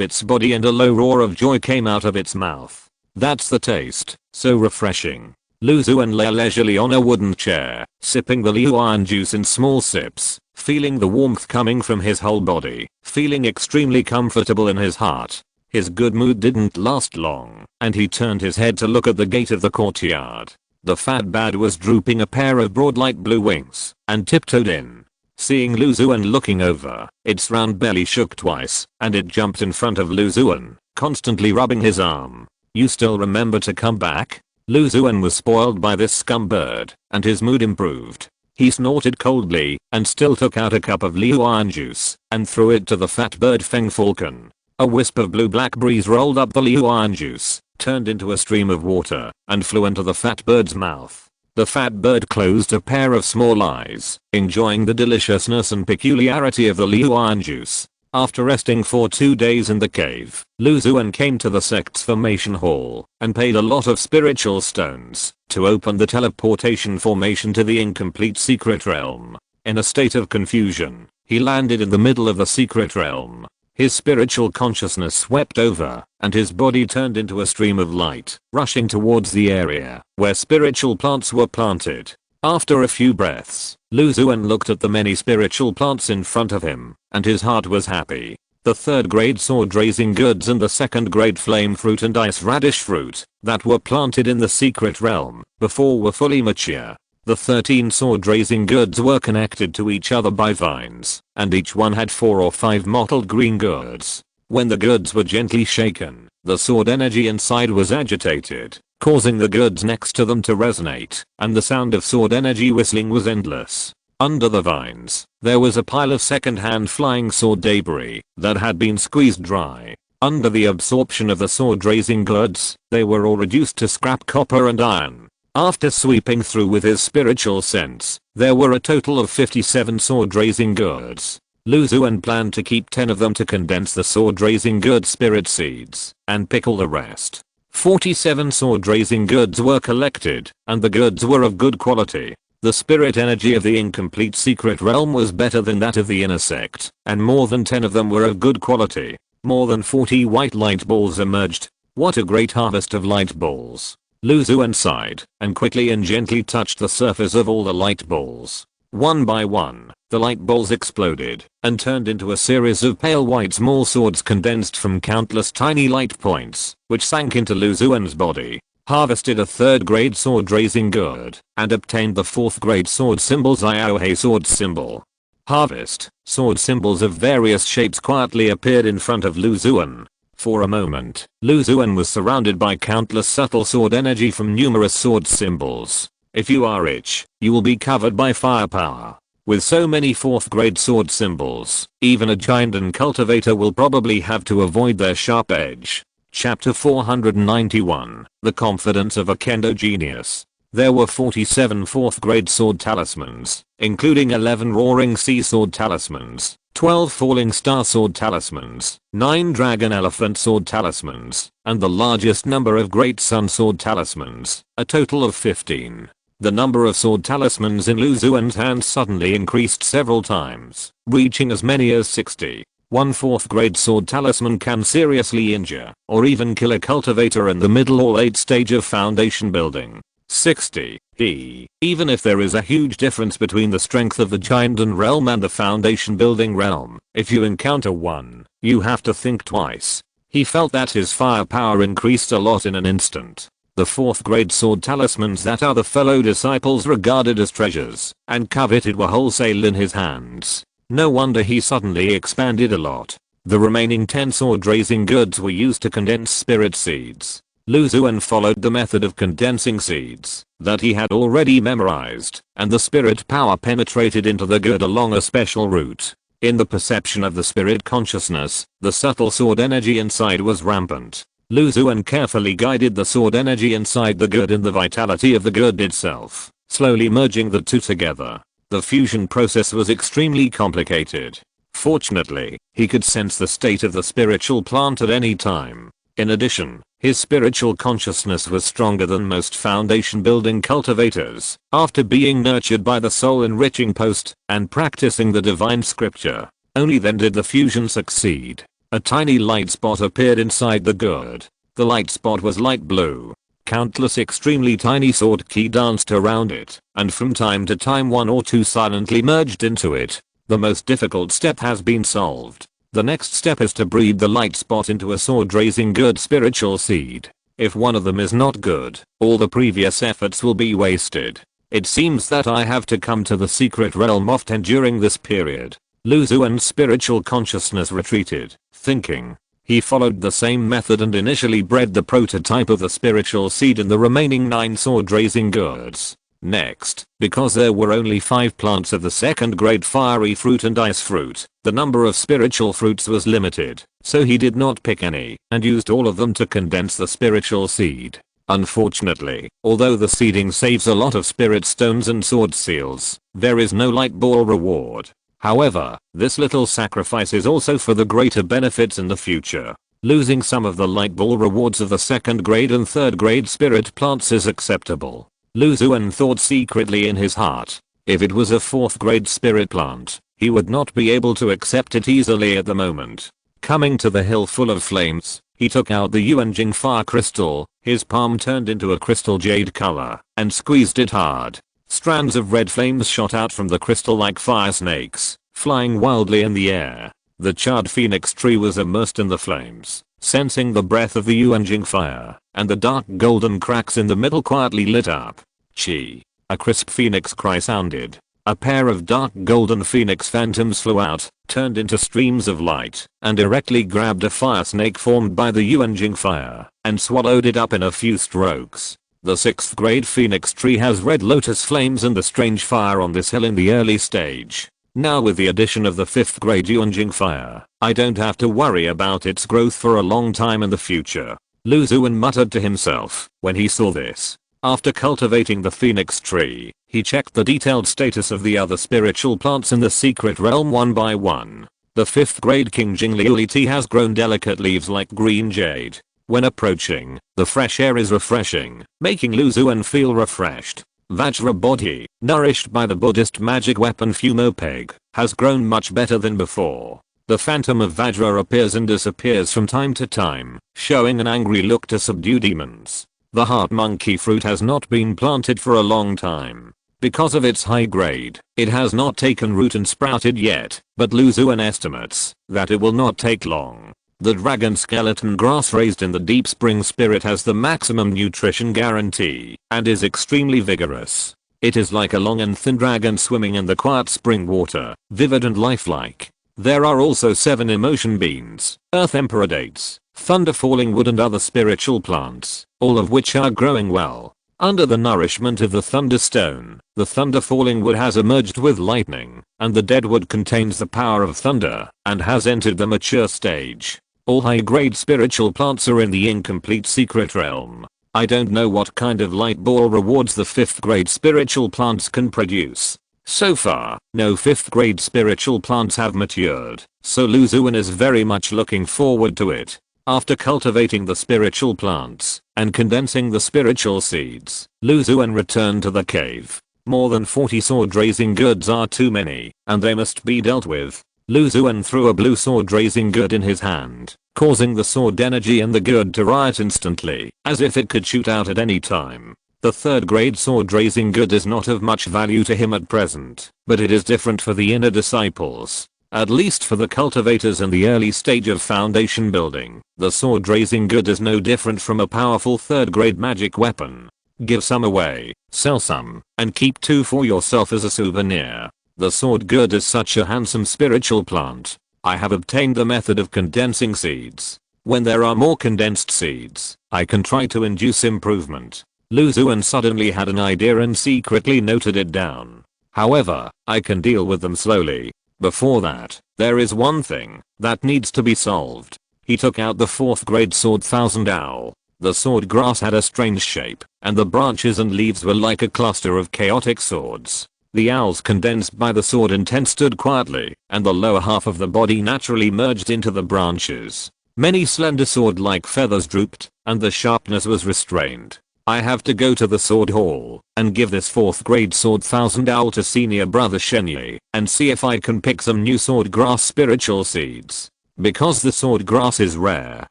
its body and a low roar of joy came out of its mouth. That's the taste, so refreshing. Lu Xuan lay leisurely on a wooden chair, sipping the Yuan juice in small sips, feeling the warmth coming from his whole body, feeling extremely comfortable in his heart. His good mood didn't last long, and he turned his head to look at the gate of the courtyard. The fat bat was drooping a pair of broad light blue wings, and tiptoed in. Seeing Lu Xuan looking over, its round belly shook twice, and it jumped in front of Lu Xuan, constantly rubbing his arm. You still remember to come back? Lu Xuan was spoiled by this scum bird, and his mood improved. He snorted coldly, and still took out a cup of Yuan juice, and threw it to the fat bird Feng Falcon. A wisp of blue-black breeze rolled up the Yuan juice, turned into a stream of water, and flew into the fat bird's mouth. The fat bird closed a pair of small eyes, enjoying the deliciousness and peculiarity of the Yuan juice. After resting for 2 days in the cave, Lu Xuan came to the sect's formation hall, and paid a lot of spiritual stones, to open the teleportation formation to the incomplete secret realm. In a state of confusion, he landed in the middle of the secret realm. His spiritual consciousness swept over, and his body turned into a stream of light, rushing towards the area where spiritual plants were planted. After a few breaths, Lu Xuan looked at the many spiritual plants in front of him, and his heart was happy. The 3rd grade sword raising goods and the 2nd grade flame fruit and ice radish fruit that were planted in the secret realm before were fully mature. The 13 sword raising goods were connected to each other by vines, and each one had 4 or 5 mottled green goods. When the goods were gently shaken, the sword energy inside was agitated, causing the goods next to them to resonate, and the sound of sword energy whistling was endless. Under the vines, there was a pile of second-hand flying sword debris that had been squeezed dry. Under the absorption of the sword raising goods, they were all reduced to scrap copper and iron. After sweeping through with his spiritual sense, there were a total of 57 sword raising goods. Lu Xuan planned to keep 10 of them to condense the sword raising good spirit seeds, and pickle the rest. 47 sword raising goods were collected, and the goods were of good quality. The spirit energy of the incomplete secret realm was better than that of the inner sect, and more than 10 of them were of good quality. More than 40 white light balls emerged. What a great harvest of light balls. Lu Xuan sighed, and quickly and gently touched the surface of all the light balls. One by one, the light balls exploded, and turned into a series of pale white small swords condensed from countless tiny light points, which sank into Lu Xuan's body. Harvested a 3rd grade sword raising good, and obtained the 4th grade sword symbol Xiaohei sword symbol. Harvest, sword symbols of various shapes quietly appeared in front of Lu Xuan. For a moment, Lu Xuan was surrounded by countless subtle sword energy from numerous sword symbols. If you are rich, you will be covered by firepower. With so many 4th grade sword symbols, even a giant and cultivator will probably have to avoid their sharp edge. Chapter 491, The Confidence of a Kendo Genius. There were 47 4th grade sword talismans, including 11 roaring sea sword talismans, 12 falling star sword talismans, 9 dragon elephant sword talismans, and the largest number of great sun sword talismans, a total of 15. The number of sword talismans in Lu Xuan's hands suddenly increased several times, reaching as many as 60. One 4th grade sword talisman can seriously injure or even kill a cultivator in the middle or late stage of foundation building. 60. Even if there is a huge difference between the strength of the giant realm and the foundation building realm, if you encounter one, you have to think twice. He felt that his firepower increased a lot in an instant. The 4th grade sword talismans that other fellow disciples regarded as treasures and coveted were wholesale in his hands. No wonder he suddenly expanded a lot. The remaining 10 sword raising goods were used to condense spirit seeds. Xuan followed the method of condensing seeds that he had already memorized, and the spirit power penetrated into the good along a special route. In the perception of the spirit consciousness, the subtle sword energy inside was rampant. Xuan carefully guided the sword energy inside the good in the vitality of the good itself, slowly merging the two together. The fusion process was extremely complicated. Fortunately, he could sense the state of the spiritual plant at any time. In addition, his spiritual consciousness was stronger than most foundation building cultivators. After being nurtured by the soul enriching post and practicing the divine scripture, only then did the fusion succeed. A tiny light spot appeared inside the good. The light spot was light blue. Countless extremely tiny sword ki danced around it, and from time to time one or two silently merged into it. The most difficult step has been solved. The next step is to breed the light spot into a sword raising good spiritual seed. If one of them is not good, all the previous efforts will be wasted. It seems that I have to come to the secret realm often during this period. Xuan's spiritual consciousness retreated, thinking. He followed the same method and initially bred the prototype of the spiritual seed in the remaining 9 sword raising goods. Next, because there were only 5 plants of the 2nd grade fiery fruit and ice fruit, the number of spiritual fruits was limited, so he did not pick any and used all of them to condense the spiritual seed. Unfortunately, although the seeding saves a lot of spirit stones and sword seals, there is no light ball reward. However, this little sacrifice is also for the greater benefits in the future. Losing some of the light ball rewards of the 2nd grade and 3rd grade spirit plants is acceptable. Xuan thought secretly in his heart. If it was a 4th grade spirit plant, he would not be able to accept it easily at the moment. Coming to the hill full of flames, he took out the Yuanjing fire crystal, his palm turned into a crystal jade color, and squeezed it hard. Strands of red flames shot out from the crystal like fire snakes, flying wildly in the air. The charred phoenix tree was immersed in the flames, sensing the breath of the Yuanjing fire, and the dark golden cracks in the middle quietly lit up. Chi. A crisp phoenix cry sounded. A pair of dark golden phoenix phantoms flew out, turned into streams of light, and directly grabbed a fire snake formed by the Yuanjing fire, and swallowed it up in a few strokes. The 6th grade phoenix tree has red lotus flames and the strange fire on this hill in the early stage. Now with the addition of the 5th grade Yuanjing fire, I don't have to worry about its growth for a long time in the future. Xuan muttered to himself when he saw this. After cultivating the phoenix tree, he checked the detailed status of the other spiritual plants in the secret realm one by one. The 5th grade King Jingliuli tea has grown delicate leaves like green jade. When approaching, the fresh air is refreshing, making Xuan feel refreshed. Vajra body, nourished by the Buddhist magic weapon Fumopeg, has grown much better than before. The phantom of Vajra appears and disappears from time to time, showing an angry look to subdue demons. The heart monkey fruit has not been planted for a long time. Because of its high grade, it has not taken root and sprouted yet, but Xuan estimates that it will not take long. The dragon skeleton grass raised in the deep spring spirit has the maximum nutrition guarantee and is extremely vigorous. It is like a long and thin dragon swimming in the quiet spring water, vivid and lifelike. There are also 7 emotion beans, earth emperor dates, thunder falling wood and other spiritual plants, all of which are growing well. Under the nourishment of the thunderstone, the thunder falling wood has emerged with lightning, and the dead wood contains the power of thunder and has entered the mature stage. All high-grade spiritual plants are in the incomplete secret realm. I don't know what kind of light ball rewards the 5th grade spiritual plants can produce. So far, no 5th grade spiritual plants have matured, so Xuan is very much looking forward to it. After cultivating the spiritual plants and condensing the spiritual seeds, Xuan returned to the cave. More than 40 sword raising goods are too many, and they must be dealt with. Lu Xuan threw a blue sword raising good in his hand, causing the sword energy in the good to riot instantly, as if it could shoot out at any time. The third grade sword raising good is not of much value to him at present, but it is different for the inner disciples. At least for the cultivators in the early stage of foundation building, the sword raising good is no different from a powerful third grade magic weapon. Give some away, sell some, and keep 2 for yourself as a souvenir. The sword good is such a handsome spiritual plant. I have obtained the method of condensing seeds. When there are more condensed seeds, I can try to induce improvement. Lu Xuan suddenly had an idea and secretly noted it down. However, I can deal with them slowly. Before that, there is one thing that needs to be solved. He took out the 4th grade sword Thousand Owl. The sword grass had a strange shape, and the branches and leaves were like a cluster of chaotic swords. The owls condensed by the sword intent stood quietly, and the lower half of the body naturally merged into the branches. Many slender sword-like feathers drooped, and the sharpness was restrained. I have to go to the sword hall and give this 4th grade sword Thousand Owl to senior brother Shenyi and see if I can pick some new sword grass spiritual seeds. Because the sword grass is rare,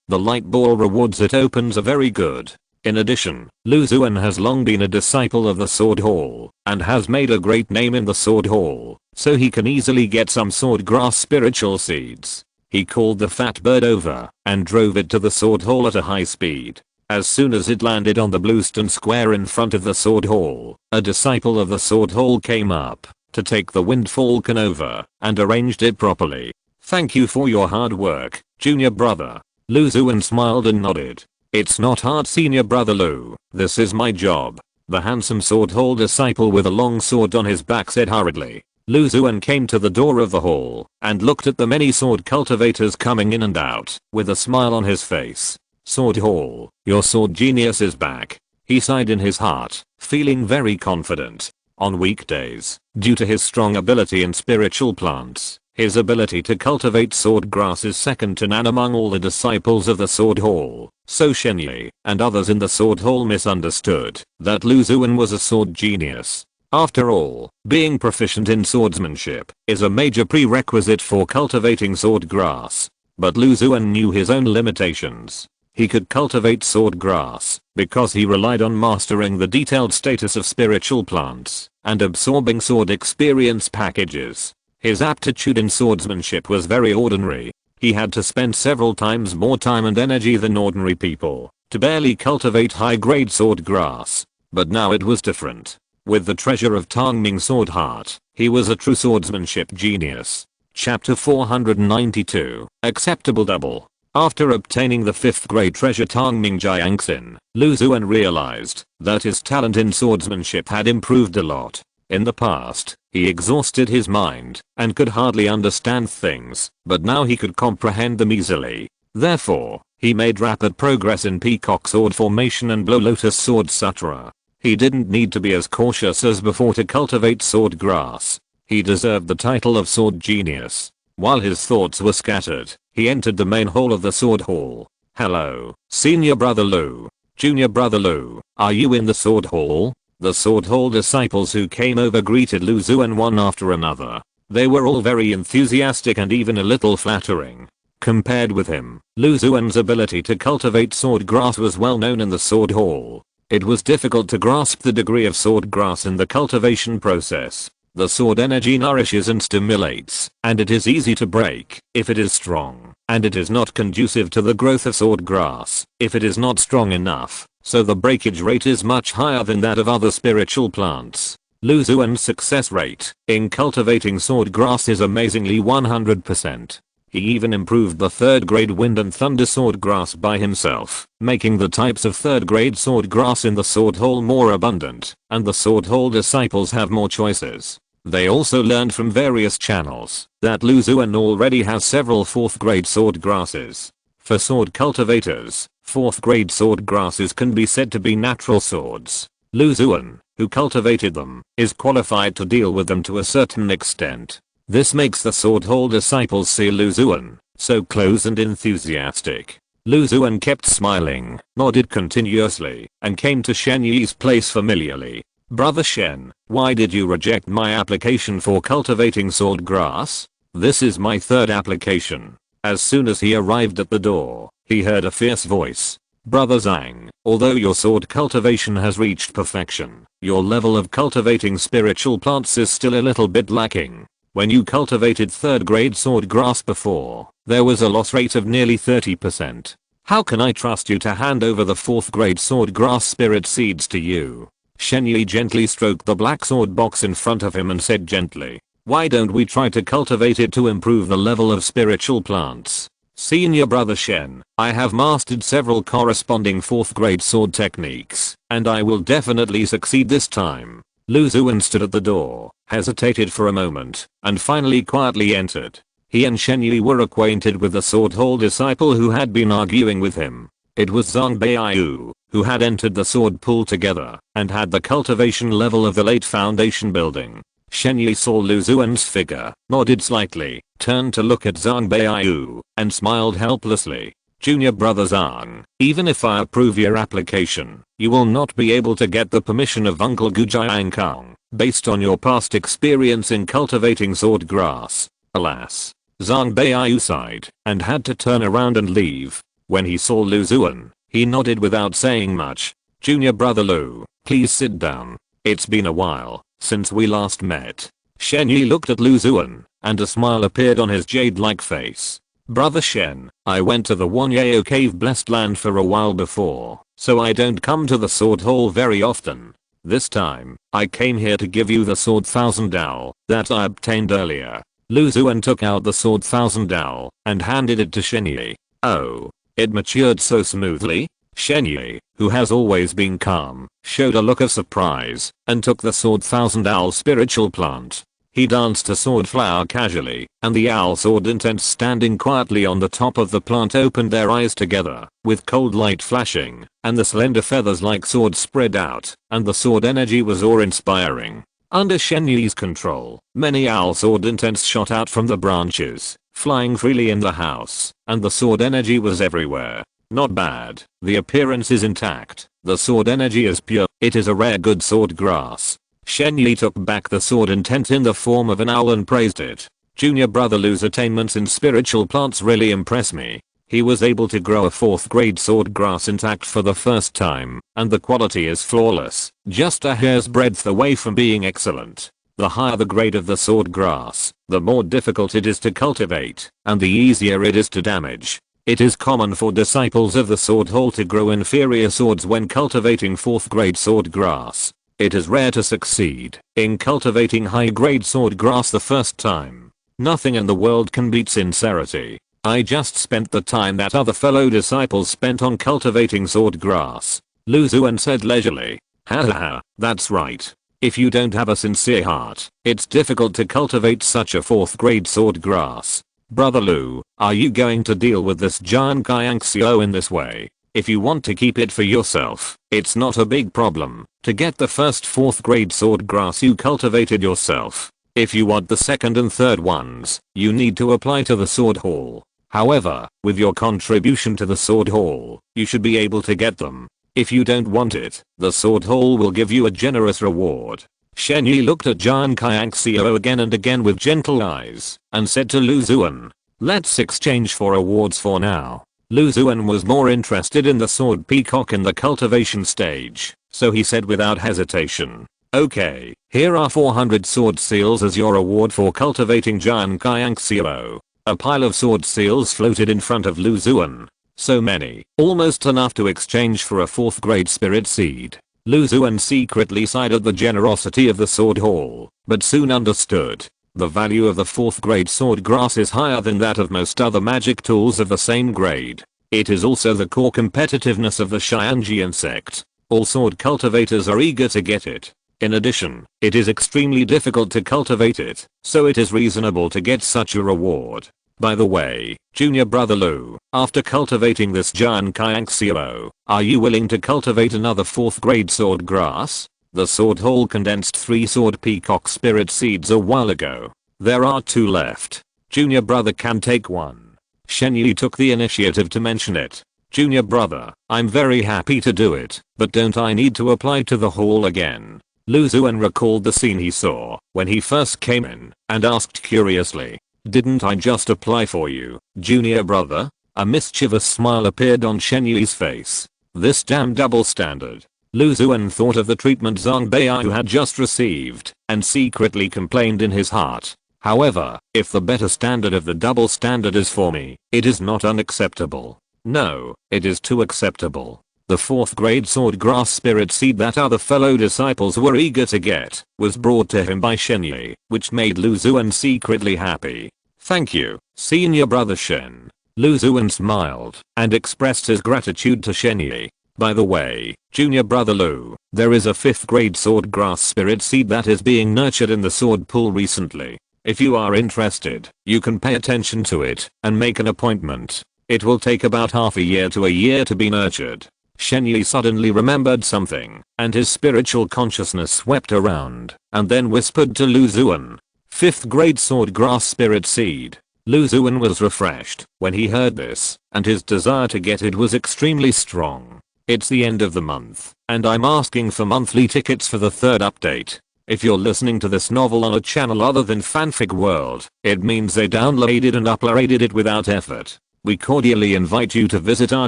the light ball rewards it opens are very good. In addition, Lu Xuan has long been a disciple of the sword hall and has made a great name in the sword hall, so he can easily get some sword grass spiritual seeds. He called the fat bird over and drove it to the sword hall at a high speed. As soon as it landed on the bluestone square in front of the sword hall, a disciple of the sword hall came up to take the wind falcon over and arranged it properly. Thank you for your hard work, junior brother. Lu Xuan smiled and nodded. It's not hard, senior brother Lu. This is my job. The handsome sword hall disciple with a long sword on his back said hurriedly. Lu Xuan came to the door of the hall and looked at the many sword cultivators coming in and out with a smile on his face. Sword hall, your sword genius is back. He sighed in his heart, feeling very confident. On weekdays, due to his strong ability in spiritual plants, his ability to cultivate sword grass is second to none among all the disciples of the sword hall. So Shenyi and others in the sword hall misunderstood that Lu Xuan was a sword genius. After all, being proficient in swordsmanship is a major prerequisite for cultivating sword grass. But Lu Xuan knew his own limitations. He could cultivate sword grass because he relied on mastering the detailed status of spiritual plants and absorbing sword experience packages. His aptitude in swordsmanship was very ordinary. He had to spend several times more time and energy than ordinary people to barely cultivate high-grade sword grass. But now it was different. With the treasure of Tangming Sword Heart, he was a true swordsmanship genius. Chapter 492, Acceptable Double. After obtaining the 5th grade treasure Tangming Jiangxin, Lu Xuan realized that his talent in swordsmanship had improved a lot. In the past, he exhausted his mind and could hardly understand things, but now he could comprehend them easily. Therefore, he made rapid progress in Peacock Sword Formation and Blow Lotus Sword Sutra. He didn't need to be as cautious as before to cultivate sword grass. He deserved the title of Sword Genius. While his thoughts were scattered, he entered the main hall of the sword hall. Hello, senior brother Lu. Junior brother Lu, are you in the sword hall? The sword hall disciples who came over greeted Lu Xuan one after another. They were all very enthusiastic and even a little flattering. Compared with him, Lu Xuan's ability to cultivate sword grass was well known in the sword hall. It was difficult to grasp the degree of sword grass in the cultivation process. The sword energy nourishes and stimulates, and it is easy to break if it is strong, and it is not conducive to the growth of sword grass if it is not strong enough, so the breakage rate is much higher than that of other spiritual plants. Lu Xuan's success rate in cultivating sword grass is amazingly 100%. He even improved the 3rd grade wind and thunder sword grass by himself, making the types of 3rd grade sword grass in the sword hall more abundant, and the sword hall disciples have more choices. They also learned from various channels that Lu Xuan already has several 4th grade sword grasses. For sword cultivators, 4th grade sword grasses can be said to be natural swords. Lu Xuan, who cultivated them, is qualified to deal with them to a certain extent. This makes the sword hall disciples see Lu Xuan so close and enthusiastic. Lu Xuan kept smiling, nodded continuously, and came to Shen Yi's place familiarly. Brother Shen, why did you reject my application for cultivating sword grass? This is my third application. As soon as he arrived at the door, he heard a fierce voice. Brother Zhang, although your sword cultivation has reached perfection, your level of cultivating spiritual plants is still a little bit lacking. When you cultivated 3rd grade sword grass before, there was a loss rate of nearly 30%. How can I trust you to hand over the 4th grade sword grass spirit seeds to you? Shenyi gently stroked the black sword box in front of him and said gently, why don't we try to cultivate it to improve the level of spiritual plants? Senior brother Shen, I have mastered several corresponding 4th grade sword techniques, and I will definitely succeed this time. Lu Xuan stood at the door, hesitated for a moment, and finally quietly entered. He and Shenyi were acquainted with the sword hall disciple who had been arguing with him. It was Zhang Beiyu, who had entered the sword pool together, and had the cultivation level of the late foundation building. Shenyi saw Lu Xuan's figure, nodded slightly, turned to look at Zhang Beiyu, and smiled helplessly. Junior brother Zhang, even if I approve your application, you will not be able to get the permission of Uncle Gujiankang, based on your past experience in cultivating sword grass. Alas. Zhang Beiyu sighed, and had to turn around and leave. When he saw Lu Xuan, he nodded without saying much. Junior brother Lu, please sit down. It's been a while since we last met. Shenyi looked at Lu Xuan, and a smile appeared on his jade-like face. Brother Shen, I went to the Wanyao Cave Blessed Land for a while before, so I don't come to the sword hall very often. This time, I came here to give you the sword Thousand Dao that I obtained earlier. Lu Xuan took out the sword Thousand Dao and handed it to Shenyi. Oh, it matured so smoothly? Shenyi, who has always been calm, showed a look of surprise and took the sword Thousand Owl spiritual plant. He danced a sword flower casually, and the owl sword intents standing quietly on the top of the plant opened their eyes together, with cold light flashing, and the slender feathers like swords spread out, and the sword energy was awe-inspiring. Under Shenyi's control, many owl sword intents shot out from the branches, flying freely in the house, and the sword energy was everywhere. Not bad, the appearance is intact, the sword energy is pure, it is a rare good sword grass. Shenyi took back the sword intent in the form of an owl and praised it. Junior brother Lu's attainments in spiritual plants really impress me. He was able to grow a 4th grade sword grass intact for the first time, and the quality is flawless, just a hair's breadth away from being excellent. The higher the grade of the sword grass, the more difficult it is to cultivate, and the easier it is to damage. It is common for disciples of the sword hall to grow inferior swords when cultivating 4th grade sword grass. It is rare to succeed in cultivating high grade sword grass the first time. Nothing in the world can beat sincerity. I just spent the time that other fellow disciples spent on cultivating sword grass. Lu Xuan said leisurely. Hahaha, that's right. If you don't have a sincere heart, it's difficult to cultivate such a 4th grade sword grass. Brother Lu, are you going to deal with this giant Kaianxio in this way? If you want to keep it for yourself, it's not a big problem to get the first 4th grade sword grass you cultivated yourself. If you want the 2nd and 3rd ones, you need to apply to the sword hall. However, with your contribution to the sword hall, you should be able to get them. If you don't want it, the sword hall will give you a generous reward. Shenyi looked at Jian Kaianxio again and again with gentle eyes, and said to Lu Xuan, let's exchange for awards for now. Lu Xuan was more interested in the sword peacock in the cultivation stage, so he said without hesitation, okay, here are 400 sword seals as your reward for cultivating Jian Kaianxio. A pile of sword seals floated in front of Lu Xuan. So many, almost enough to exchange for a 4th grade spirit seed. Lu Xuan secretly sighed at the generosity of the sword hall, but soon understood. The value of the 4th grade sword grass is higher than that of most other magic tools of the same grade. It is also the core competitiveness of the Xianjian sect. All sword cultivators are eager to get it. In addition, it is extremely difficult to cultivate it, so it is reasonable to get such a reward. By the way, Junior brother Lu, after cultivating this giant Kaianxio, are you willing to cultivate another 4th grade sword grass? The sword hall condensed 3 sword peacock spirit seeds a while ago. There are 2 left. Junior brother can take one. Shenyi took the initiative to mention it. Junior brother, I'm very happy to do it, but don't I need to apply to the hall again? Lu Xuan recalled the scene he saw when he first came in, and asked curiously. Didn't I just apply for you, junior brother? A mischievous smile appeared on Shen Yi's face. This damn double standard. Lu Xuan thought of the treatment Zhang Beiyu had just received, and secretly complained in his heart. However, if the better standard of the double standard is for me, it is not unacceptable. No, it is too acceptable. The 4th grade sword grass spirit seed that other fellow disciples were eager to get, was brought to him by Shen Yi, which made Lu Xuan secretly happy. Thank you, senior brother Shen. Lu Xuan smiled, and expressed his gratitude to Shen Yi. By the way, junior brother Lu, there is a 5th grade sword grass spirit seed that is being nurtured in the sword pool recently. If you are interested, you can pay attention to it, and make an appointment. It will take about half a year to a year to be nurtured. Shen Yi suddenly remembered something, and his spiritual consciousness swept around, and then whispered to Lu Xuan. 5th grade sword grass spirit seed. Lu Xuan was refreshed when he heard this, and his desire to get it was extremely strong. It's the end of the month, and I'm asking for monthly tickets for the 3rd update. If you're listening to this novel on a channel other than Fanfic World, it means they downloaded and uploaded it without effort. We cordially invite you to visit our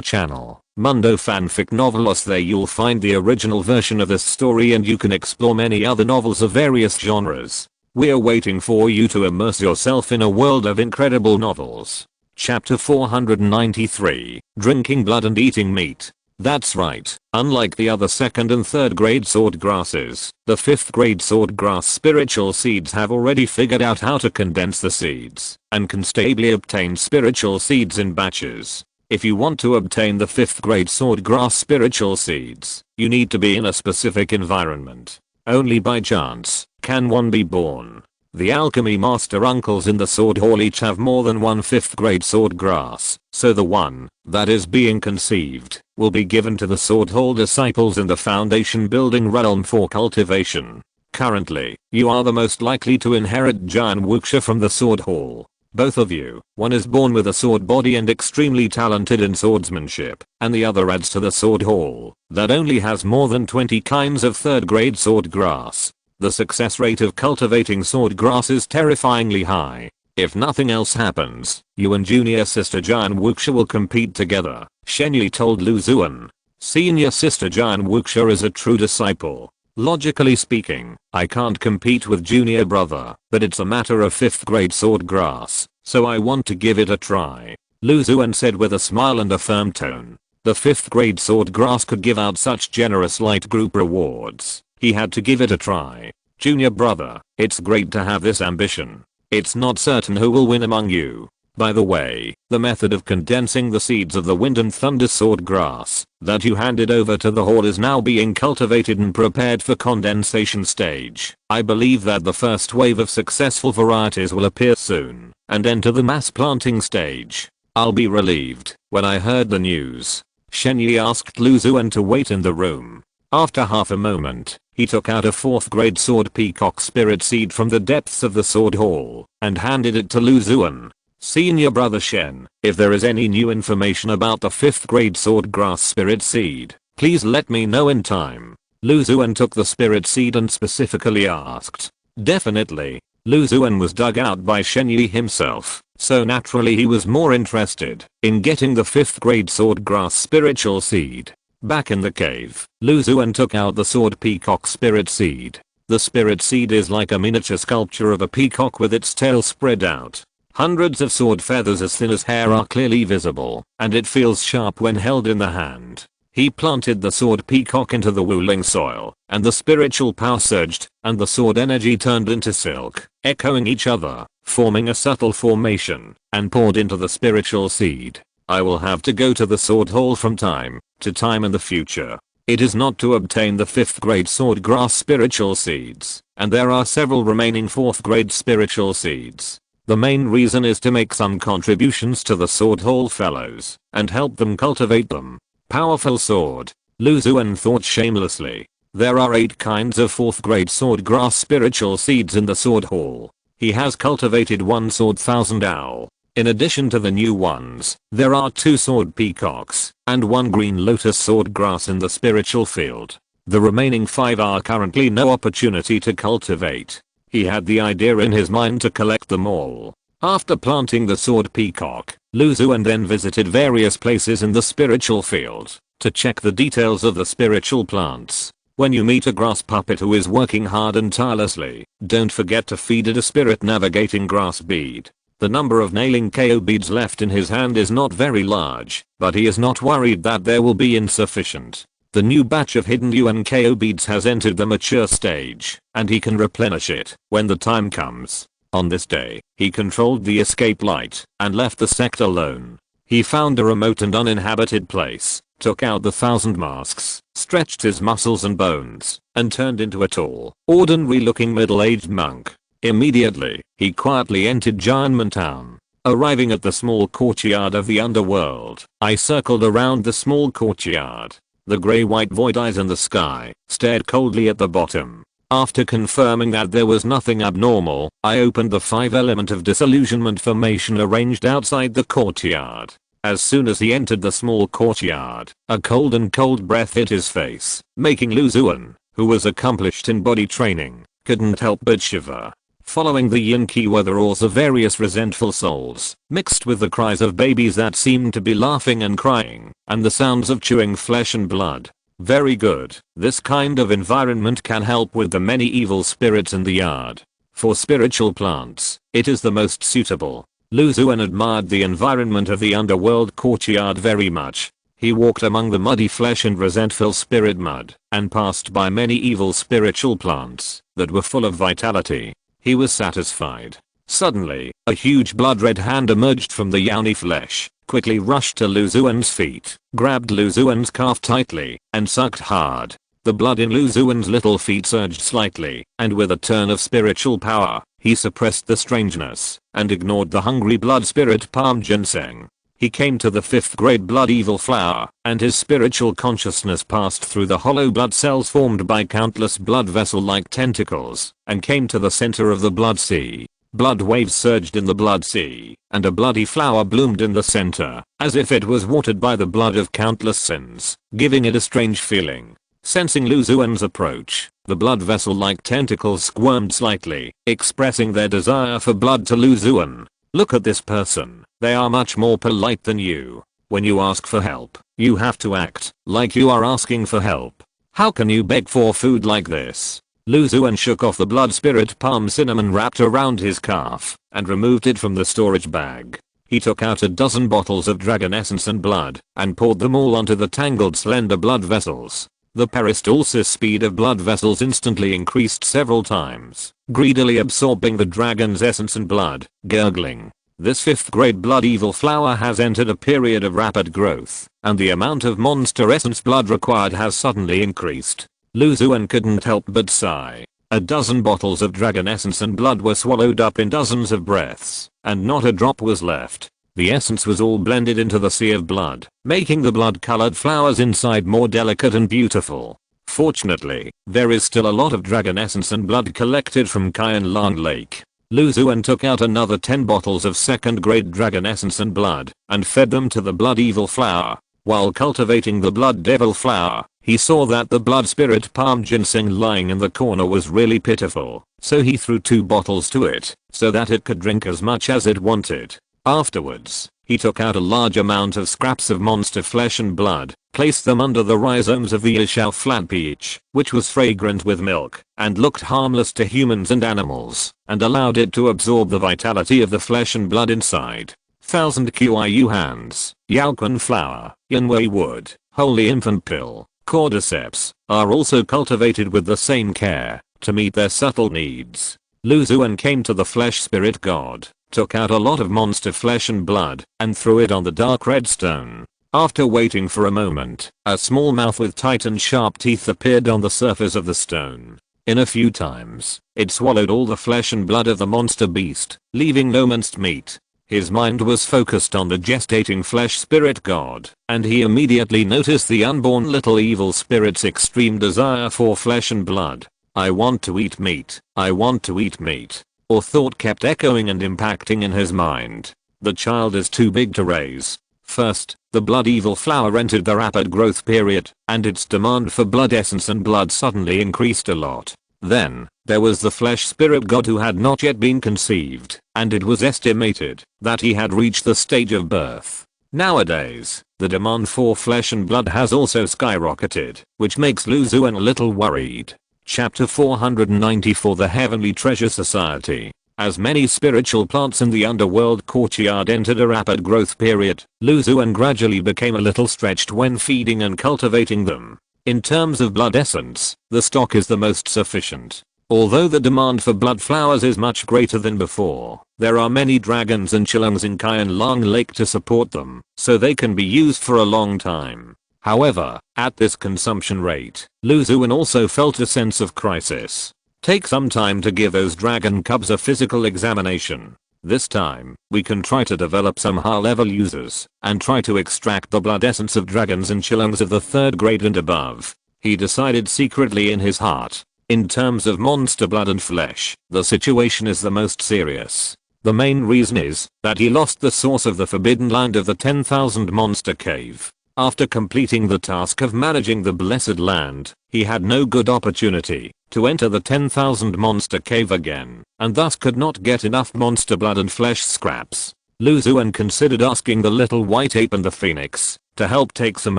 channel, Mundo Fanfic Novelos. There you'll find the original version of this story and you can explore many other novels of various genres. We're waiting for you to immerse yourself in a world of incredible novels. Chapter 493, Drinking Blood and Eating Meat. That's right, unlike the other 2nd and 3rd grade sword grasses, the 5th grade sword grass spiritual seeds have already figured out how to condense the seeds, and can stably obtain spiritual seeds in batches. If you want to obtain the 5th grade sword grass spiritual seeds, you need to be in a specific environment. Only by chance can one be born. The alchemy master uncles in the sword hall each have more than one 5th grade sword grass, so the one that is being conceived will be given to the sword hall disciples in the foundation building realm for cultivation. Currently, you are the most likely to inherit giant wuxia from the sword hall. Both of you, one is born with a sword body and extremely talented in swordsmanship, and the other adds to the sword hall that only has more than 20 kinds of 3rd grade sword grass. The success rate of cultivating sword grass is terrifyingly high. If nothing else happens, you and junior sister Jian Wuxia will compete together, Shen Yi told Lu Xuan. Senior sister Jian Wuxia is a true disciple. Logically speaking, I can't compete with junior brother, but it's a matter of 5th grade sword grass, so I want to give it a try, Lu Xuan said with a smile and a firm tone. The 5th grade sword grass could give out such generous light group rewards. He had to give it a try. Junior brother, it's great to have this ambition. It's not certain who will win among you. By the way, the method of condensing the seeds of the wind and thunder sword grass that you handed over to the hall is now being cultivated and prepared for condensation stage. I believe that the first wave of successful varieties will appear soon and enter the mass planting stage. I'll be relieved when I heard the news. Shen Yi asked Lu Xuan to wait in the room. After half a moment, he took out a 4th grade sword peacock spirit seed from the depths of the sword hall and handed it to Lu Xuan. Senior brother Shen, if there is any new information about the 5th grade sword grass spirit seed, please let me know in time. Lu Xuan took the spirit seed and specifically asked. Definitely. Lu Xuan was dug out by Shen Yi himself, so naturally he was more interested in getting the 5th grade sword grass spiritual seed. Back in the cave, Lu Xuan took out the sword peacock spirit seed. The spirit seed is like a miniature sculpture of a peacock with its tail spread out. Hundreds of sword feathers as thin as hair are clearly visible, and it feels sharp when held in the hand. He planted the sword peacock into the wuling soil, and the spiritual power surged, and the sword energy turned into silk, echoing each other, forming a subtle formation, and poured into the spiritual seed. I will have to go to the sword hall from time to time in the future. It is not to obtain the 5th grade sword grass spiritual seeds, and there are several remaining 4th grade spiritual seeds. The main reason is to make some contributions to the sword hall fellows, and help them cultivate them. Powerful sword, Lu Xuan thought shamelessly. There are 8 kinds of 4th grade sword grass spiritual seeds in the sword hall. He has cultivated 1 sword thousand owl. In addition to the new ones, there are 2 sword peacocks, and 1 green lotus sword grass in the spiritual field. The remaining 5 are currently no opportunity to cultivate. He had the idea in his mind to collect them all. After planting the sword peacock, Xuan then visited various places in the spiritual field to check the details of the spiritual plants. When you meet a grass puppet who is working hard and tirelessly, don't forget to feed it a spirit navigating grass bead. The number of nailing KO beads left in his hand is not very large, but he is not worried that there will be insufficient. The new batch of hidden Yuan KO beads has entered the mature stage, and he can replenish it when the time comes. On this day, he controlled the escape light and left the sect alone. He found a remote and uninhabited place, took out the 1,000 masks, stretched his muscles and bones, and turned into a tall, ordinary looking middle-aged monk. Immediately, he quietly entered Jianmen Town. Arriving at the small courtyard of the underworld, I circled around the small courtyard. The grey-white void eyes in the sky stared coldly at the bottom. After confirming that there was nothing abnormal, I opened the 5-element of disillusionment formation arranged outside the courtyard. As soon as he entered the small courtyard, a cold breath hit his face, making Xuan, who was accomplished in body training, couldn't help but shiver. Following the yin-ki were the roars of various resentful souls, mixed with the cries of babies that seemed to be laughing and crying, and the sounds of chewing flesh and blood. Very good. This kind of environment can help with the many evil spirits in the yard. For spiritual plants, it is the most suitable. Xuan admired the environment of the underworld courtyard very much. He walked among the muddy flesh and resentful spirit mud, and passed by many evil spiritual plants that were full of vitality. He was satisfied. Suddenly, a huge blood-red hand emerged from the yawny flesh, quickly rushed to Xuan's feet, grabbed Xuan's calf tightly, and sucked hard. The blood in Xuan's little feet surged slightly, and with a turn of spiritual power, he suppressed the strangeness, and ignored the hungry blood spirit palm ginseng. He came to the 5th grade blood evil flower, and his spiritual consciousness passed through the hollow blood cells formed by countless blood vessel-like tentacles, and came to the center of the blood sea. Blood waves surged in the blood sea, and a bloody flower bloomed in the center, as if it was watered by the blood of countless sins, giving it a strange feeling. Sensing Xuan's approach, the blood vessel-like tentacles squirmed slightly, expressing their desire for blood to Xuan. Look at this person. They are much more polite than you. When you ask for help, you have to act like you are asking for help. How can you beg for food like this? Xuan shook off the blood spirit palm cinnamon wrapped around his calf and removed it from the storage bag. He took out a dozen bottles of dragon essence and blood and poured them all onto the tangled slender blood vessels. The peristalsis speed of blood vessels instantly increased several times, greedily absorbing the dragon's essence and blood, gurgling. This 5th grade blood evil flower has entered a period of rapid growth, and the amount of monster essence blood required has suddenly increased. Xuan couldn't help but sigh. A dozen bottles of dragon essence and blood were swallowed up in dozens of breaths, and not a drop was left. The essence was all blended into the sea of blood, making the blood-colored flowers inside more delicate and beautiful. Fortunately, there is still a lot of dragon essence and blood collected from Qianlan Lake. Xuan took out another 10 bottles of 2nd grade dragon essence and blood, and fed them to the blood evil flower. While cultivating the blood devil flower, he saw that the blood spirit palm ginseng lying in the corner was really pitiful, so he threw 2 bottles to it, so that it could drink as much as it wanted. Afterwards, he took out a large amount of scraps of monster flesh and blood, placed them under the rhizomes of the Ishao flat peach, which was fragrant with milk, and looked harmless to humans and animals, and allowed it to absorb the vitality of the flesh and blood inside. 1000 Qiu hands, Yaoquan flower, Yanwei wood, holy infant pill, cordyceps, are also cultivated with the same care, to meet their subtle needs. Xuan came to the flesh spirit god, took out a lot of monster flesh and blood, and threw it on the dark red stone. After waiting for a moment, a small mouth with tight and sharp teeth appeared on the surface of the stone. In a few times, it swallowed all the flesh and blood of the monster beast, leaving no minced meat. His mind was focused on the gestating flesh spirit god, and he immediately noticed the unborn little evil spirit's extreme desire for flesh and blood. I want to eat meat. I want to eat meat. Or thought kept echoing and impacting in his mind. The child is too big to raise. First, the blood evil flower entered the rapid growth period, and its demand for blood essence and blood suddenly increased a lot. Then, there was the flesh spirit god who had not yet been conceived, and it was estimated that he had reached the stage of birth. Nowadays, the demand for flesh and blood has also skyrocketed, which makes Lu Xuan a little worried. Chapter 494 The Heavenly Treasure Society. As many spiritual plants in the underworld courtyard entered a rapid growth period, Lu Xuan gradually became a little stretched when feeding and cultivating them. In terms of blood essence, the stock is the most sufficient. Although the demand for blood flowers is much greater than before, there are many dragons and chillungs in Qian Long Lake to support them, so they can be used for a long time. However, at this consumption rate, Lu Xuan also felt a sense of crisis. Take some time to give those dragon cubs a physical examination. This time, we can try to develop some high-level users, and try to extract the blood essence of dragons and chillungs of the 3rd grade and above. He decided secretly in his heart. In terms of monster blood and flesh, the situation is the most serious. The main reason is that he lost the source of the forbidden land of the 10,000 monster cave. After completing the task of managing the blessed land, he had no good opportunity to enter the 10,000 monster cave again, and thus could not get enough monster blood and flesh scraps. Lu Xuan considered asking the little white ape and the phoenix to help take some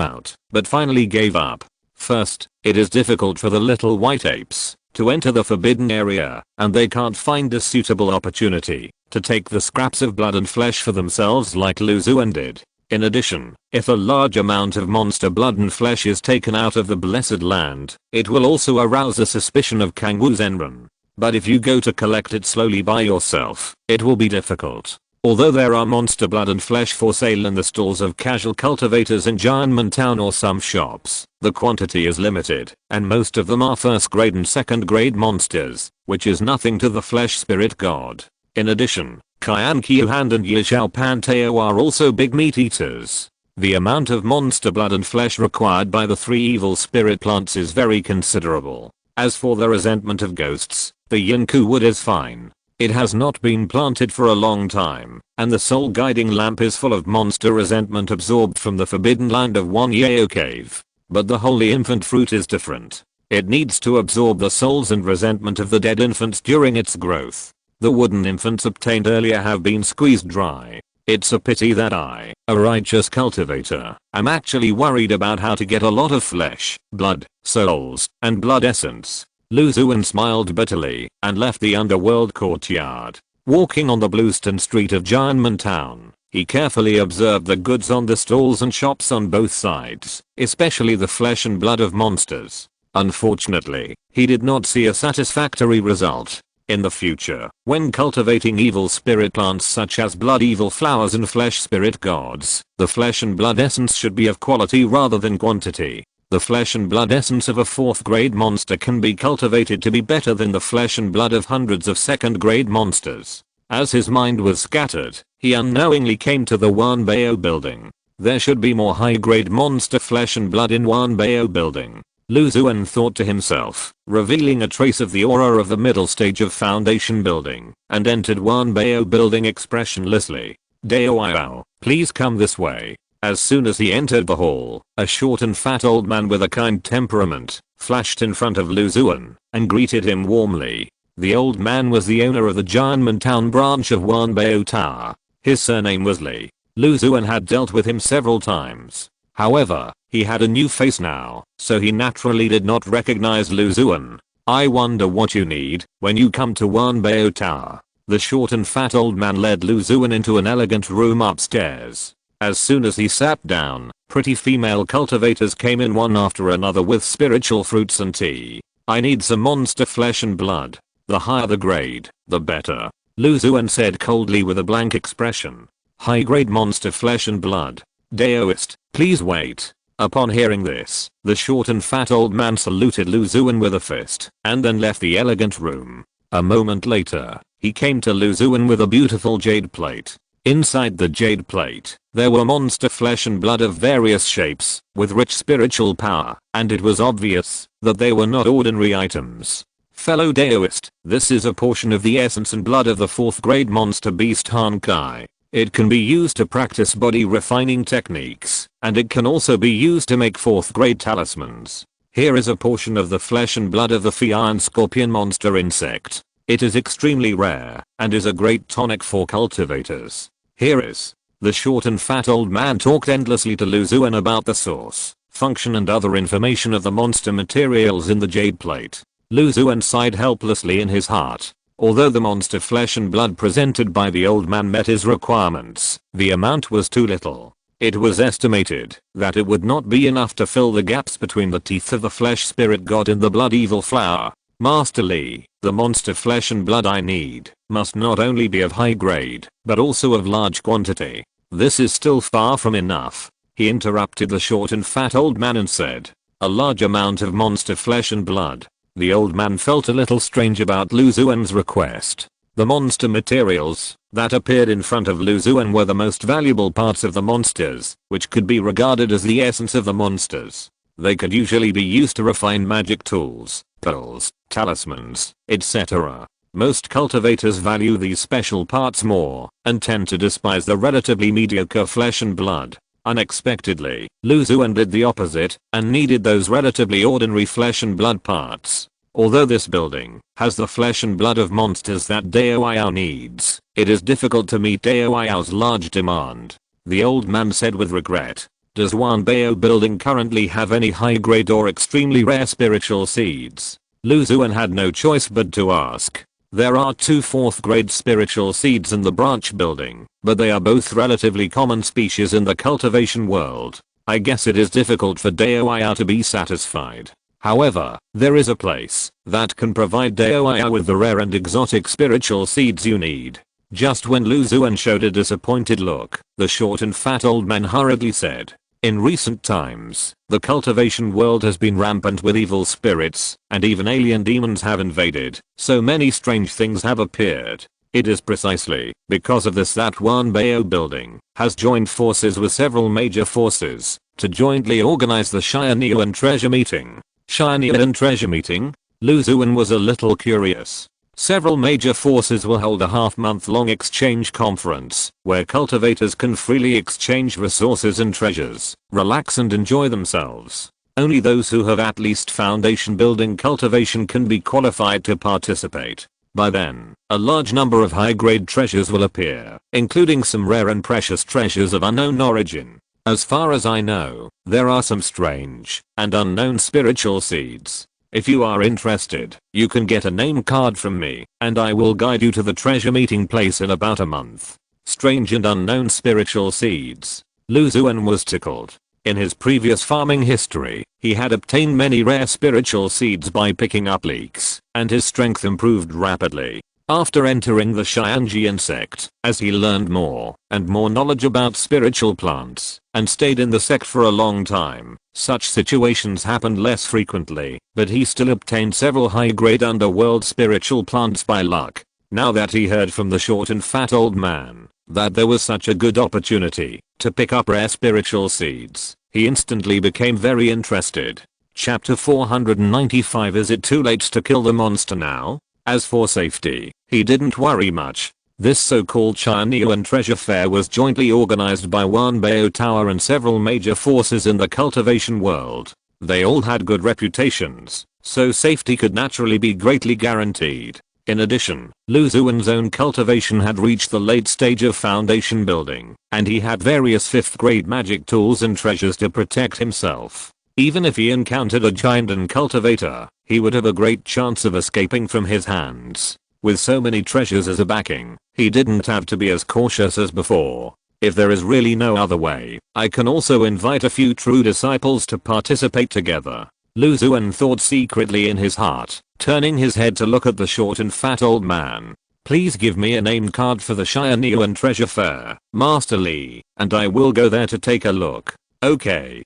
out, but finally gave up. First, it is difficult for the little white apes to enter the forbidden area, and they can't find a suitable opportunity to take the scraps of blood and flesh for themselves like Lu Xuan did. In addition, if a large amount of monster blood and flesh is taken out of the blessed land, it will also arouse a suspicion of Kangwu Zenran. But if you go to collect it slowly by yourself, it will be difficult. Although there are monster blood and flesh for sale in the stalls of casual cultivators in Jianmen Town or some shops, the quantity is limited, and most of them are 1st grade and 2nd grade monsters, which is nothing to the flesh spirit god. In addition, Qian Qiuhand and Yishao Panteo are also big meat eaters. The amount of monster blood and flesh required by the 3 evil spirit plants is very considerable. As for the resentment of ghosts, the Yinku wood is fine. It has not been planted for a long time, and the soul guiding lamp is full of monster resentment absorbed from the forbidden land of Wan Yao cave. But the holy infant fruit is different. It needs to absorb the souls and resentment of the dead infants during its growth. The wooden infants obtained earlier have been squeezed dry. It's a pity that I, a righteous cultivator, am actually worried about how to get a lot of flesh, blood, souls, and blood essence. Lu Xuan smiled bitterly and left the underworld courtyard. Walking on the Bluestone street of Jianmen Town, he carefully observed the goods on the stalls and shops on both sides, especially the flesh and blood of monsters. Unfortunately, he did not see a satisfactory result. In the future, when cultivating evil spirit plants such as blood evil flowers and flesh spirit gods, the flesh and blood essence should be of quality rather than quantity. The flesh and blood essence of a 4th grade monster can be cultivated to be better than the flesh and blood of hundreds of 2nd grade monsters. As his mind was scattered, he unknowingly came to the Wanbao building. There should be more high grade monster flesh and blood in Wanbao building. Lu Xuan thought to himself, revealing a trace of the aura of the middle stage of Foundation building, and entered Wanbao building expressionlessly. Daoyao, please come this way. As soon as he entered the hall, a short and fat old man with a kind temperament flashed in front of Lu Xuan and greeted him warmly. The old man was the owner of the Jianmen Town branch of Wanbao Tower. His surname was Li. Lu Xuan had dealt with him several times. However, he had a new face now, so he naturally did not recognize Lu Xuan. I wonder what you need when you come to Wanbao Tower. The short and fat old man led Lu Xuan into an elegant room upstairs. As soon as he sat down, pretty female cultivators came in one after another with spiritual fruits and tea. I need some monster flesh and blood. The higher the grade, the better. Lu Xuan said coldly with a blank expression. High grade monster flesh and blood. Daoist, please wait. Upon hearing this, the short and fat old man saluted Lu Xuan with a fist, and then left the elegant room. A moment later, he came to Lu Xuan with a beautiful jade plate. Inside the jade plate, there were monster flesh and blood of various shapes, with rich spiritual power, and it was obvious that they were not ordinary items. Fellow Daoist, this is a portion of the essence and blood of the 4th grade monster beast Han Kai. It can be used to practice body refining techniques, and it can also be used to make 4th grade talismans. Here is a portion of the flesh and blood of the Xuan scorpion monster insect. It is extremely rare and is a great tonic for cultivators. Here is. The short and fat old man talked endlessly to Xuan about the source, function and other information of the monster materials in the jade plate. Xuan sighed helplessly in his heart. Although the monster flesh and blood presented by the old man met his requirements, the amount was too little. It was estimated that it would not be enough to fill the gaps between the teeth of the flesh spirit god and the blood evil flower. Master Li, the monster flesh and blood I need must not only be of high grade, but also of large quantity. This is still far from enough. He interrupted the short and fat old man and said, a large amount of monster flesh and blood. The old man felt a little strange about Xuan's request. The monster materials that appeared in front of Xuan were the most valuable parts of the monsters, which could be regarded as the essence of the monsters. They could usually be used to refine magic tools, pearls, talismans, etc. Most cultivators value these special parts more and tend to despise the relatively mediocre flesh and blood. Unexpectedly, Xuan did the opposite and needed those relatively ordinary flesh and blood parts. Although this building has the flesh and blood of monsters that Dao Yao needs, it is difficult to meet Dao Yao's large demand. The old man said with regret. Does Wanbao building currently have any high grade or extremely rare spiritual seeds? Xuan had no choice but to ask. There are 2 4th grade spiritual seeds in the branch building, but they are both relatively common species in the cultivation world. I guess it is difficult for Dao Yao to be satisfied. However, there is a place that can provide Dao Yao with the rare and exotic spiritual seeds you need. Just when Xuan showed a disappointed look, the short and fat old man hurriedly said, in recent times, the cultivation world has been rampant with evil spirits, and even alien demons have invaded, so many strange things have appeared. It is precisely because of this that Wanbao building has joined forces with several major forces to jointly organize the Xuan treasure meeting. Xuan treasure meeting? Xuan was a little curious. Several major forces will hold a half-month-long exchange conference, where cultivators can freely exchange resources and treasures, relax and enjoy themselves. Only those who have at least foundation building cultivation can be qualified to participate. By then, a large number of high-grade treasures will appear, including some rare and precious treasures of unknown origin. As far as I know, there are some strange and unknown spiritual seeds. If you are interested, you can get a name card from me, and I will guide you to the treasure meeting place in about a month. Strange and unknown spiritual seeds. Xuan was tickled. In his previous farming history, he had obtained many rare spiritual seeds by picking up leeks, and his strength improved rapidly. After entering the Xianjian sect, as he learned more and more knowledge about spiritual plants, and stayed in the sect for a long time, such situations happened less frequently, but he still obtained several high-grade underworld spiritual plants by luck. Now that he heard from the short and fat old man that there was such a good opportunity to pick up rare spiritual seeds, he instantly became very interested. Chapter 495. Is it too late to kill the monster now? As for safety, he didn't worry much. This so-called Xuan treasure fair was jointly organized by Wanbao Tower and several major forces in the cultivation world. They all had good reputations, so safety could naturally be greatly guaranteed. In addition, Xuan's own cultivation had reached the late stage of foundation building, and he had various 5th grade magic tools and treasures to protect himself. Even if he encountered a giant and cultivator, he would have a great chance of escaping from his hands. With so many treasures as a backing, he didn't have to be as cautious as before. If there is really no other way, I can also invite a few true disciples to participate together. Xuan thought secretly in his heart, turning his head to look at the short and fat old man. Please give me a name card for the Xuan treasure fair, Master Li, and I will go there to take a look. Okay,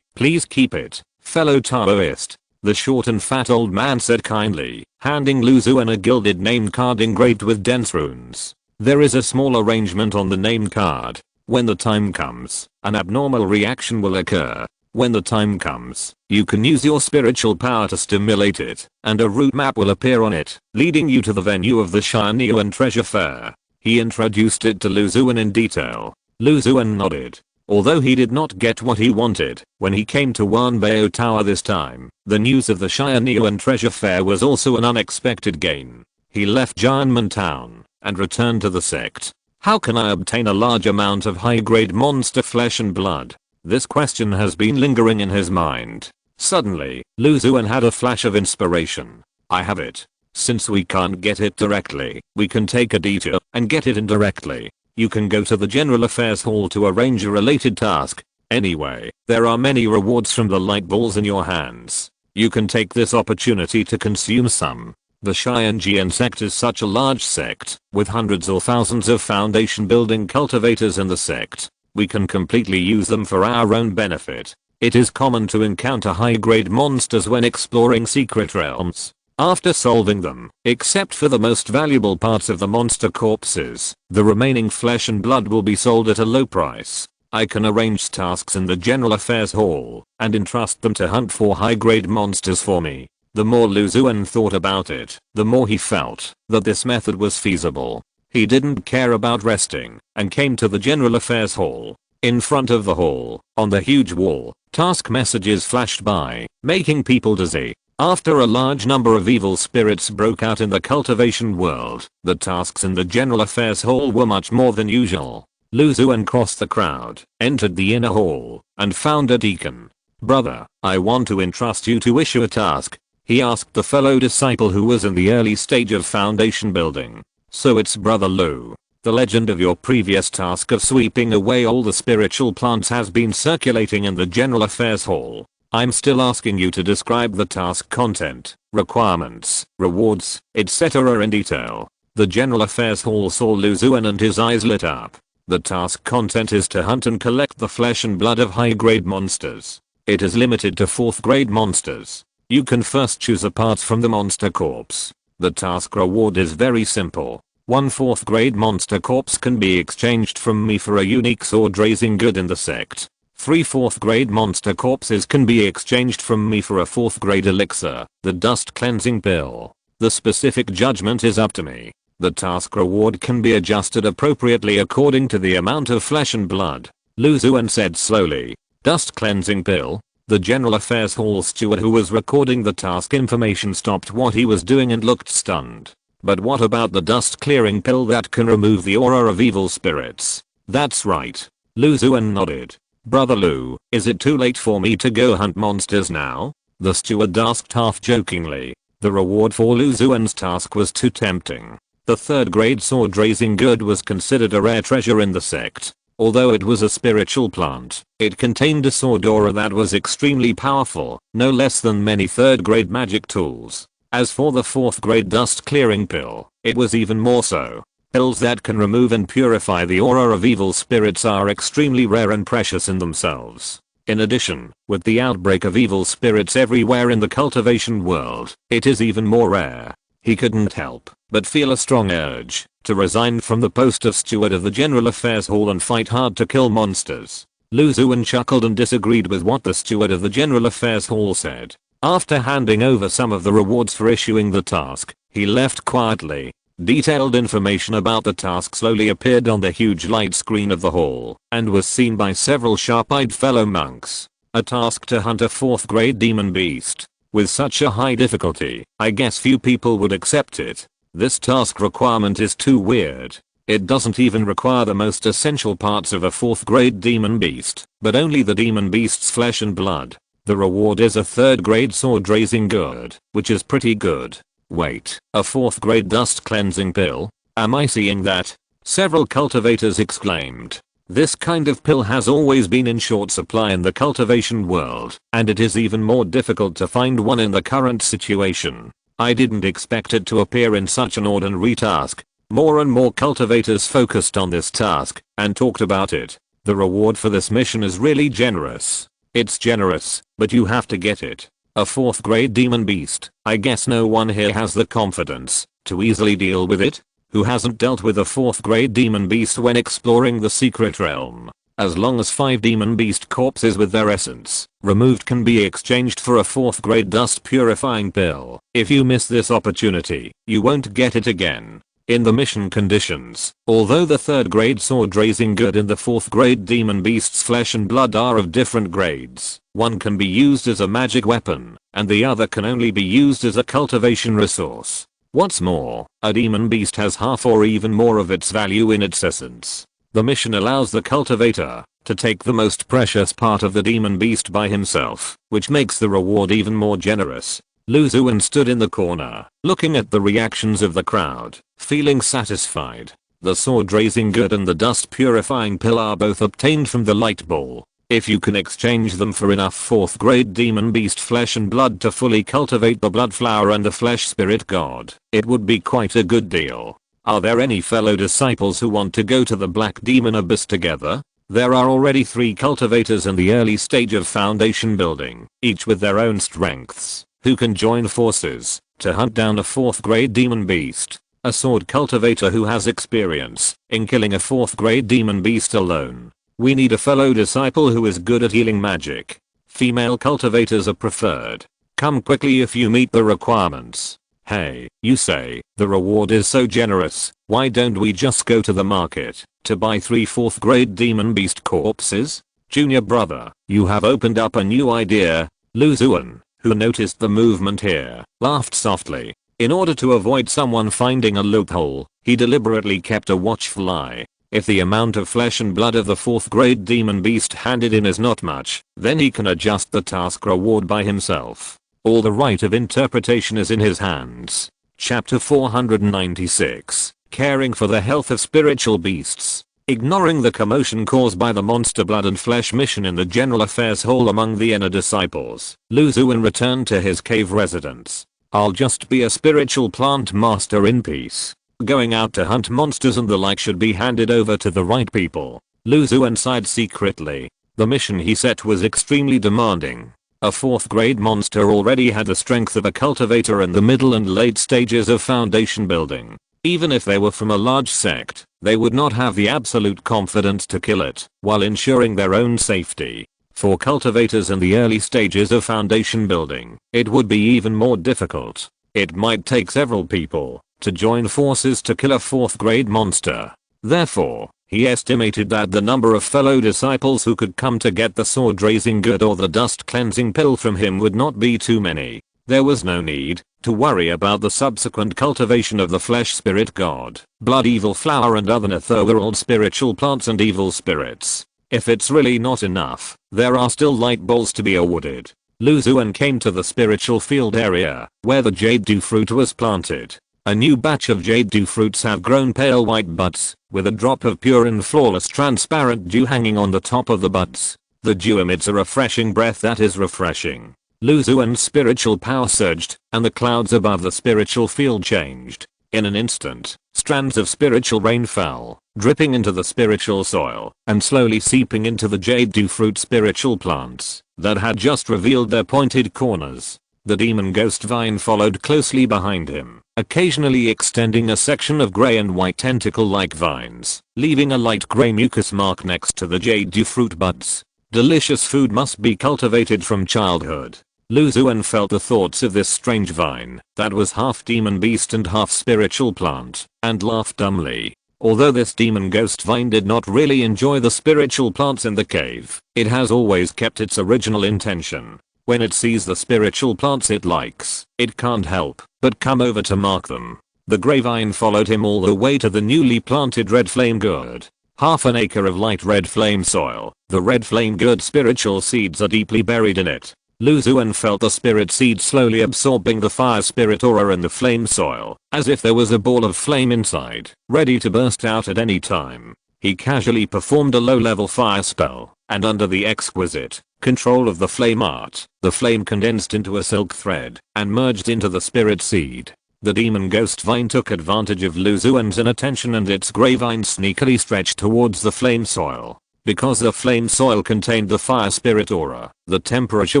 please keep it, fellow Taoist. The short and fat old man said kindly, handing Xuan a gilded name card engraved with dense runes. There is a small arrangement on the name card. When the time comes, an abnormal reaction will occur. When the time comes, you can use your spiritual power to stimulate it, and a route map will appear on it, leading you to the venue of the Xuan treasure fair. He introduced it to Xuan in detail. Xuan nodded. Although he did not get what he wanted when he came to Wanbao Tower this time, the news of the Xuan treasure fair was also an unexpected gain. He left Jianmen Town and returned to the sect. How can I obtain a large amount of high-grade monster flesh and blood? This question has been lingering in his mind. Suddenly, Lu Xuan had a flash of inspiration. I have it. Since we can't get it directly, we can take a detour and get it indirectly. You can go to the General Affairs Hall to arrange a related task. Anyway, there are many rewards from the light balls in your hands. You can take this opportunity to consume some. The Xianjian sect is such a large sect, with hundreds or thousands of foundation building cultivators in the sect. We can completely use them for our own benefit. It is common to encounter high-grade monsters when exploring secret realms. After solving them, except for the most valuable parts of the monster corpses, the remaining flesh and blood will be sold at a low price. I can arrange tasks in the General Affairs Hall and entrust them to hunt for high-grade monsters for me. The more Lu Xuan thought about it, the more he felt that this method was feasible. He didn't care about resting and came to the General Affairs Hall. In front of the hall, on the huge wall, task messages flashed by, making people dizzy. After a large number of evil spirits broke out in the cultivation world, the tasks in the General Affairs Hall were much more than usual. Lu Xuan crossed the crowd, entered the inner hall, and found a deacon. "Brother, I want to entrust you to issue a task," he asked the fellow disciple who was in the early stage of foundation building. "So it's Brother Lu. The legend of your previous task of sweeping away all the spiritual plants has been circulating in the General Affairs Hall. I'm still asking you to describe the task content, requirements, rewards, etc. in detail." The General Affairs Hall saw Lu Xuan and his eyes lit up. The task content is to hunt and collect the flesh and blood of high-grade monsters. It is limited to 4th grade monsters. You can first choose a part from the monster corpse. The task reward is very simple. 1 4th grade monster corpse can be exchanged from me for a unique sword raising good in the sect. 3 4th grade monster corpses can be exchanged from me for a 4th grade elixir, the dust cleansing pill. The specific judgment is up to me. The task reward can be adjusted appropriately according to the amount of flesh and blood. Lu Xuan said slowly. Dust cleansing pill? The General Affairs Hall steward who was recording the task information stopped what he was doing and looked stunned. But what about the dust clearing pill that can remove the aura of evil spirits? That's right. Lu Xuan nodded. Brother Lu, is it too late for me to go hunt monsters now? The steward asked half jokingly. The reward for Lu Xuan's task was too tempting. The 3rd grade sword raising good was considered a rare treasure in the sect. Although it was a spiritual plant, it contained a sword aura that was extremely powerful, no less than many 3rd grade magic tools. As for the 4th grade dust clearing pill, it was even more so. Pills that can remove and purify the aura of evil spirits are extremely rare and precious in themselves. In addition, with the outbreak of evil spirits everywhere in the cultivation world, it is even more rare. He couldn't help but feel a strong urge to resign from the post of steward of the General Affairs Hall and fight hard to kill monsters. Lu Xuan chuckled and disagreed with what the steward of the General Affairs Hall said. After handing over some of the rewards for issuing the task, he left quietly. Detailed information about the task slowly appeared on the huge light screen of the hall and was seen by several sharp-eyed fellow monks. A task to hunt a 4th grade demon beast. With such a high difficulty, I guess few people would accept it. This task requirement is too weird. It doesn't even require the most essential parts of a 4th grade demon beast, but only the demon beast's flesh and blood. The reward is a 3rd grade sword raising good, which is pretty good. Wait, a 4th grade dust cleansing pill? Am I seeing that? Several cultivators exclaimed. This kind of pill has always been in short supply in the cultivation world, and it is even more difficult to find one in the current situation. I didn't expect it to appear in such an ordinary task. More and more cultivators focused on this task and talked about it. The reward for this mission is really generous. It's generous, but you have to get it. A 4th grade demon beast. I guess no one here has the confidence to easily deal with it. Who hasn't dealt with a 4th grade demon beast when exploring the secret realm? As long as 5 demon beast corpses with their essence removed can be exchanged for a 4th grade dust purifying pill. If you miss this opportunity, you won't get it again. In the mission conditions, although the 3rd grade sword raising good and the 4th grade demon beast's flesh and blood are of different grades, one can be used as a magic weapon, and the other can only be used as a cultivation resource. What's more, a demon beast has half or even more of its value in its essence. The mission allows the cultivator to take the most precious part of the demon beast by himself, which makes the reward even more generous. Xuan stood in the corner, looking at the reactions of the crowd, feeling satisfied. The sword raising good and the dust purifying pill are both obtained from the light ball. If you can exchange them for enough 4th grade demon beast flesh and blood to fully cultivate the blood flower and the flesh spirit god, it would be quite a good deal. Are there any fellow disciples who want to go to the black demon abyss together? There are already 3 cultivators in the early stage of foundation building, each with their own strengths, who can join forces to hunt down a 4th grade demon beast. A sword cultivator who has experience in killing a 4th grade demon beast alone. We need a fellow disciple who is good at healing magic. Female cultivators are preferred. Come quickly if you meet the requirements. Hey, you say, the reward is so generous, why don't we just go to the market to buy 3 4th grade demon beast corpses? Junior brother, you have opened up a new idea. Xuan, who noticed the movement here, laughed softly. In order to avoid someone finding a loophole, he deliberately kept a watchful eye. If the amount of flesh and blood of the 4th grade demon beast handed in is not much, then he can adjust the task reward by himself. All the right of interpretation is in his hands. Chapter 496. Caring for the health of spiritual beasts. Ignoring the commotion caused by the monster blood and flesh mission in the general affairs hall among the inner disciples, Xuan returned to his cave residence. I'll just be a spiritual plant master in peace. Going out to hunt monsters and the like should be handed over to the right people. Xuan sighed secretly. The mission he set was extremely demanding. A 4th grade monster already had the strength of a cultivator in the middle and late stages of foundation building. Even if they were from a large sect, they would not have the absolute confidence to kill it, while ensuring their own safety. For cultivators in the early stages of foundation building, it would be even more difficult. It might take several people to join forces to kill a 4th grade monster. Therefore, he estimated that the number of fellow disciples who could come to get the sword raising good or the dust cleansing pill from him would not be too many. There was no need to worry about the subsequent cultivation of the flesh spirit god, blood evil flower and other netherworld spiritual plants and evil spirits. If it's really not enough, there are still light balls to be awarded. Xuan came to the spiritual field area, where the jade dew fruit was planted. A new batch of jade dew fruits have grown pale white buds, with a drop of pure and flawless transparent dew hanging on the top of the buds. The dew emits a refreshing breath that is refreshing. Xuan's spiritual power surged, and the clouds above the spiritual field changed. In an instant, strands of spiritual rain fell, dripping into the spiritual soil, and slowly seeping into the jade dew fruit spiritual plants that had just revealed their pointed corners. The demon ghost vine followed closely behind him, occasionally extending a section of gray and white tentacle-like vines, leaving a light gray mucus mark next to the jade dew fruit buds. Delicious food must be cultivated from childhood. Xuan felt the thoughts of this strange vine that was half demon beast and half spiritual plant, and laughed dumbly. Although this demon ghost vine did not really enjoy the spiritual plants in the cave, it has always kept its original intention. When it sees the spiritual plants it likes, it can't help but come over to mark them. The gray vine followed him all the way to the newly planted red flame gourd. Half an acre of light red flame soil. The red flame gourd spiritual seeds are deeply buried in it. Xuan felt the spirit seed slowly absorbing the fire spirit aura in the flame soil, as if there was a ball of flame inside, ready to burst out at any time. He casually performed a low-level fire spell, and under the exquisite control of the flame art, the flame condensed into a silk thread and merged into the spirit seed. The demon ghost vine took advantage of Xuan's inattention and its gray vine sneakily stretched towards the flame soil. Because the flame soil contained the fire spirit aura, the temperature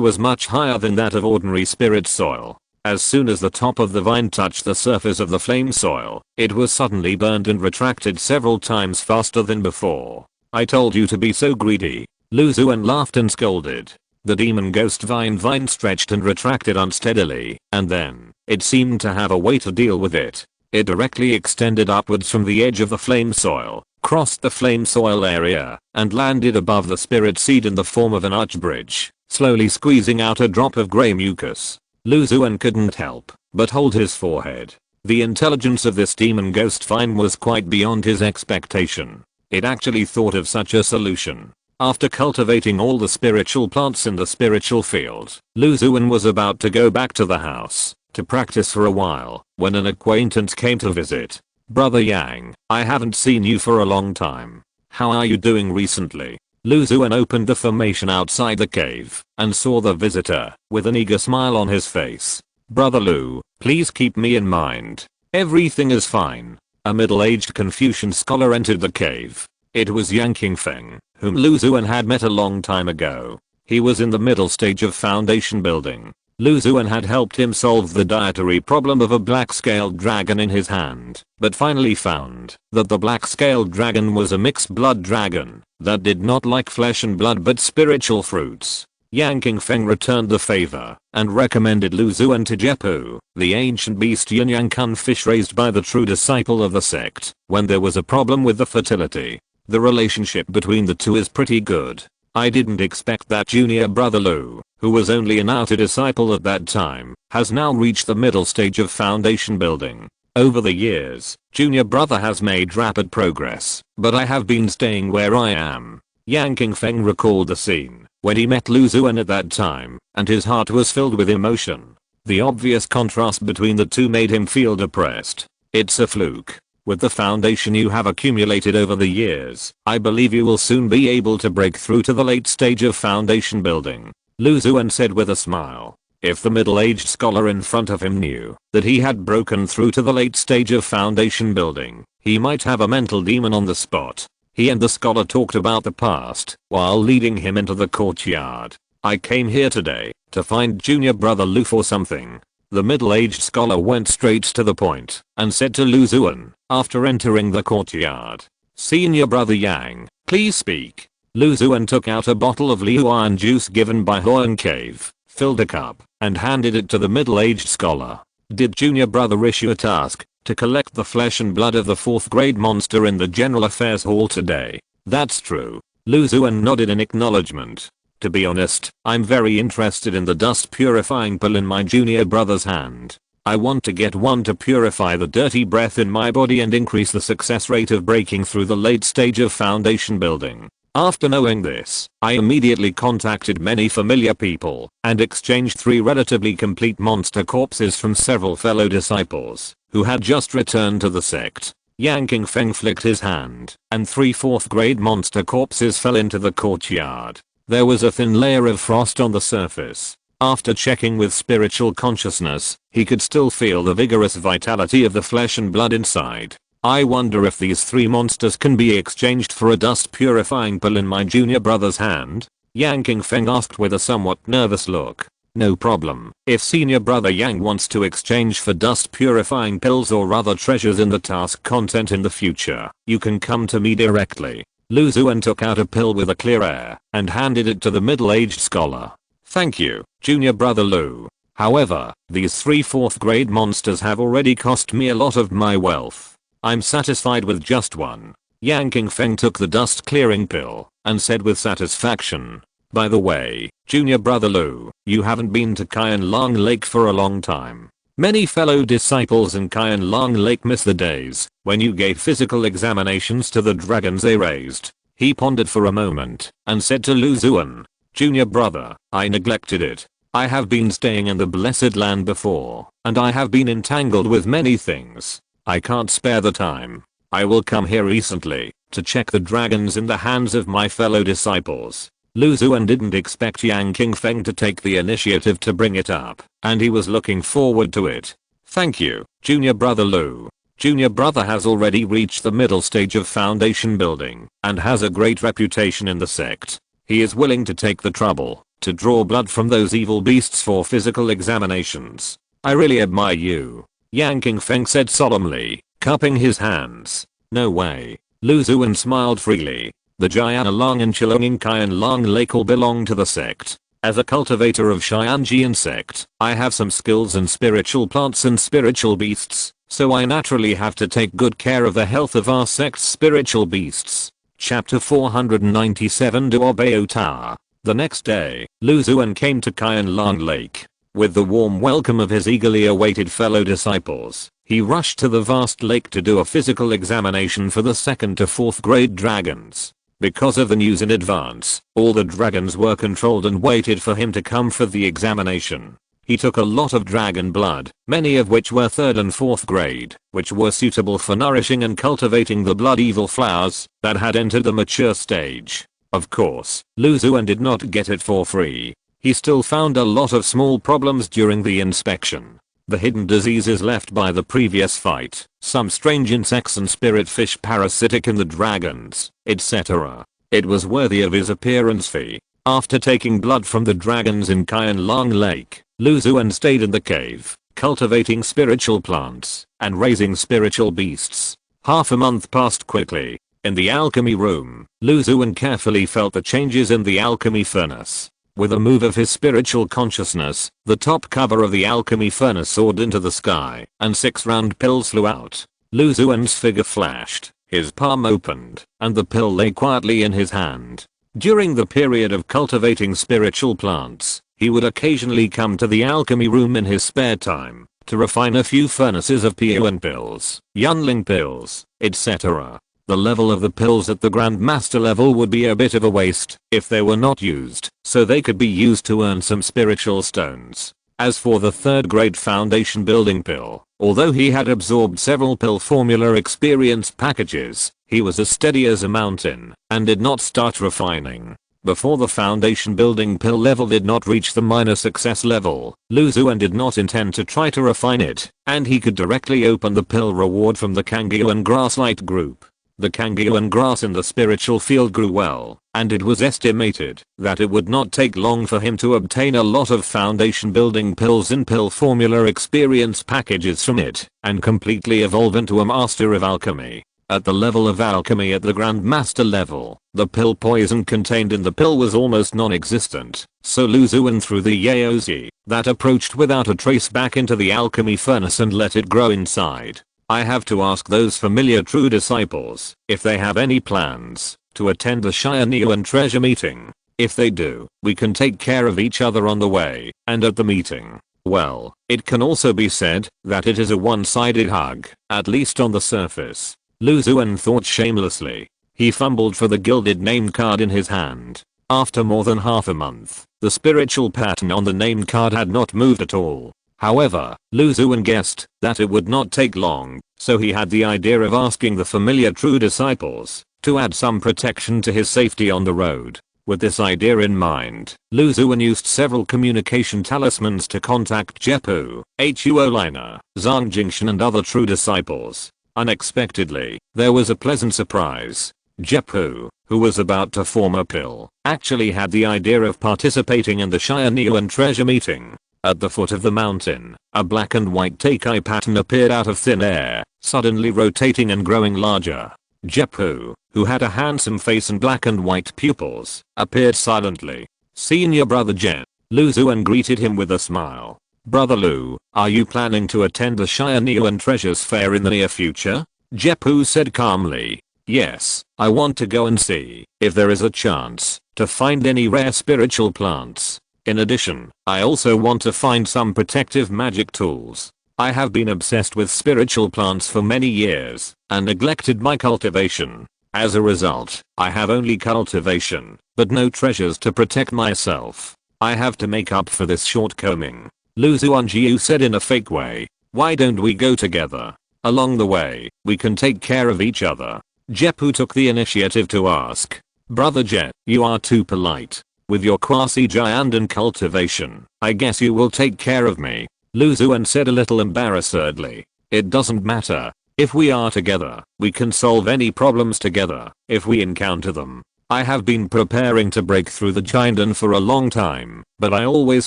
was much higher than that of ordinary spirit soil. As soon as the top of the vine touched the surface of the flame soil, it was suddenly burned and retracted several times faster than before. I told you to be so greedy. Xuan laughed and scolded. The demon ghost vine stretched and retracted unsteadily, and then, it seemed to have a way to deal with it. It directly extended upwards from the edge of the flame soil, crossed the flame soil area, and landed above the spirit seed in the form of an arch bridge, slowly squeezing out a drop of grey mucus. Xuan couldn't help but hold his forehead. The intelligence of this demon ghost vine was quite beyond his expectation. It actually thought of such a solution. After cultivating all the spiritual plants in the spiritual field, Xuan was about to go back to the house to practice for a while when an acquaintance came to visit. "Brother Yang, I haven't seen you for a long time. How are you doing recently?" Xuan opened the formation outside the cave and saw the visitor with an eager smile on his face. "Brother Lu, please keep me in mind. Everything is fine." A middle-aged Confucian scholar entered the cave. It was Yang Qingfeng, whom Xuan had met a long time ago. He was in the middle stage of foundation building. Xuan had helped him solve the dietary problem of a black-scaled dragon in his hand, but finally found that the black-scaled dragon was a mixed blood dragon that did not like flesh and blood but spiritual fruits. Yang Qingfeng returned the favor and recommended Xuan to Jepu, the ancient beast yin yang kun fish raised by the true disciple of the sect, when there was a problem with the fertility. The relationship between the two is pretty good. I didn't expect that junior brother Lu, who was only an outer disciple at that time, has now reached the middle stage of foundation building. Over the years, junior brother has made rapid progress, but I have been staying where I am. Yang Qingfeng recalled the scene when he met Xuan at that time, and his heart was filled with emotion. The obvious contrast between the two made him feel depressed. "It's a fluke. With the foundation you have accumulated over the years, I believe you will soon be able to break through to the late stage of foundation building," Xuan said with a smile. If the middle-aged scholar in front of him knew that he had broken through to the late stage of foundation building, he might have a mental demon on the spot. He and the scholar talked about the past while leading him into the courtyard. "I came here today to find junior brother Lu for something." The middle-aged scholar went straight to the point and said to Xuan after entering the courtyard, "Senior brother Yang, please speak." Xuan took out a bottle of Liuan juice given by Huan Cave, filled a cup, and handed it to the middle-aged scholar. "Did junior brother issue a task to collect the flesh and blood of the 4th grade monster in the general affairs hall today?" "That's true." Xuan nodded in acknowledgement. "To be honest, I'm very interested in the dust purifying pill in my junior brother's hand. I want to get one to purify the dirty breath in my body and increase the success rate of breaking through the late stage of foundation building." After knowing this, I immediately contacted many familiar people and exchanged 3 relatively complete monster corpses from several fellow disciples who had just returned to the sect. Yang Qingfeng flicked his hand, and 3 4th grade monster corpses fell into the courtyard. There was a thin layer of frost on the surface. After checking with spiritual consciousness, he could still feel the vigorous vitality of the flesh and blood inside. "I wonder if these 3 monsters can be exchanged for a dust purifying pill in my junior brother's hand?" Yang Qingfeng asked with a somewhat nervous look. "No problem. If senior brother Yang wants to exchange for dust purifying pills or other treasures in the task content in the future, you can come to me directly." Xuan took out a pill with a clear air and handed it to the middle-aged scholar. "Thank you, junior brother Lu. However, these 3 4th grade monsters have already cost me a lot of my wealth. I'm satisfied with just one." Yang Qingfeng took the dust clearing pill and said with satisfaction, "By the way, junior brother Lu, you haven't been to Qianlong Lake for a long time. Many fellow disciples in Qianlong Lake miss the days when you gave physical examinations to the dragons they raised." He pondered for a moment and said to Xuan, "Junior brother, I neglected it. I have been staying in the blessed land before, and I have been entangled with many things. I can't spare the time. I will come here recently to check the dragons in the hands of my fellow disciples." Xuan didn't expect Yang Qingfeng to take the initiative to bring it up, and he was looking forward to it. "Thank you, junior brother Lu. Junior brother has already reached the middle stage of foundation building and has a great reputation in the sect. He is willing to take the trouble to draw blood from those evil beasts for physical examinations. I really admire you," Yang Qingfeng said solemnly, cupping his hands. "No way." Xuan smiled freely. "The Jianlong and Qilong Qianlong Lake all belong to the sect. As a cultivator of Xianjian sect, I have some skills in spiritual plants and spiritual beasts. so I naturally have to take good care of the health of our sect's spiritual beasts. Chapter 497 to Obeota. The next day, Lu Xuan came to Qianlong Lake. With the warm welcome of his eagerly awaited fellow disciples, he rushed to the vast lake to do a physical examination for the 2nd to 4th grade dragons. Because of the news in advance, all the dragons were controlled and waited for him to come for the examination. He took a lot of dragon blood, many of which were 3rd and 4th grade, which were suitable for nourishing and cultivating the blood evil flowers that had entered the mature stage. Of course, Lu Xuan did not get it for free. He still found a lot of small problems during the inspection. The hidden diseases left by the previous fight, some strange insects and spirit fish parasitic in the dragons, etc. It was worthy of his appearance fee. After taking blood from the dragons in Qianlong Lake, Lu Xuan stayed in the cave, cultivating spiritual plants and raising spiritual beasts. Half a month passed quickly. In the alchemy room, Lu Xuan carefully felt the changes in the alchemy furnace. With a move of his spiritual consciousness, the top cover of the alchemy furnace soared into the sky, and 6 round pills flew out. Lu Xuan's figure flashed, his palm opened, and the pill lay quietly in his hand. During the period of cultivating spiritual plants, he would occasionally come to the alchemy room in his spare time, to refine a few furnaces of Puan pills, Yunling pills, etc. The level of the pills at the Grandmaster level would be a bit of a waste if they were not used, so they could be used to earn some spiritual stones. As for the 3rd grade foundation building pill, although he had absorbed several pill formula experience packages, he was as steady as a mountain and did not start refining. Before the foundation building pill level did not reach the minor success level, Lu Xuan did not intend to try to refine it, and he could directly open the pill reward from the Kangyuan grasslight group. The Kangyuan grass in the spiritual field grew well, and it was estimated that it would not take long for him to obtain a lot of foundation building pills and pill formula experience packages from it, and completely evolve into a master of alchemy. At the level of alchemy at the Grandmaster level, the pill poison contained in the pill was almost non-existent, so Lu Xuan threw the Yaozi that approached without a trace back into the alchemy furnace and let it grow inside. I have to ask those familiar true disciples if they have any plans to attend the Xianyuan treasure meeting. If they do, we can take care of each other on the way and at the meeting. Well, it can also be said that it is a one-sided hug, at least on the surface. Lu Xuan thought shamelessly. He fumbled for the gilded name card in his hand. After more than half a month, the spiritual pattern on the name card had not moved at all. However, Lu Xuan guessed that it would not take long, so he had the idea of asking the familiar true disciples to add some protection to his safety on the road. With this idea in mind, Lu Xuan used several communication talismans to contact Jepu, Huo Liner, Zhang Jingshan and other true disciples. Unexpectedly, there was a pleasant surprise. Jepu, who was about to form a pill, actually had the idea of participating in the Xianyuan treasure meeting. At the foot of the mountain, a black and white Teikai pattern appeared out of thin air, suddenly rotating and growing larger. Jepu, who had a handsome face and black and white pupils, appeared silently. "Senior Brother Jen." Lu Xuan greeted him with a smile. "Brother Lu, are you planning to attend the Xianyuan Treasures Fair in the near future?" Jepu said calmly. "Yes, I want to go and see if there is a chance to find any rare spiritual plants. In addition, I also want to find some protective magic tools. I have been obsessed with spiritual plants for many years and neglected my cultivation. As a result, I have only cultivation, but no treasures to protect myself. I have to make up for this shortcoming." Lu Xuanjiu said in a fake way. "Why don't we go together? Along the way, we can take care of each other." Jepu took the initiative to ask. "Brother Jet, you are too polite. With your quasi-giant and cultivation, I guess you will take care of me." Lu Xuan said a little embarrassedly. "It doesn't matter. If we are together, we can solve any problems together if we encounter them. I have been preparing to break through the Giant for a long time, but I always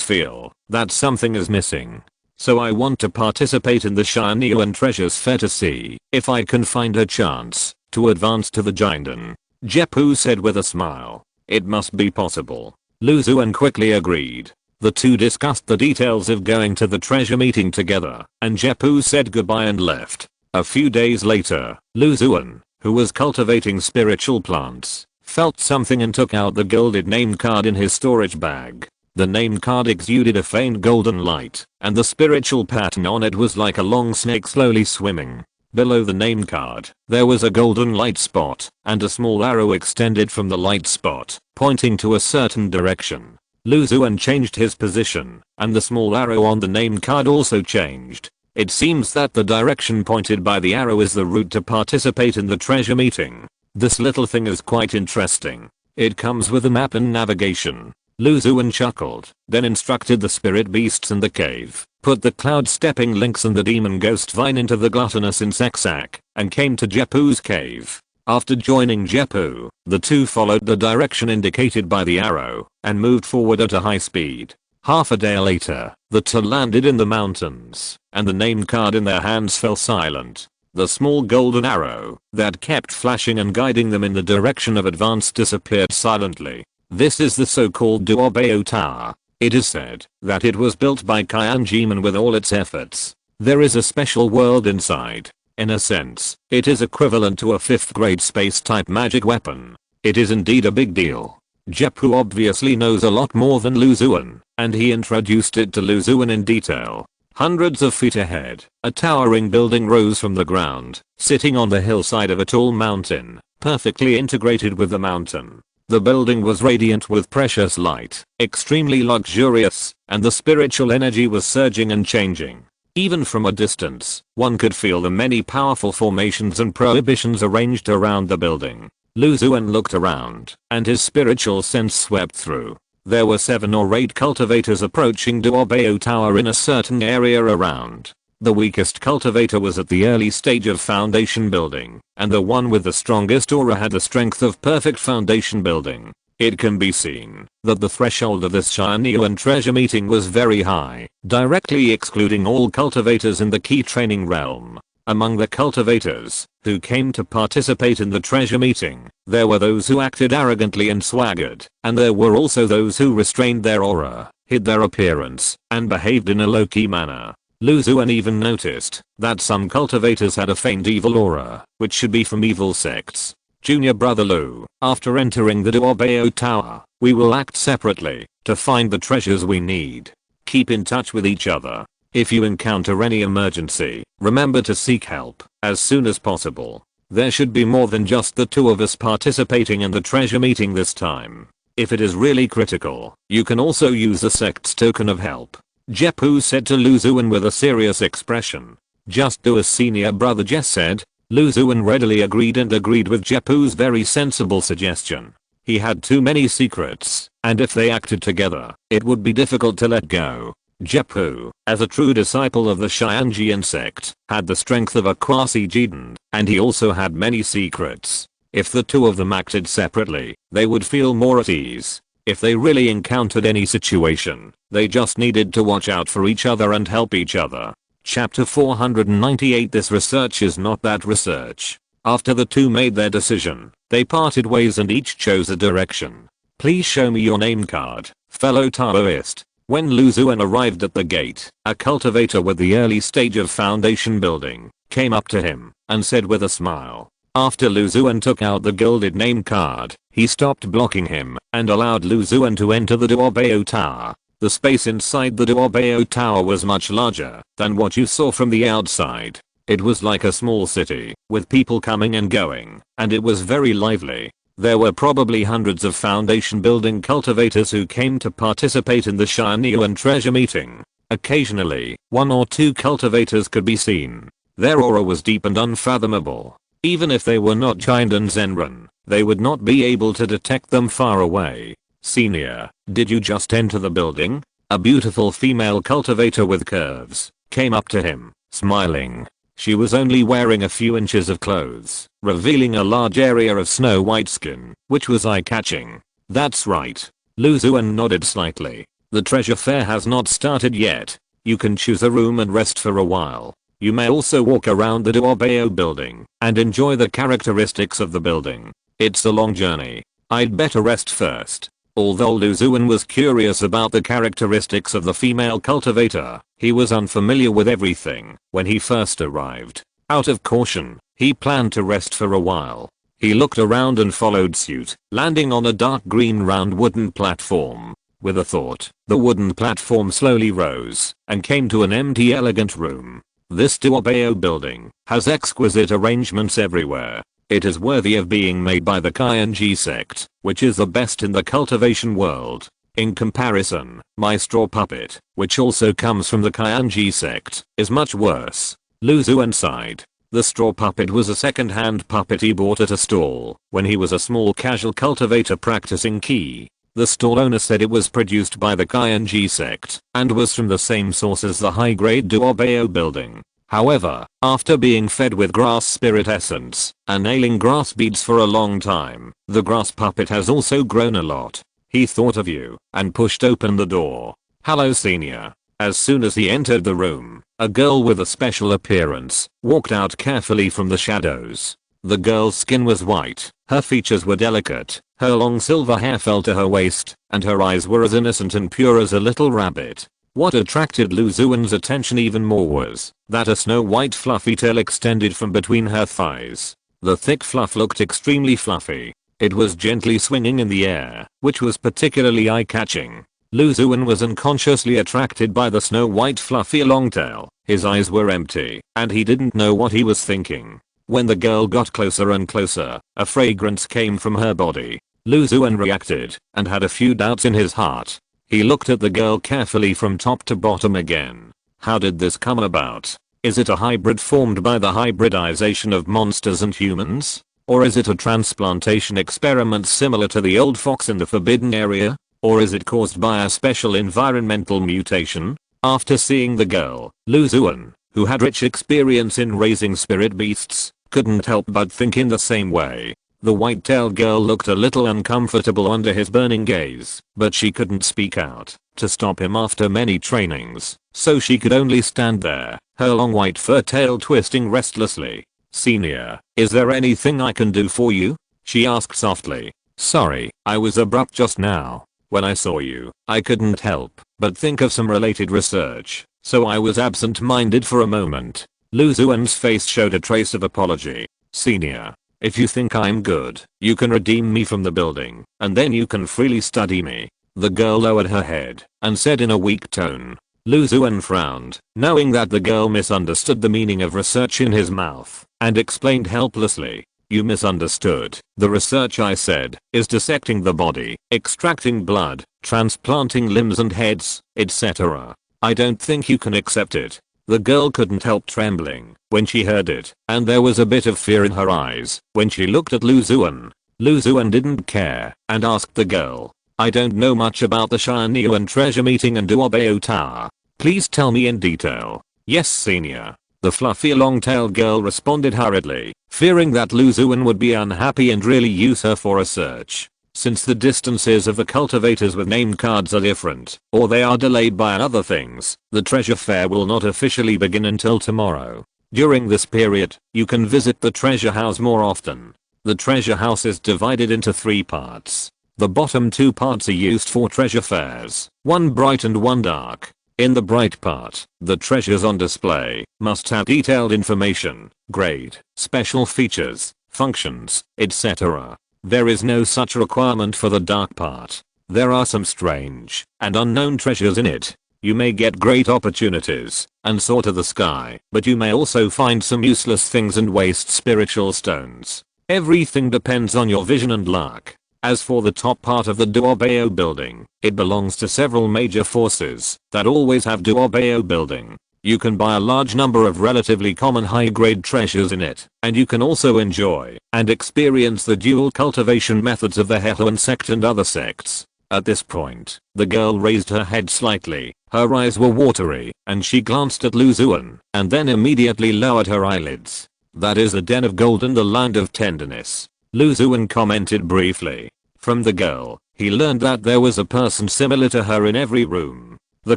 feel that something is missing. So I want to participate in the Xianyuan Treasures Fair to see if I can find a chance to advance to the Giant." Jepu said with a smile. "It must be possible." Lu Xuan quickly agreed. The two discussed the details of going to the treasure meeting together, and Jepu said goodbye and left. A few days later, Xuan, who was cultivating spiritual plants, felt something and took out the gilded name card in his storage bag. The name card exuded a faint golden light, and the spiritual pattern on it was like a long snake slowly swimming. Below the name card, there was a golden light spot, and a small arrow extended from the light spot, pointing to a certain direction. Xuan changed his position, and the small arrow on the name card also changed. It seems that the direction pointed by the arrow is the route to participate in the treasure meeting. This little thing is quite interesting. It comes with a map and navigation. Xuan chuckled, then instructed the spirit beasts in the cave, put the cloud stepping lynx and the demon ghost vine into the gluttonous insect sack, and came to Jepu's cave. After joining Jepu, the two followed the direction indicated by the arrow, and moved forward at a high speed. Half a day later, the two landed in the mountains, and the name card in their hands fell silent. The small golden arrow that kept flashing and guiding them in the direction of advance disappeared silently. This is the so-called Duobao Tower. It is said that it was built by Qianjiman with all its efforts. There is a special world inside. In a sense, it is equivalent to a 5th grade space-type magic weapon. It is indeed a big deal. Jepu obviously knows a lot more than Xuan, and he introduced it to Xuan in detail. Hundreds of feet ahead, a towering building rose from the ground, sitting on the hillside of a tall mountain, perfectly integrated with the mountain. The building was radiant with precious light, extremely luxurious, and the spiritual energy was surging and changing. Even from a distance, one could feel the many powerful formations and prohibitions arranged around the building. Xuan looked around, and his spiritual sense swept through. There were 7 or 8 cultivators approaching Duobao Tower in a certain area around. The weakest cultivator was at the early stage of foundation building, and the one with the strongest aura had the strength of perfect foundation building. It can be seen that the threshold of this Xuan treasure meeting was very high, directly excluding all cultivators in the key training realm. Among the cultivators who came to participate in the treasure meeting, there were those who acted arrogantly and swaggered, and there were also those who restrained their aura, hid their appearance, and behaved in a low-key manner. Xuan even noticed that some cultivators had a faint evil aura, which should be from evil sects. Junior brother Lu, after entering the Duobao Tower, we will act separately to find the treasures we need. Keep in touch with each other. If you encounter any emergency, remember to seek help as soon as possible. There should be more than just the two of us participating in the treasure meeting this time. If it is really critical, you can also use the sect's token of help. Jepu said to Xuan with a serious expression. Just do as senior brother Jess said. Xuan readily agreed with Jepu's very sensible suggestion. He had too many secrets, and if they acted together, it would be difficult to let go. Jepu, as a true disciple of the Qianjian sect, had the strength of a quasi-Jiden, and he also had many secrets. If the two of them acted separately, they would feel more at ease. If they really encountered any situation, they just needed to watch out for each other and help each other. Chapter 498. This research is not that research. After the two made their decision, they parted ways and each chose a direction. Please show me your name card, fellow Taoist. When Xuan arrived at the gate, a cultivator with the early stage of foundation building came up to him and said with a smile. After Xuan took out the gilded name card, he stopped blocking him and allowed Xuan to enter the Duobao Tower. The space inside the Duobao Tower was much larger than what you saw from the outside. It was like a small city, with people coming and going, and it was very lively. There were probably hundreds of foundation building cultivators who came to participate in the Xuan treasure meeting. Occasionally, 1 or 2 cultivators could be seen. Their aura was deep and unfathomable. Even if they were not Jindan Zenran, they would not be able to detect them far away. Senior, did you just enter the building? A beautiful female cultivator with curves came up to him, smiling. She was only wearing a few inches of clothes, revealing a large area of snow white skin, which was eye-catching. That's right. Xuan nodded slightly. The treasure fair has not started yet. You can choose a room and rest for a while. You may also walk around the Duobao building and enjoy the characteristics of the building. It's a long journey. I'd better rest first. Although Lu Xuan was curious about the characteristics of the female cultivator, he was unfamiliar with everything when he first arrived. Out of caution, he planned to rest for a while. He looked around and followed suit, landing on a dark green round wooden platform. With a thought, the wooden platform slowly rose and came to an empty elegant room. This Duobao building has exquisite arrangements everywhere. It is worthy of being made by the Qianji sect, which is the best in the cultivation world. In comparison, my straw puppet, which also comes from the Qianji sect, is much worse. Lu Xuan sighed. The straw puppet was a second-hand puppet he bought at a stall when he was a small casual cultivator practicing Qi. The stall owner said it was produced by the Qianji sect and was from the same source as the high-grade Duobao building. However, after being fed with grass spirit essence and nailing grass beads for a long time, the grass puppet has also grown a lot. He thought of you and pushed open the door. "Hello, senior." As soon as he entered the room, a girl with a special appearance walked out carefully from the shadows. The girl's skin was white, her features were delicate, her long silver hair fell to her waist, and her eyes were as innocent and pure as a little rabbit. What attracted Lu Xuan's attention even more was that a snow-white fluffy tail extended from between her thighs. The thick fluff looked extremely fluffy. It was gently swinging in the air, which was particularly eye-catching. Lu Xuan was unconsciously attracted by the snow-white fluffy long tail. His eyes were empty, and he didn't know what he was thinking. When the girl got closer and closer, a fragrance came from her body. Lu Xuan reacted and had a few doubts in his heart. He looked at the girl carefully from top to bottom again. How did this come about? Is it a hybrid formed by the hybridization of monsters and humans? Or is it a transplantation experiment similar to the old fox in the forbidden area? Or is it caused by a special environmental mutation? After seeing the girl, Lu Xuan, who had rich experience in raising spirit beasts, couldn't help but think in the same way. The white-tailed girl looked a little uncomfortable under his burning gaze, but she couldn't speak out to stop him after many trainings, so she could only stand there, her long white fur tail twisting restlessly. "Senior, is there anything I can do for you?" she asked softly. "Sorry, I was abrupt just now. When I saw you, I couldn't help but think of some related research, so I was absent-minded for a moment." Lu Xuan's face showed a trace of apology. "Senior, if you think I'm good, you can redeem me from the building, and then you can freely study me." The girl lowered her head and said in a weak tone. Lu Xuan frowned, knowing that the girl misunderstood the meaning of research in his mouth, and explained helplessly. "You misunderstood. The research I said is dissecting the body, extracting blood, transplanting limbs and heads, etc. I don't think you can accept it." The girl couldn't help trembling when she heard it, and there was a bit of fear in her eyes when she looked at Lu Xuan. Lu Xuan didn't care and asked the girl, "I don't know much about the Xuan treasure meeting and Duobao Tower. Please tell me in detail." "Yes, senior." The fluffy long-tailed girl responded hurriedly, fearing that Lu Xuan would be unhappy and really use her for a search. Since the distances of the cultivators with named cards are different, or they are delayed by other things, the treasure fair will not officially begin until tomorrow. During this period, you can visit the treasure house more often. The treasure house is divided into 3 parts. The bottom 2 parts are used for treasure fairs, one bright and one dark. In the bright part, the treasures on display must have detailed information, grade, special features, functions, etc. There is no such requirement for the dark part. There are some strange and unknown treasures in it. You may get great opportunities and soar to the sky, but you may also find some useless things and waste spiritual stones. Everything depends on your vision and luck. As for the top part of the Duobao building, it belongs to several major forces that always have Duobao building. You can buy a large number of relatively common high-grade treasures in it, and you can also enjoy and experience the dual cultivation methods of the Hehuan sect and other sects. At this point, the girl raised her head slightly, her eyes were watery, and she glanced at Lu Xuan, and then immediately lowered her eyelids. "That is the den of gold and the land of tenderness," Lu Xuan commented briefly. From the girl, he learned that there was a person similar to her in every room. The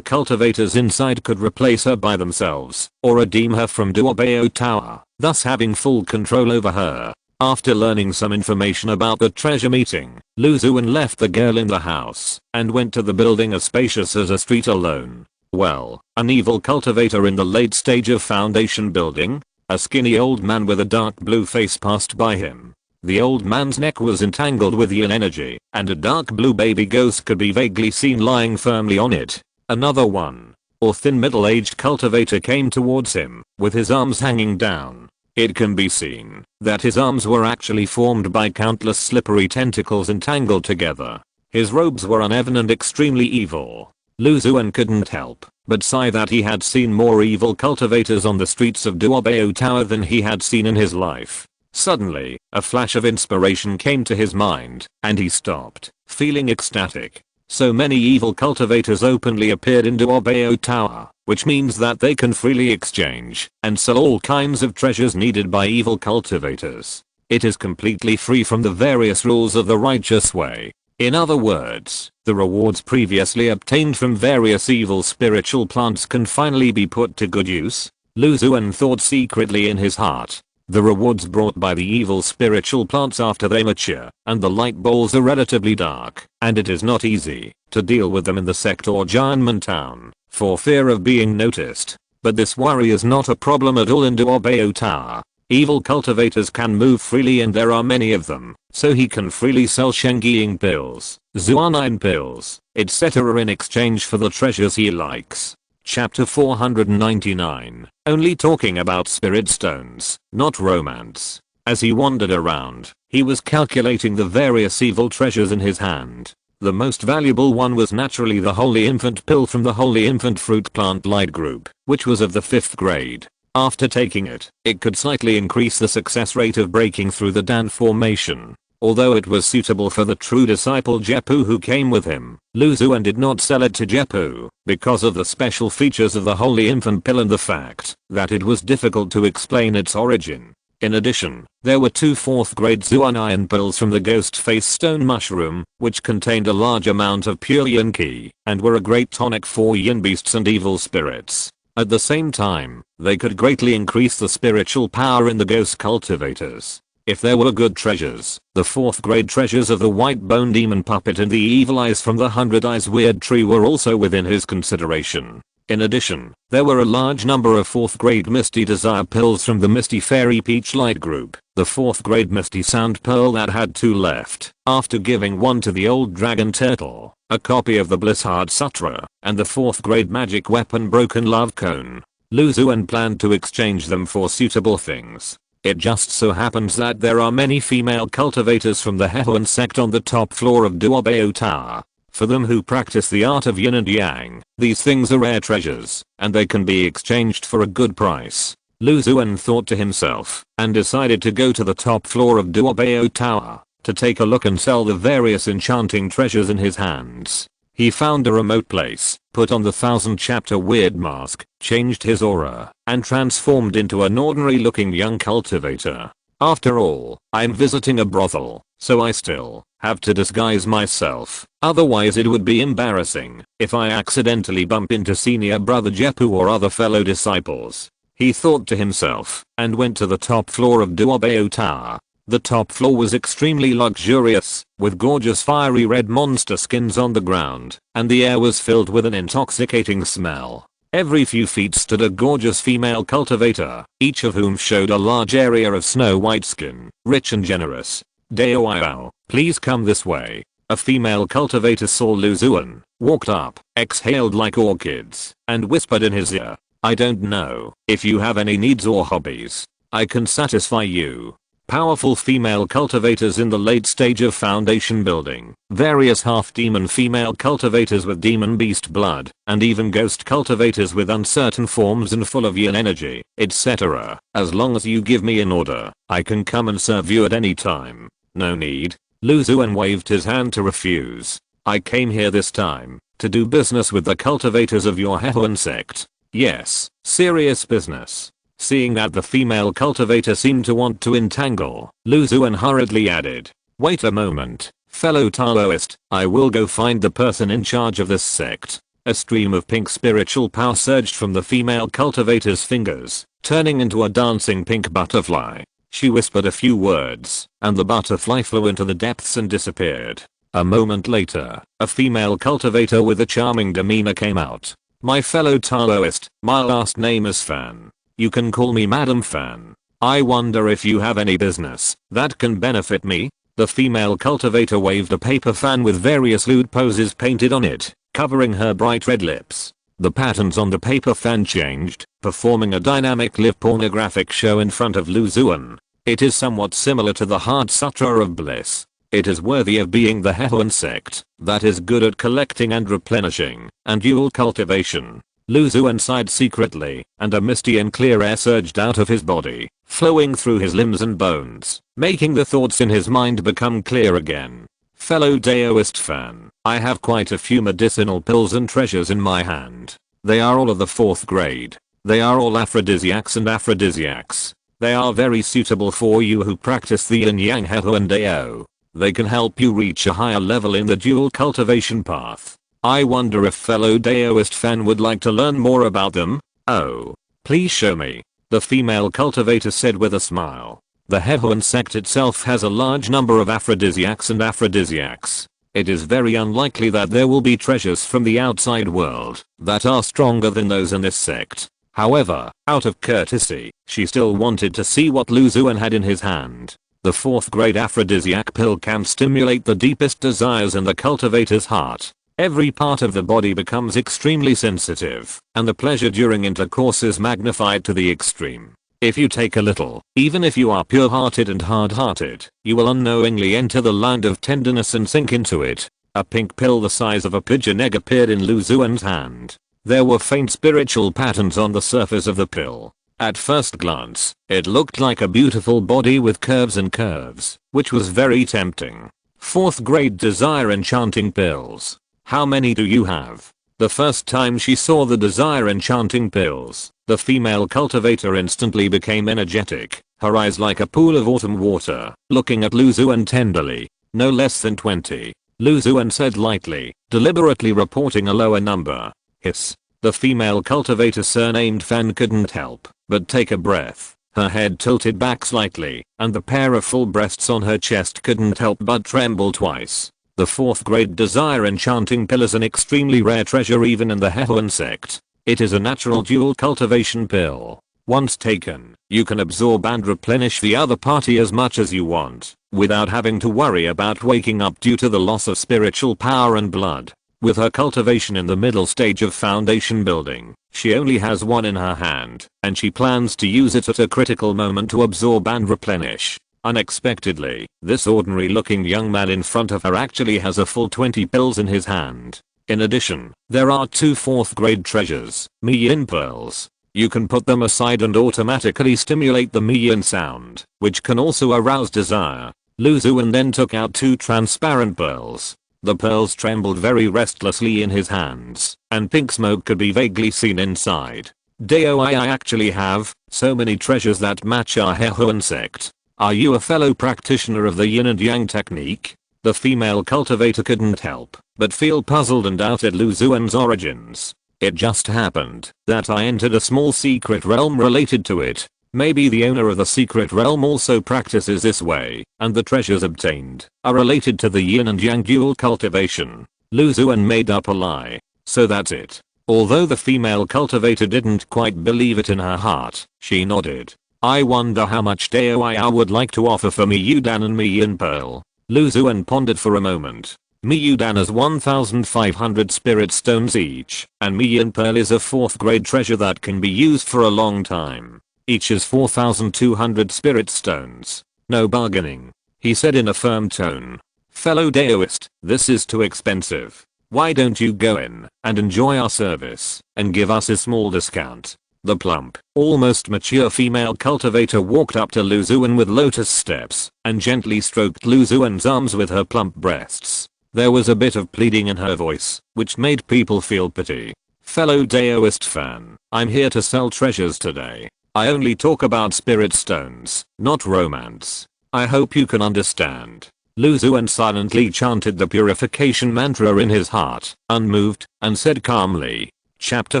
cultivators inside could replace her by themselves, or redeem her from Duobao Tower, thus having full control over her. After learning some information about the treasure meeting, Xuan left the girl in the house and went to the building as spacious as a street alone. Well, an evil cultivator in the late stage of foundation building. A skinny old man with a dark blue face passed by him. The old man's neck was entangled with yin energy, and a dark blue baby ghost could be vaguely seen lying firmly on it. Another one, or thin middle-aged cultivator came towards him, with his arms hanging down. It can be seen that his arms were actually formed by countless slippery tentacles entangled together. His robes were uneven and extremely evil. Xuan couldn't help but sigh that he had seen more evil cultivators on the streets of Duobao Tower than he had seen in his life. Suddenly, a flash of inspiration came to his mind, and he stopped, feeling ecstatic. So many evil cultivators openly appeared in Duobao Tower, which means that they can freely exchange and sell all kinds of treasures needed by evil cultivators. It is completely free from the various rules of the righteous way. In other words, the rewards previously obtained from various evil spiritual plants can finally be put to good use. Xuan thought secretly in his heart. The rewards brought by the evil spiritual plants after they mature, and the light balls are relatively dark, and it is not easy to deal with them in the sect or Giantman town, for fear of being noticed. But this worry is not a problem at all in Duobao Tower. Evil cultivators can move freely and there are many of them, so he can freely sell Shengying pills, Xuanine pills, etc. in exchange for the treasures he likes. Chapter 499, only talking about spirit stones, not romance. As he wandered around, he was calculating the various evil treasures in his hand. The most valuable one was naturally the Holy Infant pill from the Holy Infant fruit plant light group, which was of the 5th grade. After taking it, it could slightly increase the success rate of breaking through the Dan formation. Although it was suitable for the true disciple Jepu who came with him, Xuan did not sell it to Jepu because of the special features of the Holy Infant pill and the fact that it was difficult to explain its origin. In addition, there were 2 4th grade Xuanine pills from the Ghost Face Stone Mushroom, which contained a large amount of pure yin qi and were a great tonic for yin beasts and evil spirits. At the same time, they could greatly increase the spiritual power in the ghost cultivators. If there were good treasures, the 4th grade treasures of the White Bone Demon Puppet and the Evil Eyes from the 100 Eyes Weird Tree were also within his consideration. In addition, there were a large number of 4th grade Misty Desire pills from the Misty Fairy Peach Light group, the 4th grade Misty Sound Pearl that had 2 left, after giving one to the Old Dragon Turtle, a copy of the Bliss Heart Sutra, and the 4th grade Magic Weapon Broken Love Cone. Xuan planned to exchange them for suitable things. It just so happens that there are many female cultivators from the Hehuan sect on the top floor of Duobao Tower. For them who practice the art of yin and yang, these things are rare treasures, and they can be exchanged for a good price. Xuan thought to himself, and decided to go to the top floor of Duobao Tower, to take a look and sell the various enchanting treasures in his hands. He found a remote place, put on the 1000 chapter weird mask, changed his aura, and transformed into an ordinary looking young cultivator. After all, I'm visiting a brothel, so I still have to disguise myself, otherwise it would be embarrassing if I accidentally bump into senior brother Jepu or other fellow disciples. He thought to himself, and went to the top floor of Duobao Tower. The top floor was extremely luxurious, with gorgeous fiery red monster skins on the ground, and the air was filled with an intoxicating smell. Every few feet stood a gorgeous female cultivator, each of whom showed a large area of snow white skin, rich and generous. Daoyao, please come this way. A female cultivator saw Xuan, walked up, exhaled like orchids, and whispered in his ear, I don't know if you have any needs or hobbies. I can satisfy you. Powerful female cultivators in the late stage of foundation building, various half-demon female cultivators with demon beast blood, and even ghost cultivators with uncertain forms and full of yin energy, etc. As long as you give me an order, I can come and serve you at any time. No need. Xuan waved his hand to refuse. I came here this time to do business with the cultivators of your Hehuan sect. Yes, serious business. Seeing that the female cultivator seemed to want to entangle, Xuan hurriedly added, wait a moment, fellow Taoist, I will go find the person in charge of this sect. A stream of pink spiritual power surged from the female cultivator's fingers, turning into a dancing pink butterfly. She whispered a few words, and the butterfly flew into the depths and disappeared. A moment later, a female cultivator with a charming demeanor came out. "My fellow Taoist, my last name is Fan. You can call me Madam Fan. I wonder if you have any business that can benefit me?" The female cultivator waved a paper fan with various lewd poses painted on it, covering her bright red lips. The patterns on the paper fan changed, performing a dynamic live pornographic show in front of Xuan. It is somewhat similar to the Heart Sutra of Bliss. It is worthy of being the Xuan sect that is good at collecting and replenishing, and dual cultivation. Xuan sighed secretly, and a misty and clear air surged out of his body, flowing through his limbs and bones, making the thoughts in his mind become clear again. "Fellow Taoist fan, I have quite a few medicinal pills and treasures in my hand. They are all of the 4th grade. They are all aphrodisiacs and aphrodisiacs. They are very suitable for you who practice the yin yang Xuan Dao. They can help you reach a higher level in the dual cultivation path. I wonder if fellow Taoist fan would like to learn more about them." "Oh, please show me," the female cultivator said with a smile. The Xuan sect itself has a large number of aphrodisiacs and aphrodisiacs. It is very unlikely that there will be treasures from the outside world that are stronger than those in this sect. However, out of courtesy, she still wanted to see what Xuan had in his hand. The 4th grade aphrodisiac pill can stimulate the deepest desires in the cultivator's heart. Every part of the body becomes extremely sensitive, and the pleasure during intercourse is magnified to the extreme. If you take a little, even if you are pure-hearted and hard-hearted, you will unknowingly enter the land of tenderness and sink into it. A pink pill the size of a pigeon egg appeared in Xuan's hand. There were faint spiritual patterns on the surface of the pill. At first glance, it looked like a beautiful body with curves and curves, which was very tempting. 4th grade desire enchanting pills. How many do you have? The first time she saw the desire enchanting pills, the female cultivator instantly became energetic, her eyes like a pool of autumn water, looking at Xuan tenderly. "No less than 20. Xuan said lightly, deliberately reporting a lower number. "Hiss." The female cultivator surnamed Fan couldn't help but take a breath. Her head tilted back slightly, and the pair of full breasts on her chest couldn't help but tremble twice. The 4th grade desire enchanting pill is an extremely rare treasure even in the Xuan sect. It is a natural dual cultivation pill. Once taken, you can absorb and replenish the other party as much as you want, without having to worry about waking up due to the loss of spiritual power and blood. With her cultivation in the middle stage of foundation building, she only has one in her hand, and she plans to use it at a critical moment to absorb and replenish. Unexpectedly, this ordinary looking young man in front of her actually has a full 20 pills in his hand. In addition, there are 2 4th grade treasures, yin pearls. You can put them aside and automatically stimulate the yin sound, which can also arouse desire. Xuan then took out 2 transparent pearls. The pearls trembled very restlessly in his hands, and pink smoke could be vaguely seen inside. "Dao, I actually have so many treasures that match our Xuan sect. Are you a fellow practitioner of the yin and yang technique?" The female cultivator couldn't help but feel puzzled and doubted Xuan's origins. "It just happened that I entered a small secret realm related to it. Maybe the owner of the secret realm also practices this way, and the treasures obtained are related to the yin and yang dual cultivation." Xuan made up a lie. "So that's it." Although the female cultivator didn't quite believe it in her heart, she nodded. "I wonder how much Dao I would like to offer for Miyudan and Yin Pearl." Xuan pondered for a moment. Miyudan has 1,500 spirit stones each, and Yin Pearl is a 4th grade treasure that can be used for a long time. Each is 4,200 spirit stones. "No bargaining," he said in a firm tone. "Fellow Daoist, this is too expensive. Why don't you go in and enjoy our service and give us a small discount?" The plump, almost mature female cultivator walked up to Xuan with lotus steps and gently stroked Xuan's arms with her plump breasts. There was a bit of pleading in her voice, which made people feel pity. "Fellow Daoist fan, I'm here to sell treasures today. I only talk about spirit stones, not romance. I hope you can understand." Xuan silently chanted the purification mantra in his heart, unmoved, and said calmly, "Chapter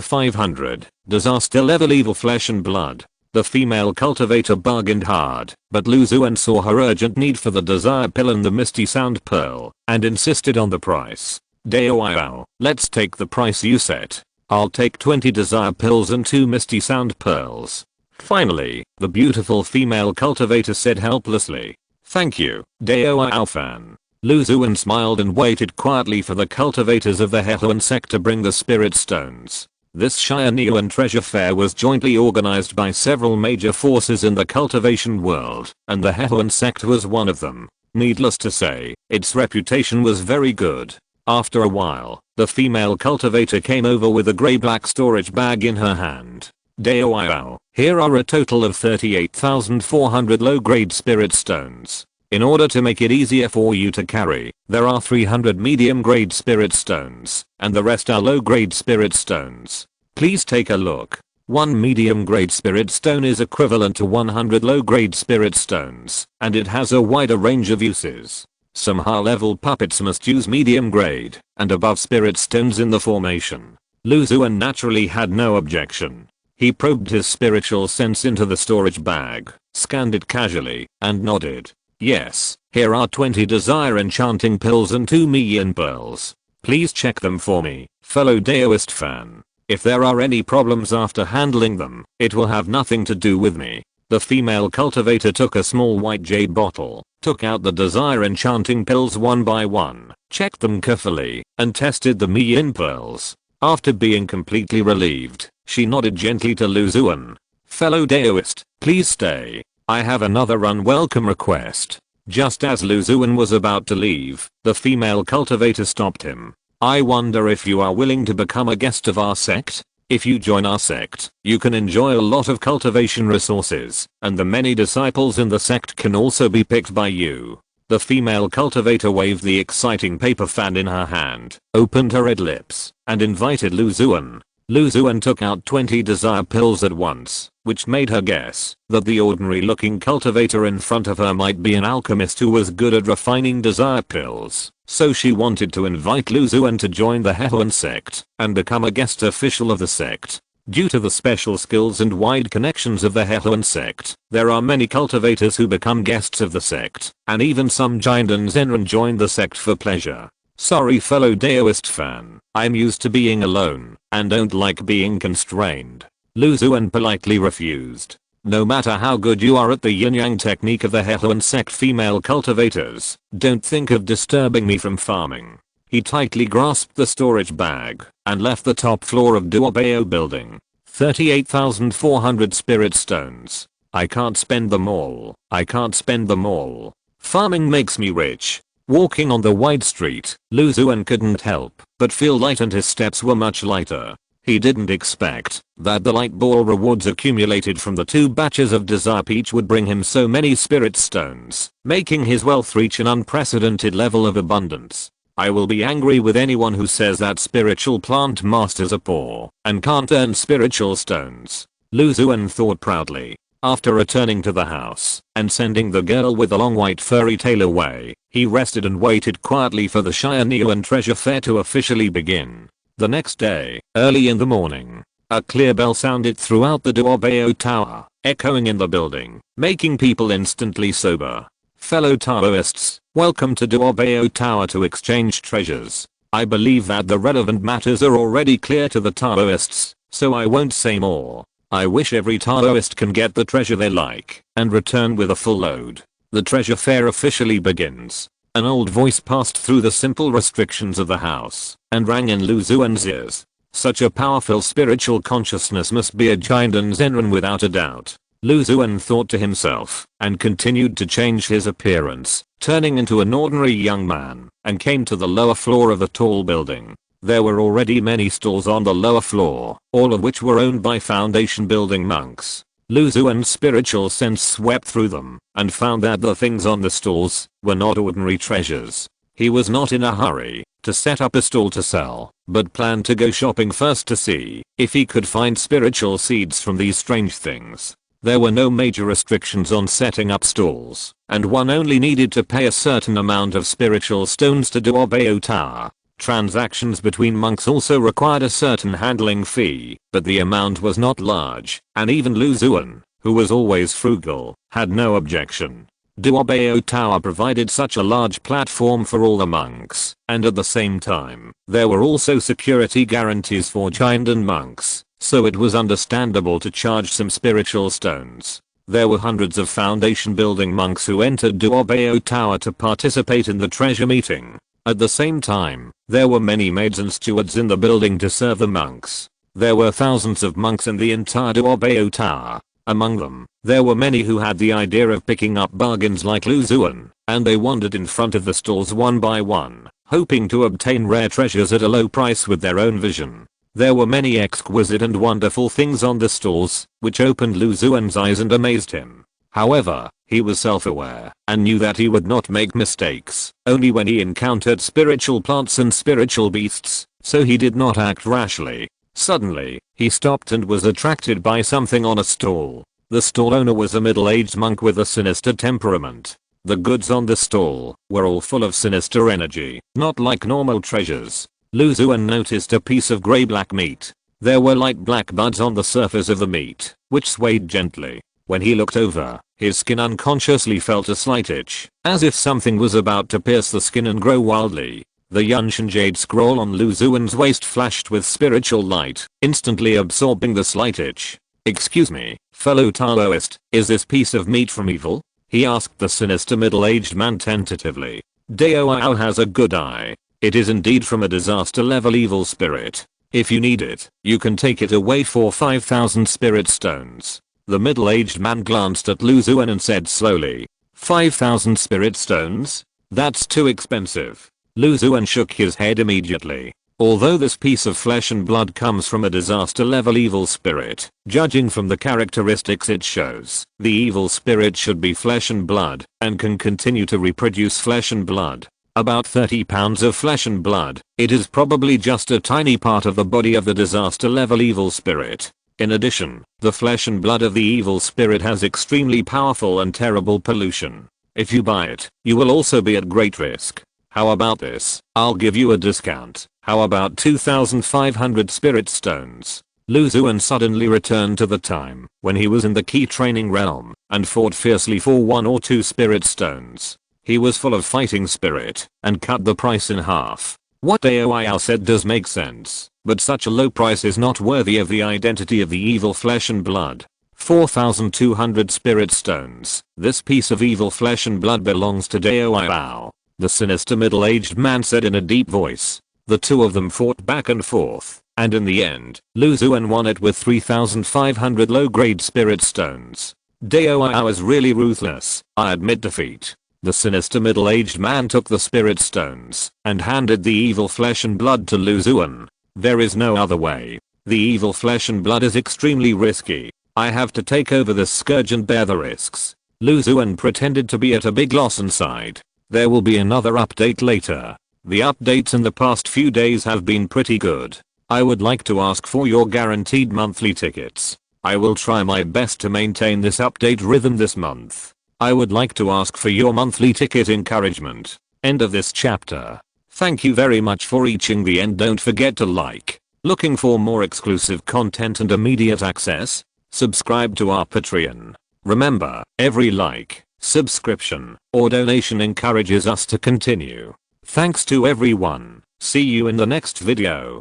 500, Disaster Level Evil Flesh and Blood." The female cultivator bargained hard, but Lu Xuan saw her urgent need for the desire pill and the misty sound pearl, and insisted on the price. Dao, let's take the price you set. I'll take 20 desire pills and 2 misty sound pearls. Finally, the beautiful female cultivator said helplessly. Thank you, Dao fan. Lu Xuan smiled and waited quietly for the cultivators of the Hehuan sect to bring the spirit stones. This Xianyuan treasure fair was jointly organized by several major forces in the cultivation world, and the Hehuan sect was one of them. Needless to say, its reputation was very good. After a while, the female cultivator came over with a grey-black storage bag in her hand. Dao, here are a total of 38,400 low-grade spirit stones. In order to make it easier for you to carry, there are 300 medium-grade spirit stones, and the rest are low-grade spirit stones. Please take a look. One medium-grade spirit stone is equivalent to 100 low-grade spirit stones, and it has a wider range of uses. Some high-level puppets must use medium-grade and above spirit stones in the formation. Lu Xuan naturally had no objection. He probed his spiritual sense into the storage bag, scanned it casually, and nodded. Yes, here are 20 desire enchanting pills and 2 million pearls. Please check them for me, fellow Daoist fan. If there are any problems after handling them, it will have nothing to do with me. The female cultivator took a small white jade bottle, took out the desire enchanting pills one by one, checked them carefully, and tested the million pearls. After being completely relieved, she nodded gently to Lu Xuan. Fellow Daoist, please stay. I have another unwelcome request. Just as Lu Xuan was about to leave, the female cultivator stopped him. I wonder if you are willing to become a guest of our sect? If you join our sect, you can enjoy a lot of cultivation resources, and the many disciples in the sect can also be picked by you. The female cultivator waved the exciting paper fan in her hand, opened her red lips, and invited Lu Xuan. Lu Xuan took out 20 desire pills at once, which made her guess that the ordinary looking cultivator in front of her might be an alchemist who was good at refining desire pills. So she wanted to invite Lu Xuan to join the Hehuan sect and become a guest official of the sect. Due to the special skills and wide connections of the Hehuan sect, there are many cultivators who become guests of the sect, and even some Jinden Zenran join the sect for pleasure. Sorry fellow Daoist fan, I'm used to being alone, and don't like being constrained. Lu Xuan politely refused. No matter how good you are at the yin-yang technique of the Hehuan sect female cultivators, don't think of disturbing me from farming. He tightly grasped the storage bag and left the top floor of Duobao building. 38,400 spirit stones. I can't spend them all. I can't spend them all. Farming makes me rich. Walking on the wide street, Lu Xuan couldn't help but feel light and his steps were much lighter. He didn't expect that the light ball rewards accumulated from the 2 batches of desire each would bring him so many spirit stones, making his wealth reach an unprecedented level of abundance. I will be angry with anyone who says that spiritual plant masters are poor and can't earn spiritual stones. Lu Xuan thought proudly. After returning to the house and sending the girl with the long white furry tail away, he rested and waited quietly for the Xianyuan treasure fair to officially begin. The next day, early in the morning, a clear bell sounded throughout the Duobao Tower, echoing in the building, making people instantly sober. Fellow Taoists, welcome to Duobao Tower to exchange treasures. I believe that the relevant matters are already clear to the Taoists, so I won't say more. I wish every Taoist can get the treasure they like and return with a full load. The treasure fair officially begins. An old voice passed through the simple restrictions of the house and rang in Lu Xuan's ears. Such a powerful spiritual consciousness must be a Jinden Zenran without a doubt. Lu Xuan thought to himself and continued to change his appearance, turning into an ordinary young man, and came to the lower floor of the tall building. There were already many stalls on the lower floor, all of which were owned by Foundation building monks. Lu Xuan's spiritual sense swept through them and found that the things on the stalls were not ordinary treasures. He was not in a hurry to set up a stall to sell, but planned to go shopping first to see if he could find spiritual seeds from these strange things. There were no major restrictions on setting up stalls, and one only needed to pay a certain amount of spiritual stones to Duobao Tower. Transactions between monks also required a certain handling fee, but the amount was not large, and even Lu Xuan, who was always frugal, had no objection. Duobao Tower provided such a large platform for all the monks, and at the same time, there were also security guarantees for giant and monks, so it was understandable to charge some spiritual stones. There were hundreds of foundation building monks who entered Duobao Tower to participate in the treasure meeting. At the same time, there were many maids and stewards in the building to serve the monks. There were thousands of monks in the entire Duobao Tower. Among them, there were many who had the idea of picking up bargains like Lu Xuan, and they wandered in front of the stalls one by one, hoping to obtain rare treasures at a low price with their own vision. There were many exquisite and wonderful things on the stalls, which opened Lu Xuan's eyes and amazed him. However, he was self-aware and knew that he would not make mistakes, only when he encountered spiritual plants and spiritual beasts, so he did not act rashly. Suddenly, he stopped and was attracted by something on a stall. The stall owner was a middle-aged monk with a sinister temperament. The goods on the stall were all full of sinister energy, not like normal treasures. Lu Xuan noticed a piece of grey-black meat. There were light black buds on the surface of the meat, which swayed gently. When he looked over, his skin unconsciously felt a slight itch, as if something was about to pierce the skin and grow wildly. The Yunshan Jade scroll on Lu Xuan's waist flashed with spiritual light, instantly absorbing the slight itch. "Excuse me, fellow Taoist, is this piece of meat from evil?" he asked the sinister middle-aged man tentatively. "Dao has a good eye. It is indeed from a disaster level evil spirit. If you need it, you can take it away for 5,000 spirit stones." The middle-aged man glanced at Lu Xuan and said slowly, 5,000 spirit stones? That's too expensive. Lu Xuan shook his head immediately. Although this piece of flesh and blood comes from a disaster level evil spirit, judging from the characteristics it shows, the evil spirit should be flesh and blood, and can continue to reproduce flesh and blood. About 30 pounds of flesh and blood, it is probably just a tiny part of the body of the disaster level evil spirit. In addition, the flesh and blood of the evil spirit has extremely powerful and terrible pollution. If you buy it, you will also be at great risk. How about this? I'll give you a discount. How about 2,500 spirit stones? Lu Xuan suddenly returned to the time when he was in the key training realm and fought fiercely for 1 or 2 spirit stones. He was full of fighting spirit and cut the price in half. What Dao said does make sense, but such a low price is not worthy of the identity of the evil flesh and blood. 4,200 spirit stones. This piece of evil flesh and blood belongs to Dao. The sinister middle-aged man said in a deep voice. The two of them fought back and forth, and in the end, Lu Xuan won it with 3,500 low-grade spirit stones. Dao is really ruthless, I admit defeat. The sinister middle-aged man took the spirit stones and handed the evil flesh and blood to Lu Xuan. There is no other way. The evil flesh and blood is extremely risky. I have to take over this scourge and bear the risks. Lu Xuan pretended to be at a big loss inside. There will be another update later. The updates in the past few days have been pretty good. I would like to ask for your guaranteed monthly tickets. I will try my best to maintain this update rhythm this month. I would like to ask for your monthly ticket encouragement. End of this chapter. Thank you very much for reaching the end. Don't forget to like. Looking for more exclusive content and immediate access? Subscribe to our Patreon. Remember, every like, subscription, or donation encourages us to continue. Thanks to everyone. See you in the next video.